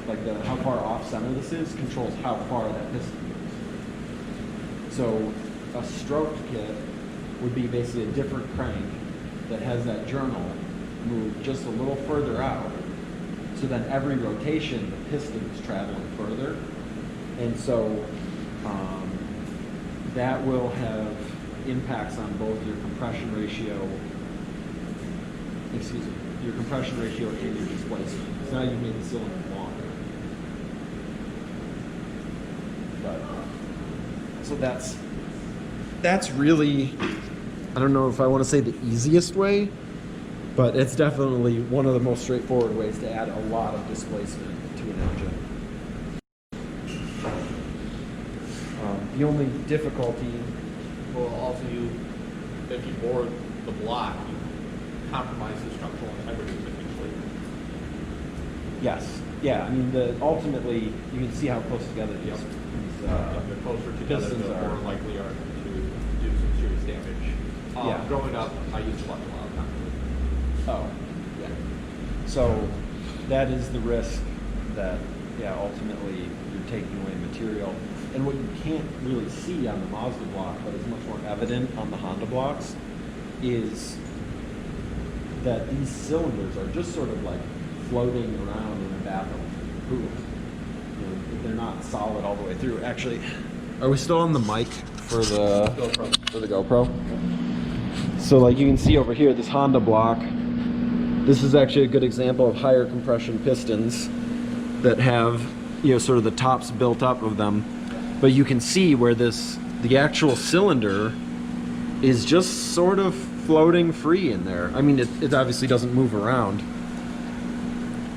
like how far off center this is, controls how far that piston moves. So a stroked kit would be basically a different crank that has that journal move just a little further out. So then every rotation, the piston is traveling further. And so that will have impacts on both your compression ratio, and your displacement. So now you've made the cylinder longer. But, so that's really, I don't know if I want to say the easiest way, but it's definitely one of the most straightforward ways to add a lot of displacement to an engine. The only difficulty, Well, also if you bore the block, you compromise the structural integrity potentially. yes, yeah, I mean, ultimately, you can see how close together these, If they're closer together, pistons the are- more likely are to do some serious damage. Yeah. Growing up, I used to watch a lot of time. Oh, yeah. So that is the risk that, ultimately you're taking away material. And what you can't really see on the Mazda block, but is much more evident on the Honda blocks, is that these cylinders are just sort of like floating around in a bath of poo. You know, they're not solid all the way through. Actually, are we still on the mic for the GoPro? So like you can see over here, this Honda block, this is actually a good example of higher compression pistons that have, sort of the tops built up of them. But you can see where the actual cylinder is just sort of floating free in there. I mean, it obviously doesn't move around,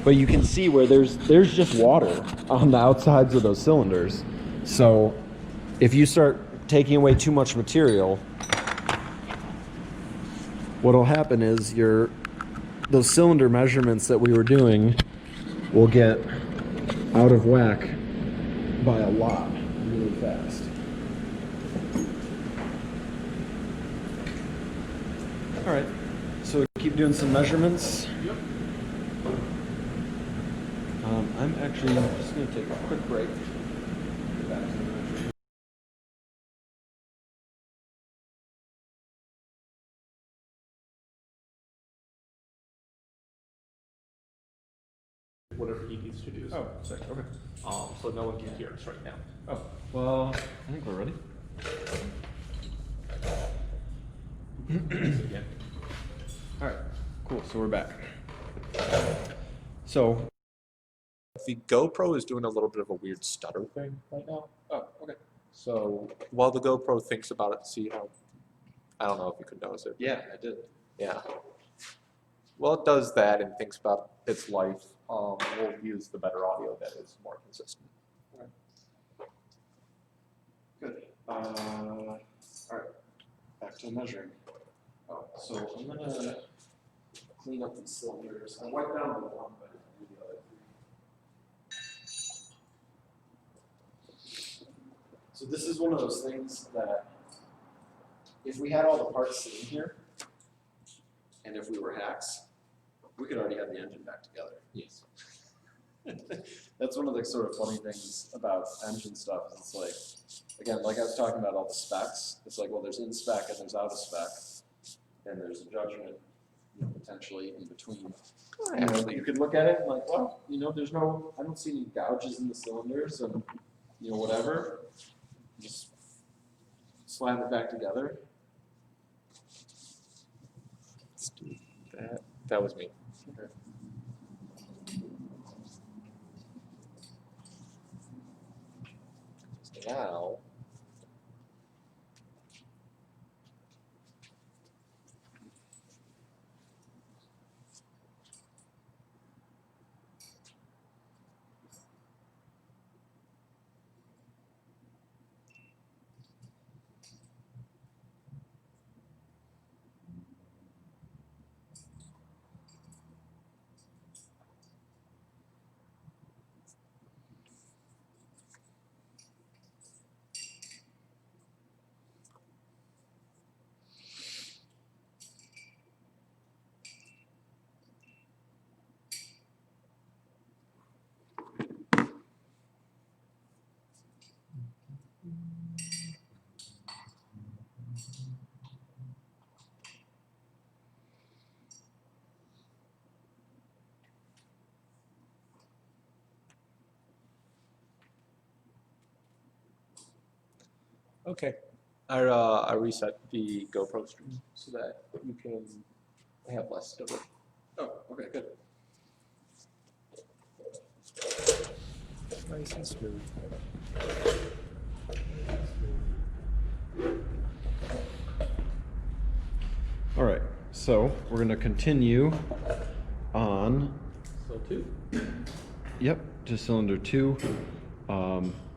but you can see where there's just water on the outsides of those cylinders. So if you start taking away too much material, what'll happen is those cylinder measurements that we were doing will get out of whack by a lot really fast. All right, so keep doing some measurements. Yep. I'm actually just going to take a quick break. Get back to the measuring. Whatever he needs to do. Oh, sick. Okay. So no one can hear us right now. Oh, well, I think we're ready. Again. All right, cool. So we're back. So, The GoPro is doing a little bit of a weird stutter thing right now. oh, okay. So while the GoPro thinks about it, see how, I don't know if you could notice it. Yeah, I did. Yeah. Well, it does that and thinks about its life. We'll use the better audio that is more consistent. Good. All right, back to measuring. Oh, so I'm gonna clean up these cylinders. I wiped down the one, but I didn't do the other three. So this is one of those things that if we had all the parts sitting here, and if we were hacks, we could already have the engine back together. Yes. That's one of the sort of funny things about engine stuff. It's like, again, like I was talking about all the specs. It's like, well, there's in spec and there's out of spec, and there's a judgment, potentially in between. You could look at it and like, well, there's no, I don't see any gouges in the cylinders, and whatever. Just slap it back together. Let's do that. That was me. Now. Okay, I reset the GoPro stream so that you can have less of it. Oh, okay, good. Nice and smooth. All right, so we're gonna continue on. So 2. Yep, to cylinder 2.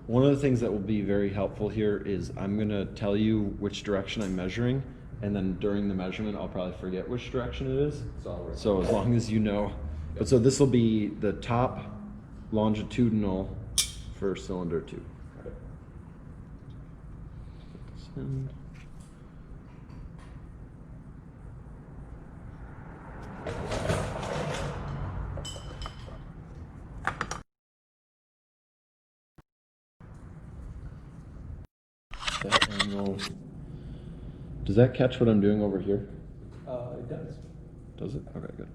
One of the things that will be very helpful here is I'm gonna tell you which direction I'm measuring, and then during the measurement, I'll probably forget which direction it is. So as long as you know. But so this will be the top longitudinal for cylinder 2. And that angle. Does that catch what I'm doing over here? It does. Does it? Okay, good.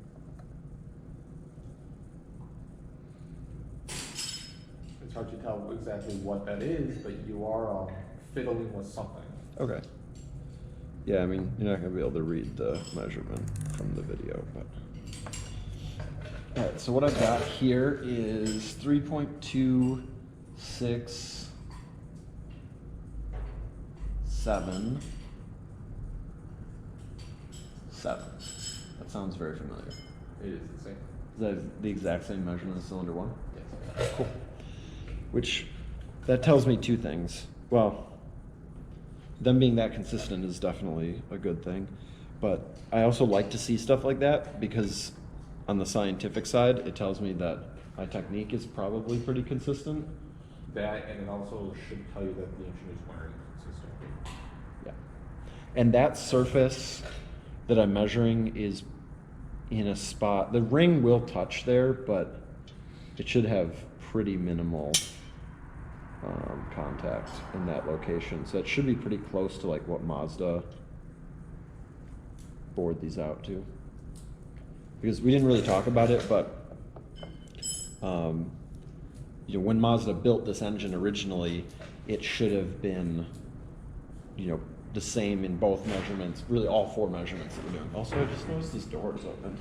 It's hard to tell exactly what that is, but you are fiddling with something. Okay. Yeah, I mean, you're not going to be able to read the measurement from the video, but. All right, so what I've got here is 3.267. That sounds very familiar. It is the same. Is that the exact same measurement as cylinder 1? Yes. Cool. Which, that tells me 2 things. Well, them being that consistent is definitely a good thing. But I also like to see stuff like that because on the scientific side, it tells me that my technique is probably pretty consistent. That, and it also should tell you that the engine is wearing consistently. Yeah. And that surface that I'm measuring is in a spot, the ring will touch there, but it should have pretty minimal contact in that location. So it should be pretty close to like what Mazda bored these out to. Because we didn't really talk about it, but you know, when Mazda built this engine originally, it should have been, you know, the same in both measurements, really all 4 measurements that we're doing. Also, I just noticed this door is open.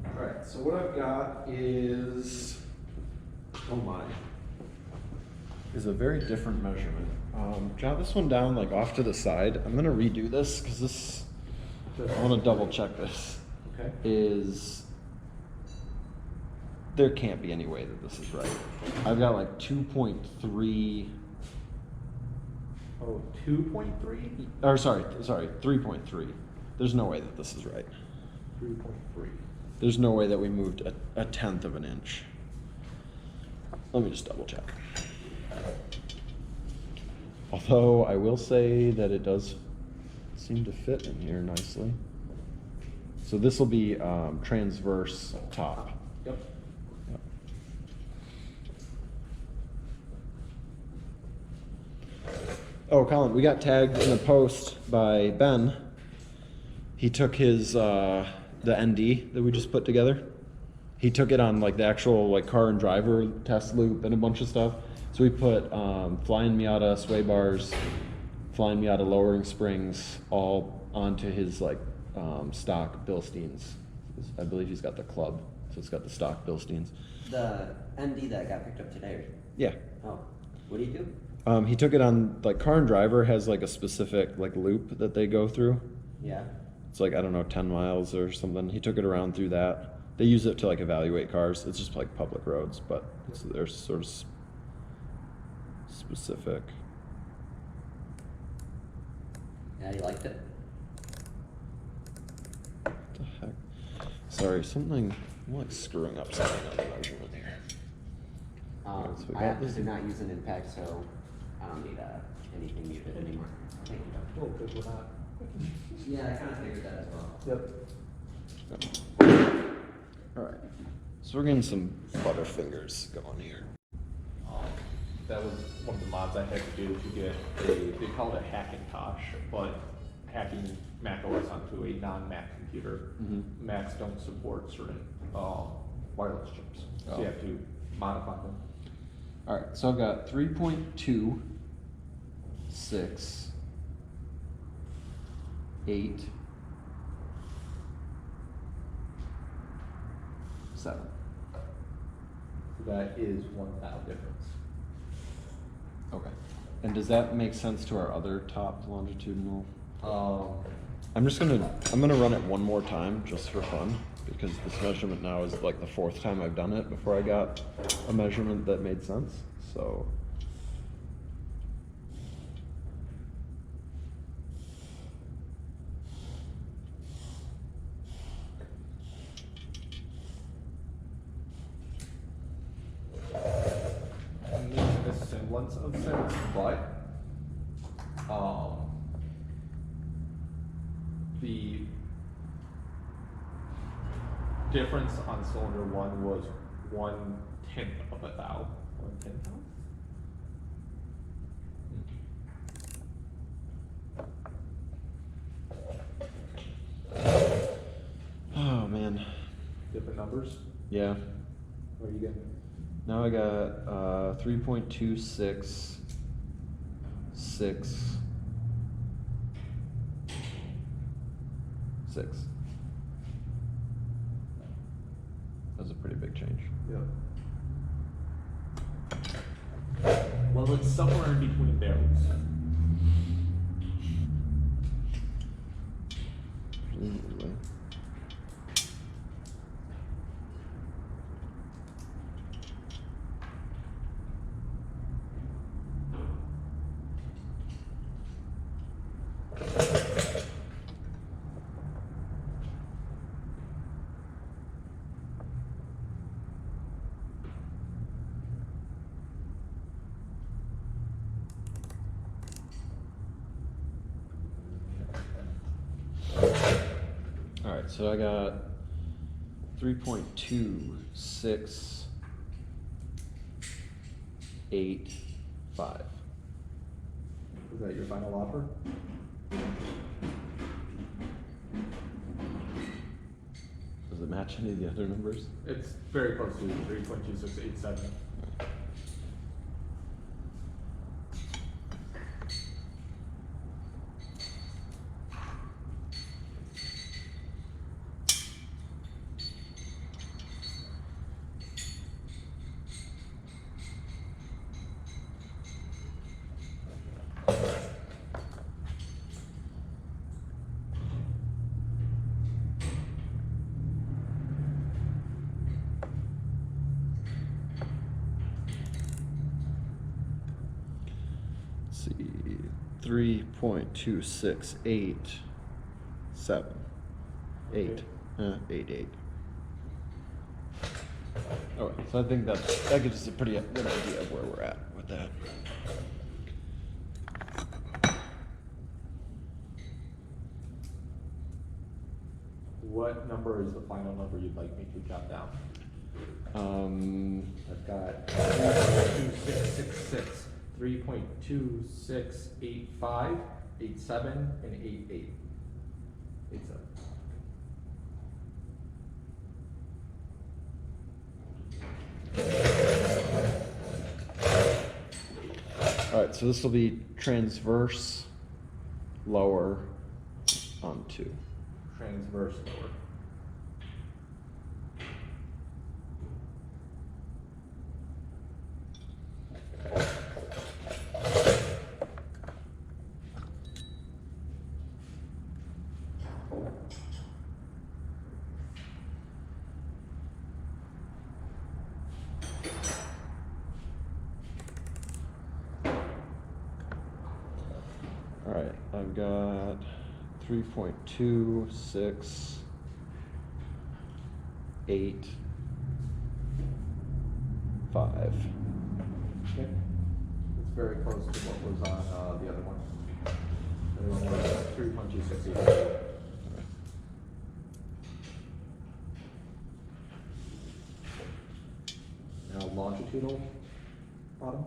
All right, so what I've got is, oh my, is a very different measurement. Jot this one down like off to the side. I'm gonna redo this because this, I wanna double check this. Okay. Is, there can't be any way that this is right. I've got like 2.3. Oh, 2.3? Or sorry, 3.3. There's no way that this is right. 3.3. There's no way that we moved a 1/10 of an inch. Let me just double check. Although I will say that it does seem to fit in here nicely. So this will be transverse top. Yep. Yep. Oh, Colin, we got tagged in a post by Ben. He took his the ND that we just put together. He took it on like the actual like car and driver test loop and a bunch of stuff. So we put Flying Miata sway bars, Flying Miata lowering springs, all onto his like stock Bilsteins. I believe he's got the club, so it's got the stock Bilsteins. The ND that got picked up today. Yeah. Oh, what do you do? He took it on, like, Car and Driver has like a specific like loop that they go through. Yeah. It's like, I don't know, 10 miles or something. He took it around through that. They use it to like evaluate cars. It's just like public roads, but they're sort of specific. Yeah, you liked it? What the heck? Sorry, I'm like screwing up something on the measurement here. So we I got happen this. to not use an impact, so I don't need anything muted anymore. Thank you, Doc. Oh, good, we're not. Yeah, I kind of figured that as well. Yep. Alright, so we're getting some Butterfingers going here. That was one of the mods I had to do to get they call it a Hackintosh, but hacking Mac OS onto a non-Mac computer. Macs don't support certain wireless chips, so Oh. you have to modify them. Alright, so I've got 3.2, 6, 8, 7. So that is 1 thou difference. Okay. And does that make sense to our other top longitudinal? I'm gonna run it one more time just for fun, because this measurement now is like the 4th time I've done it before I got a measurement that made sense, so. Makes a semblance of sense, but the difference on cylinder 1 was 1/10 of a thou. 1/10 thou? Oh man. Different numbers? Yeah. What are you getting? Now I got 3.26, 6, 6. That's a pretty big change. Yep. Well, it's somewhere in between those. Presumably. Alright, so I got 3.265. Is that your final offer? Does it match any of the other numbers? It's very close to 3.2687. Let's see, 3.2687. 8. 8. Okay, so I think that gives us a pretty good idea of where we're at with that. What number is the final number you'd like me to jot down? I've got 3.2666, 3.2685, 87, and 88. 87. so this will be transverse lower on 2. Transverse lower. All right, I've got 3.268. Five. Okay. It's very close to what was on the other one. The other one was 3.268. Now longitudinal bottom.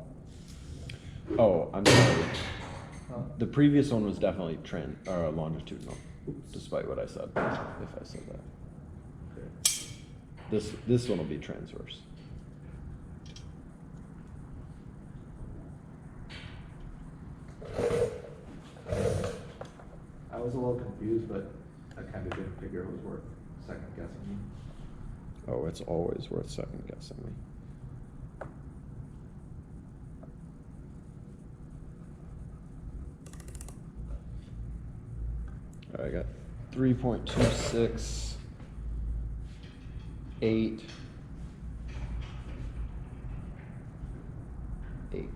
Oh, I'm sorry. Huh? The previous one was definitely longitudinal, despite what I said, if I said that. Okay. This one will be transverse. I was a little confused, but I kind of didn't figure it was worth second guessing me. Oh, it's always worth second guessing me. All right, I got 3.268. 8.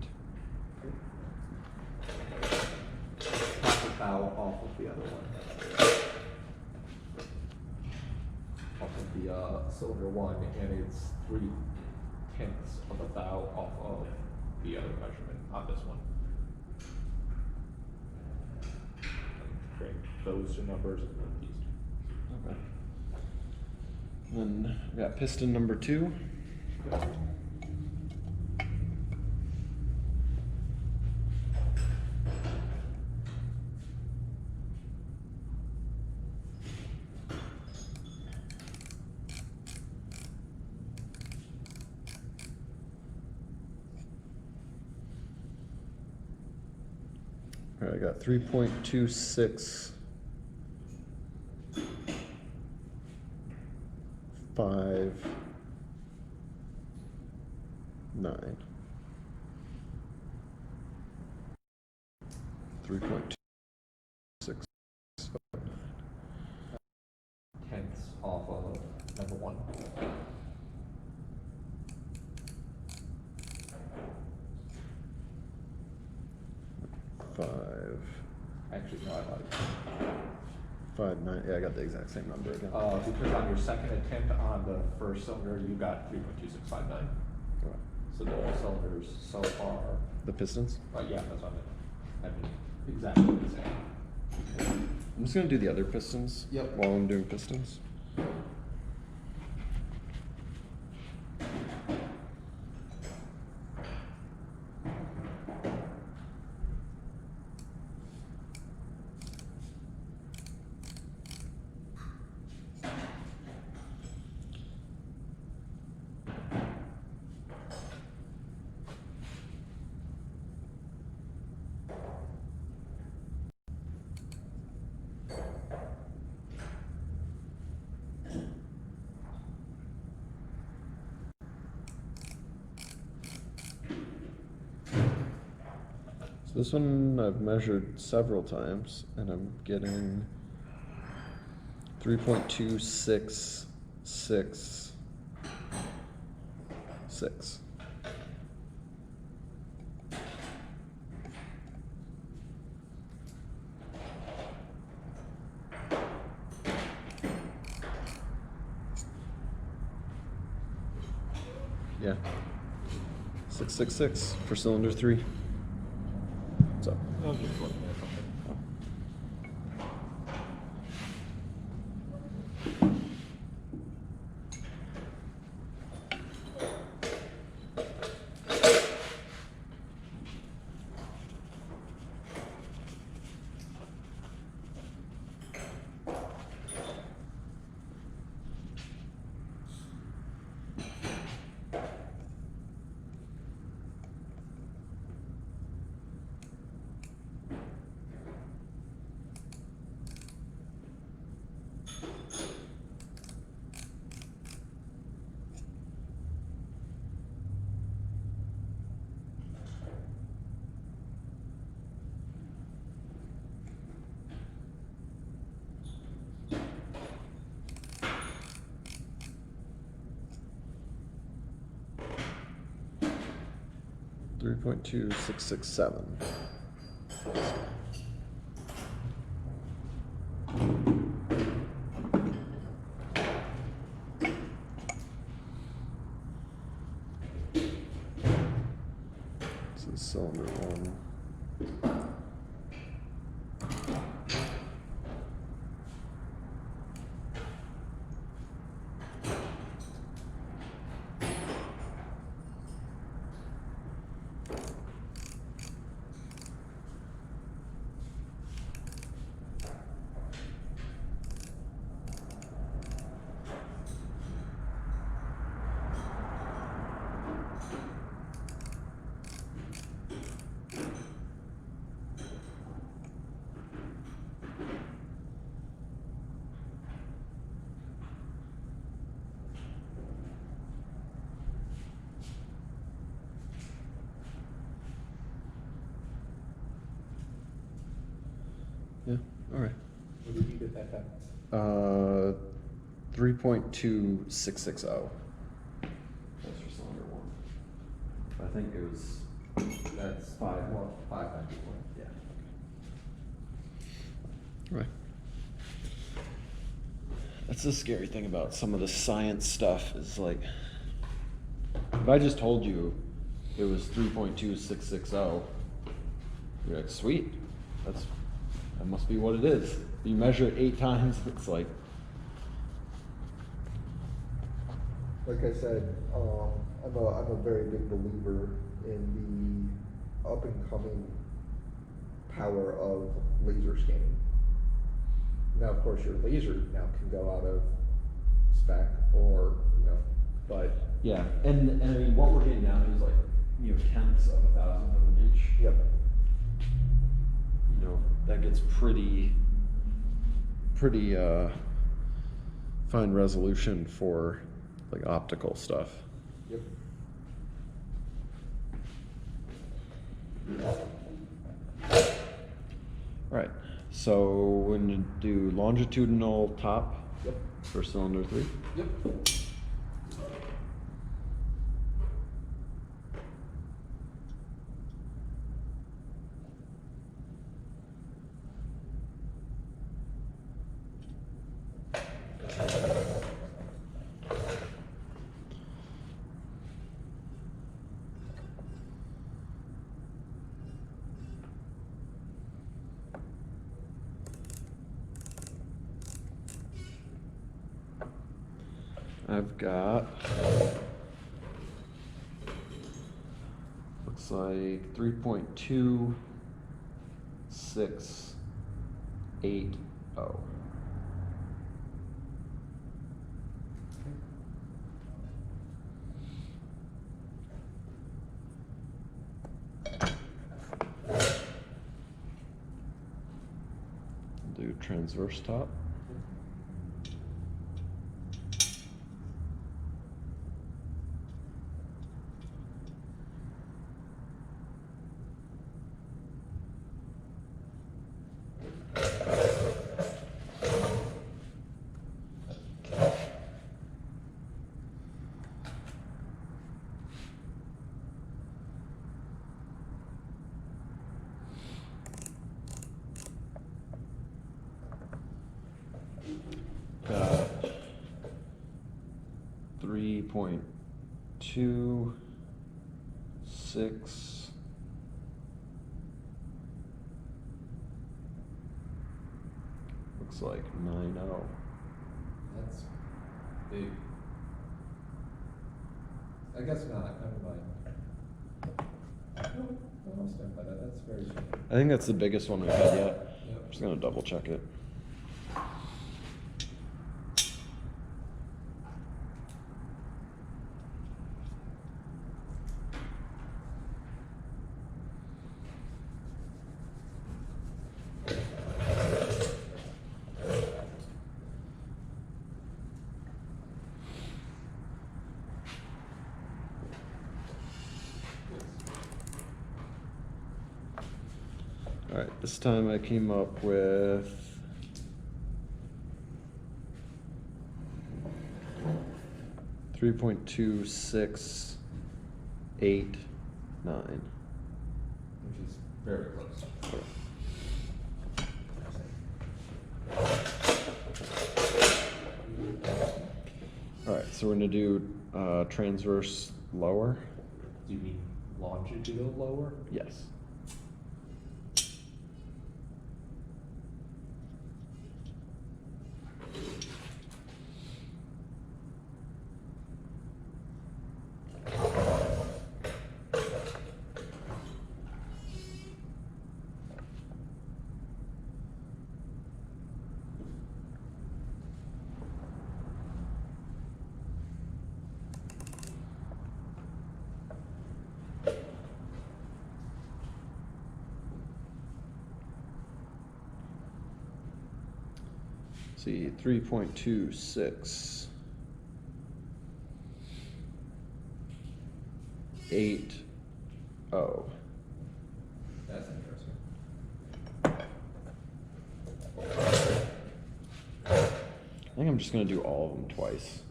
Half a thou off of the other one. Off of the cylinder 1, and it's 0.3 of a thou off of the other measurement on this one. Create those two numbers and then these two. Okay. Then we got piston number 2. All right, I got 3.265. 9. 3.265. Tenths off of number 1. Actually, no, I lied. 5.9. Yeah, I got the exact same number again. Because on your second attempt on the first cylinder, you got 3.2659. Right. So the cylinders so far, The pistons. yeah, that's what I mean exactly the same. I'm just gonna do the other pistons. Yep. While I'm doing pistons. This one I've measured several times, and I'm getting 3.266. Yeah. 666 for cylinder 3. So. I was just looking at something. 3.2667. This is cylinder 1. Yeah, all right. What did you get that time? 3.2660. That's for cylinder 1. I think it was, that's 591, yeah. Right. That's the scary thing about some of the science stuff is like, if I just told you it was 3.2660, you're like, sweet, that must be what it is. You measure it 8 times, it's like, Like I said, I'm a very big believer in the up and coming power of laser scanning. Now, of course, your laser now can go out of spec, or but yeah. And I mean, what we're getting down to is like, tenths of a thousandth of an inch. yep. That gets pretty fine resolution for like optical stuff. Yep. All right, so we're gonna do longitudinal top Yep. for cylinder 3. Yep. I've got, looks like 3.2680. Do transverse top. Got 3.26. Looks like 90. That's big. I guess not, never mind. No, I'll stand by that, that's very strange. I think that's the biggest one we've had yet. Yep. Just gonna double check it. All right, this time I came up with 3.2689. Very close. All right, so we're gonna do transverse lower. Do you mean longitudinal lower? Yes. See, 3.26. 8. Oh. That's interesting. I think I'm just gonna do all of them twice.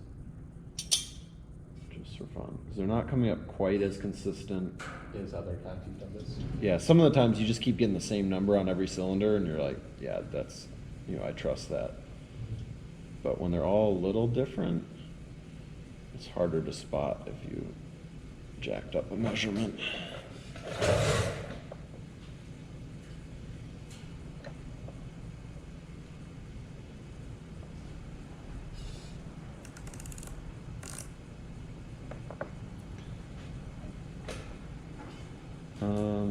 Just for fun. Because they're not coming up quite as consistent. Is other times you've done this? Yeah, some of the times you just keep getting the same number on every cylinder and you're like, yeah, that's, you know, I trust that. But when they're all a little different, it's harder to spot if you jacked up a measurement.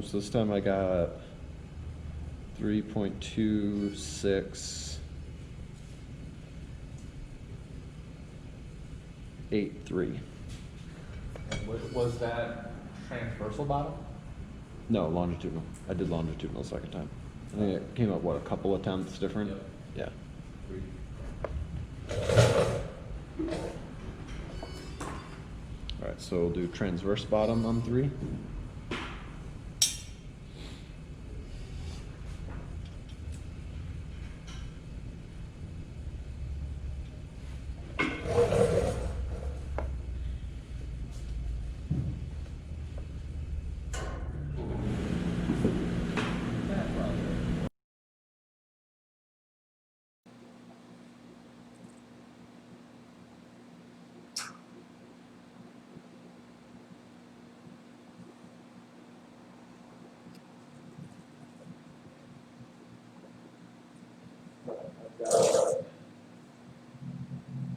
So this time I got 3.2683. And was that transversal bottom? No, longitudinal. I did longitudinal the second time. I think it came up, what, a couple of tenths different? Yep. Yeah. All right, so we'll do transverse bottom on 3.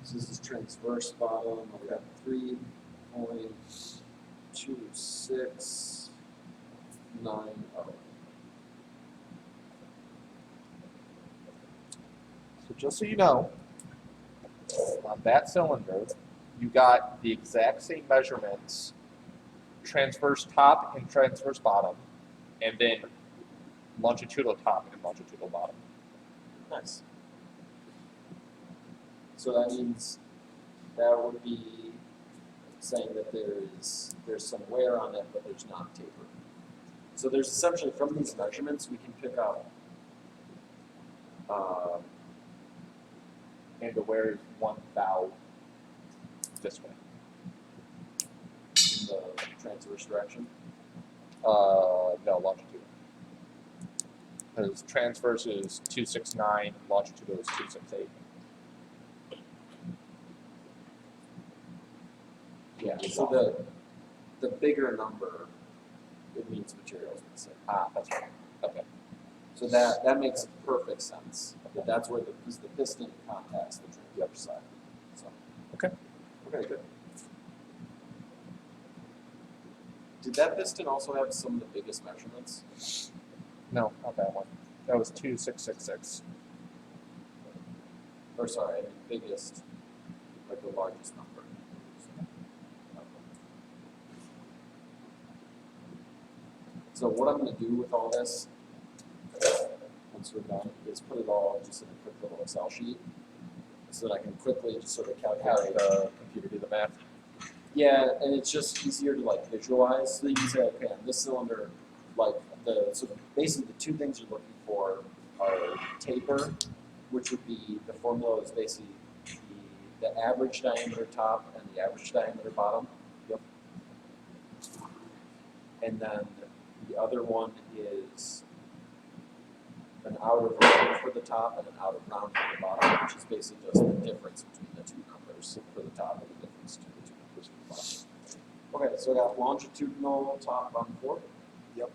So this is transverse bottom. I've got 3.2690. So just so you know, on that cylinder, you got the exact same measurements, transverse top and transverse bottom, and then longitudinal top and longitudinal bottom. Nice. So that means that would be saying that there's some wear on it, but there's not taper. So there's essentially, from these measurements, we can pick up And the wear is 1 thou this way. in the transverse direction. No, longitudinal. Because transverse is 269, longitudinal is 268. Yeah, so the bigger number, it means materials are the same. Ah, that's right. Okay. So that makes perfect sense. That that's where the piston contacts the other side. So Okay. okay, good. Did that piston also have some of the biggest measurements? No, not that one. That was 2666. Or sorry, I mean biggest, like the largest number. So what I'm going to do with all this, once we're done, is put it all just in a quick little Excel sheet, so that I can quickly just sort of Have calculate. the computer do the math. Yeah, and it's just easier to like visualize. So you can say, okay, on this cylinder, like so basically the two things you're looking for are taper, which would be, the formula is basically the average diameter top and the average diameter bottom. Yep. And then The other one is an out of round for the top and an out of round for the bottom, which is basically just the difference between the two numbers for the top and the difference between the two numbers for the bottom. Okay, so I got longitudinal top on 4. Yep.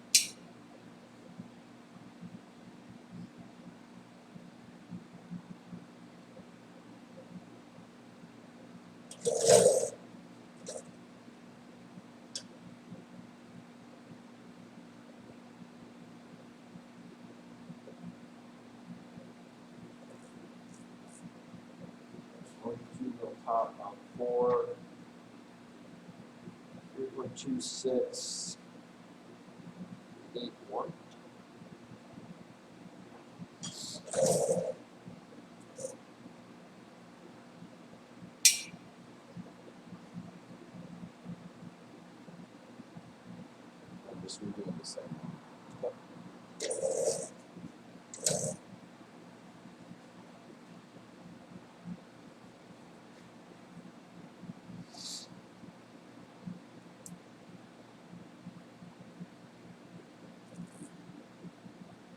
Longitudinal top on 4. 3.2681. I'm just redoing the same.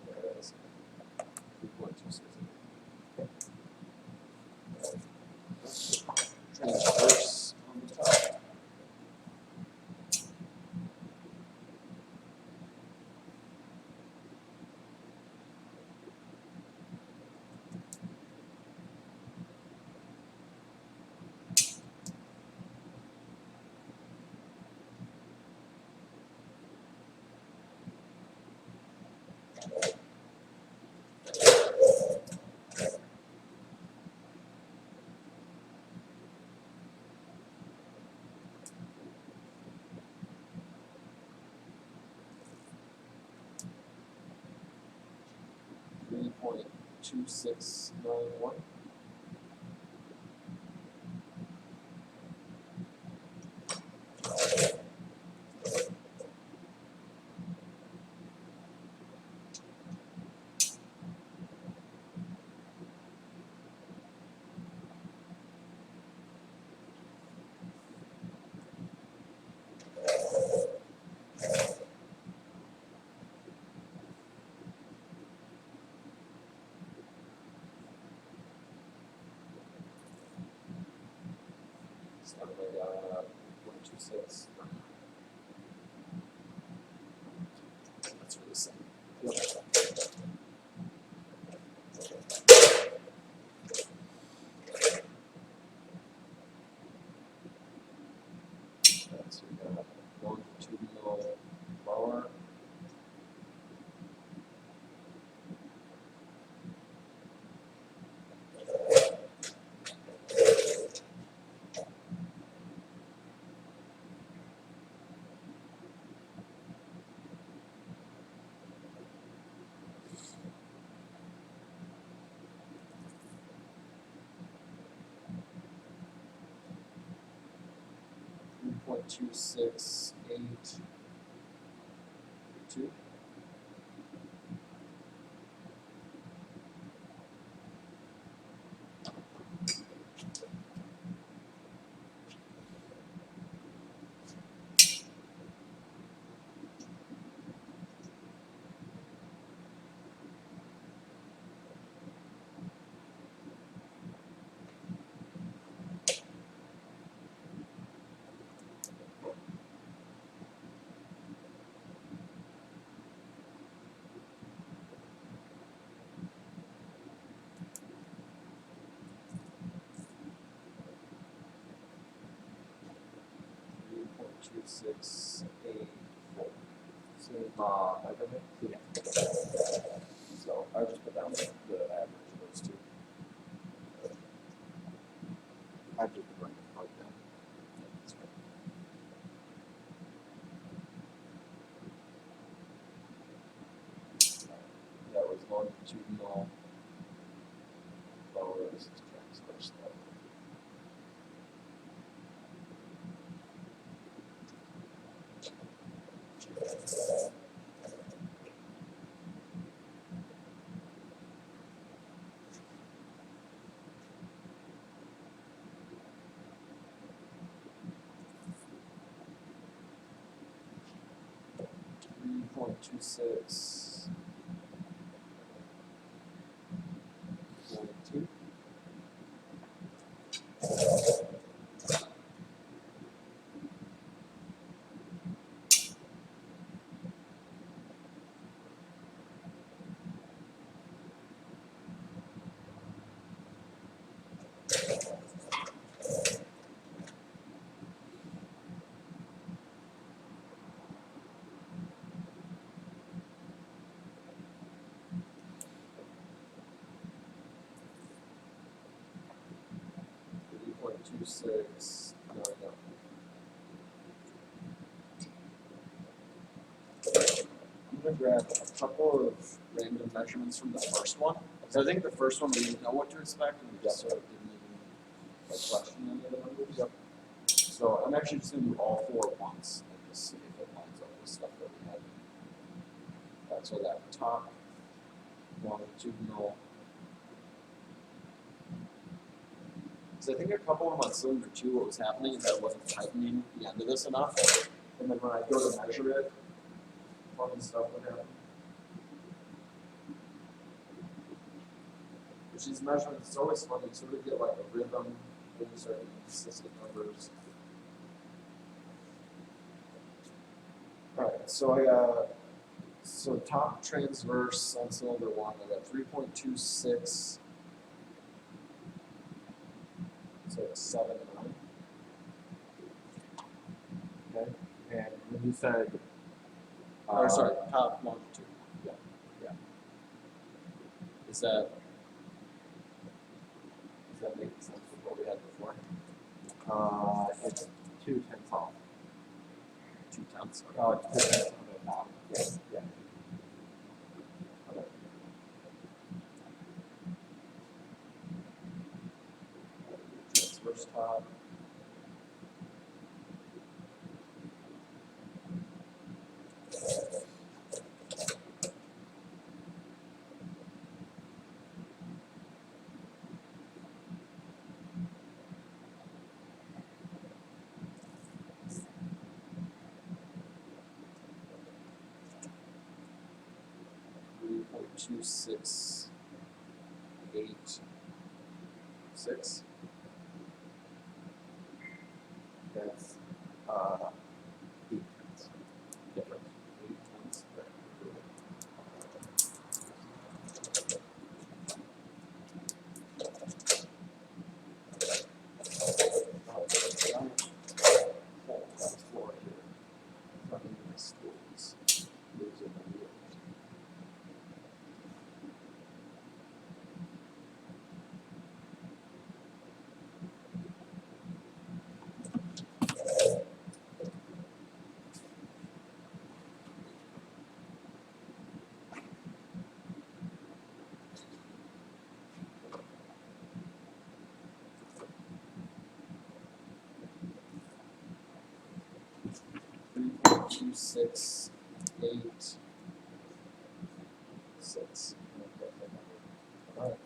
There it is. 3.26. Transverse on the top. .2691. Started by 126. That's really same. Yep. So we got longitudinal lower. .2682. .2684. Yeah. So I just put down the average of those two. I did the right part down. Yeah, that's right. That was longitudinal. Lower, this is transverse level. 3.26. 2. .26. No, no. I'm gonna grab a couple of random measurements from the first one. So I think the first one we didn't know what to expect, and we just sort of didn't even like question any of the numbers. Yep. So I'm actually just gonna do all four at once and just see if it lines up with stuff that we had. So that top longitudinal. So I think a couple of them on cylinder 2, what was happening is that I wasn't tightening the end of this enough. And then when I go to measure it, funny stuff would happen. Which these measurements, it's always funny, you sort of get like a rhythm, then you start getting consistent numbers. Alright, so I got, so top transverse on cylinder 1, I got 3.26. So it's 7 9. Okay. And when you said, Or sorry, top longitude. Yeah. Yeah. Does that make sense with what we had before? It's 2/10 off. 2/10. It's 2/10 on the top. Yes. Yeah. Okay. Transverse top. .268 6. That's 8 tenths difference. 8 tenths. .268 6. All right.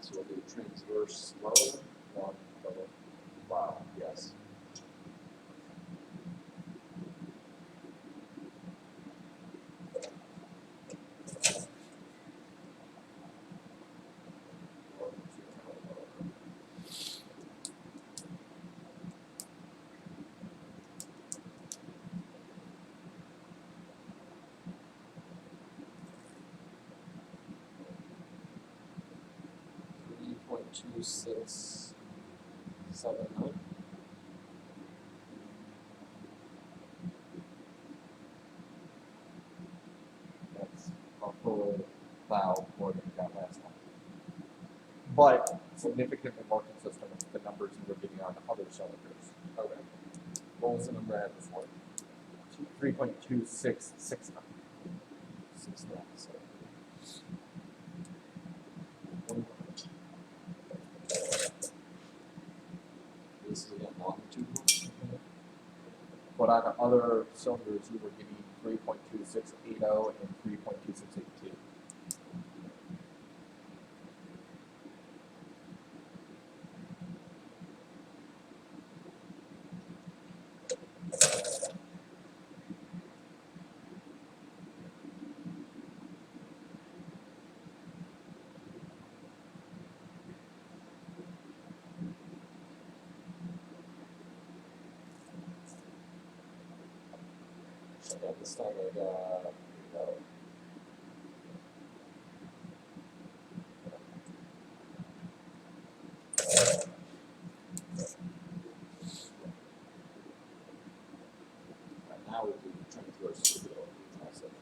So we'll do transverse low, 1 double. Wow, yes. .2679. That's a full valve more than we got last time. But significantly more consistent with the numbers you were getting on other cylinders. Okay. What was the number I had before? 3.2669. 6 9. So. This is again longitudinal. But on other cylinders, you were getting 3.2680 and 3.2682. Yeah, this time I got, right now we'll be trying to do our studio concept.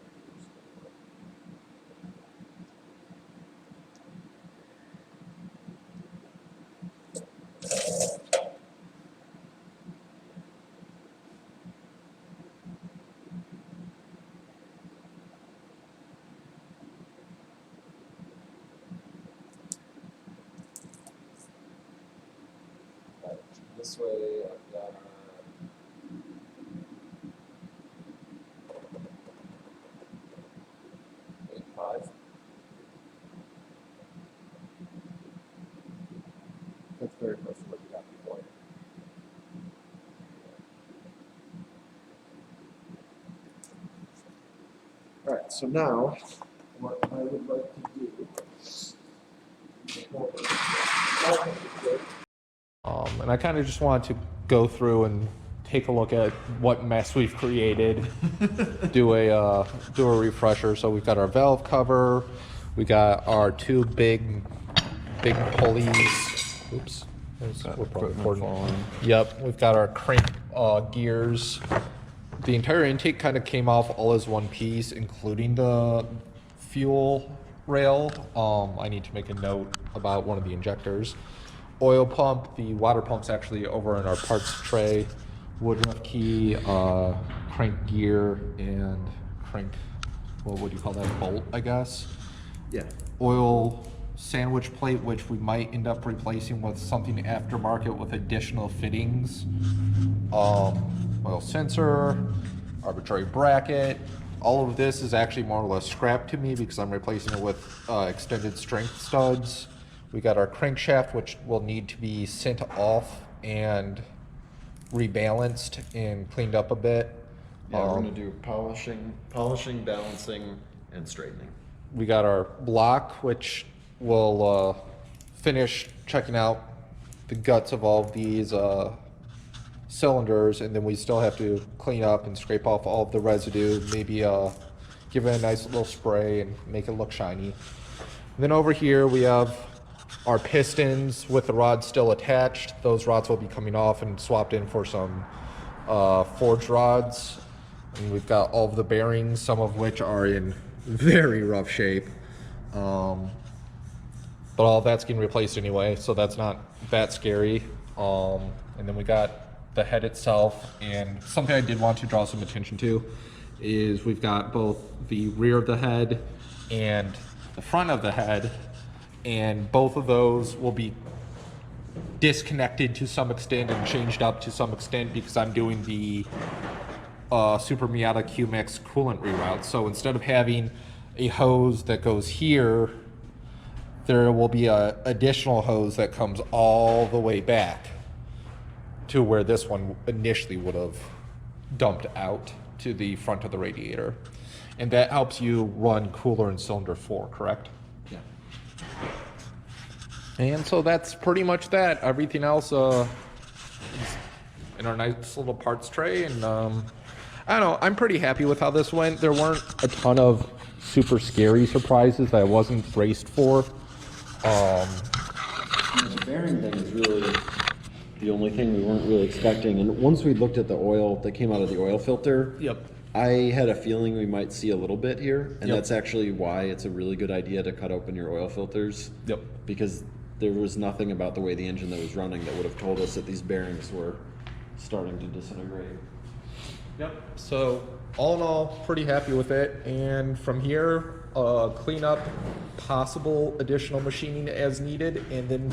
Right, this way I've got 8.5. That's very close to what you got before. All right, so now, what I would like to do. And I kind of just wanted to go through and take a look at what mess we've created. do a refresher. So we've got our valve cover, we got our two big pulleys. Oops. We're probably recording. Yep, we've got our crank gears. The entire intake kind of came off all as one piece, including the fuel rail. I need to make a note about one of the injectors. Oil pump, the water pump's actually over in our parts tray. Woodruff key, crank gear, and crank, what would you call that, bolt, I guess? Yeah. Oil sandwich plate, which we might end up replacing with something aftermarket with additional fittings. Oil sensor, arbitrary bracket. All of this is actually more or less scrap to me because I'm replacing it with extended strength studs. We got our crankshaft, which will need to be sent off and rebalanced and cleaned up a bit. Yeah, we're gonna do polishing, balancing, and straightening. We got our block, which will finish checking out the guts of all of these cylinders, and then we still have to clean up and scrape off all of the residue, maybe give it a nice little spray and make it look shiny. And then over here we have our pistons with the rods still attached. Those rods will be coming off and swapped in for some forged rods. And we've got all of the bearings, some of which are in very rough shape. But all that's getting replaced anyway, so that's not that scary. And then we got the head itself, and something I did want to draw some attention to is we've got both the rear of the head and the front of the head, and both of those will be disconnected to some extent and changed up to some extent because I'm doing the Super Miata QMix coolant reroute. So instead of having a hose that goes here, there will be an additional hose that comes all the way back to where this one initially would have dumped out to the front of the radiator. And that helps you run cooler in cylinder 4, correct? Yeah. And so that's pretty much that. Everything else is in our nice little parts tray. And I don't know, I'm pretty happy with how this went. There weren't a ton of super scary surprises that I wasn't braced for. The bearing thing is really the only thing we weren't really expecting. And once we looked at the oil that came out of the oil filter, Yep. I had a feeling we might see a little bit here. And Yep. that's actually why it's a really good idea to cut open your oil filters. Yep. Because there was nothing about the way the engine that was running that would have told us that these bearings were starting to disintegrate. Yep. So all in all, pretty happy with it. And from here, clean up, possible additional machining as needed, and then